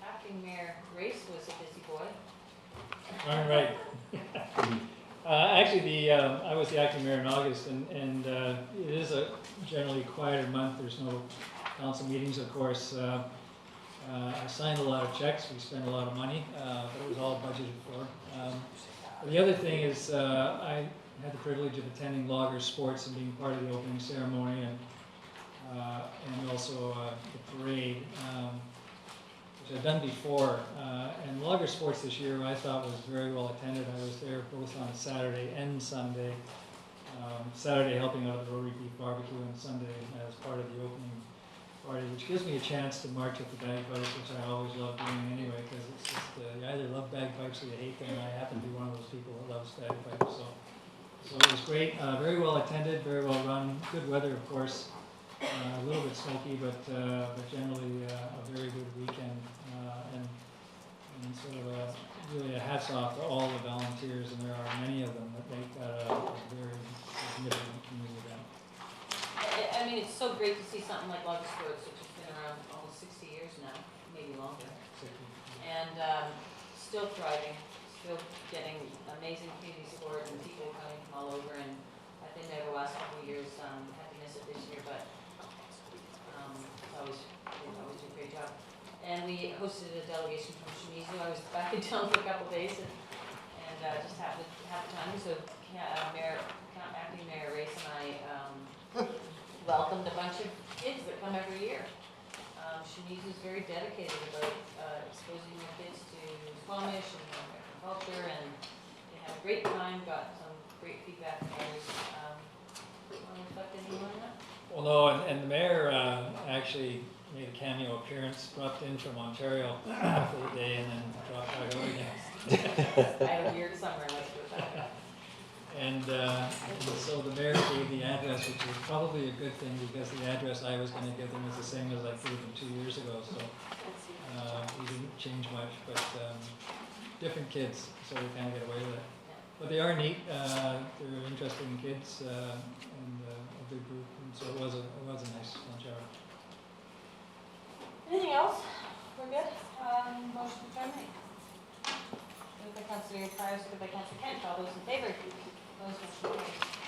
acting Mayor Grace was a busy boy. All right. Actually, I was the acting mayor in August, and it is a generally quieter month. There's no council meetings, of course. I signed a lot of checks. We spent a lot of money, but it was all budgeted for. The other thing is I had the privilege of attending Logger Sports and being part of the opening ceremony, and also the parade, which I've done before. And Logger Sports this year I thought was very well attended. I was there both on Saturday and Sunday. Saturday helping out at the Rotary Beef Barbecue, and Sunday as part of the opening party, which gives me a chance to march with the bagpipes, which I always love doing anyway, because it's just, you either love bagpipes or you hate them, and I happen to be one of those people that loves bagpipes, so it was great, very well attended, very well run, good weather, of course, a little bit smoky, but generally a very good weekend, and sort of really a hats off to all the volunteers, and there are many of them that make that a very significant community event. I mean, it's so great to see something like Logger Sports, which has been around almost 60 years now, maybe longer. And still thriving, still getting amazing community support and people coming from all over. And I've been there the last couple of years, had to miss it this year, but they always do a great job. And we hosted a delegation from Shimizu. I was back in town for a couple of days and just happened to have the time. So acting Mayor Race and I welcomed a bunch of kids that come every year. Shimizu is very dedicated about exposing their kids to Squamish and American culture, and great time, got some great feedback from others. Want to reflect any more on that? Well, no, and the mayor actually made a cameo appearance, dropped in from Ontario for the day and then dropped back out again. I had a weird summer, let's put it that way. And so the mayor gave the address, which was probably a good thing because the address I was gonna give them is the same as I gave them 2 years ago, so we didn't change much, but different kids, so we kind of get away with it. But they are neat, they're interesting kids, and a big group, and so it was a nice lunch hour. Anything else? We're good? Motion to terminate. Moved by Councilor Pryce, seconded by Councilor Kent. All those in favor? Those motion carries.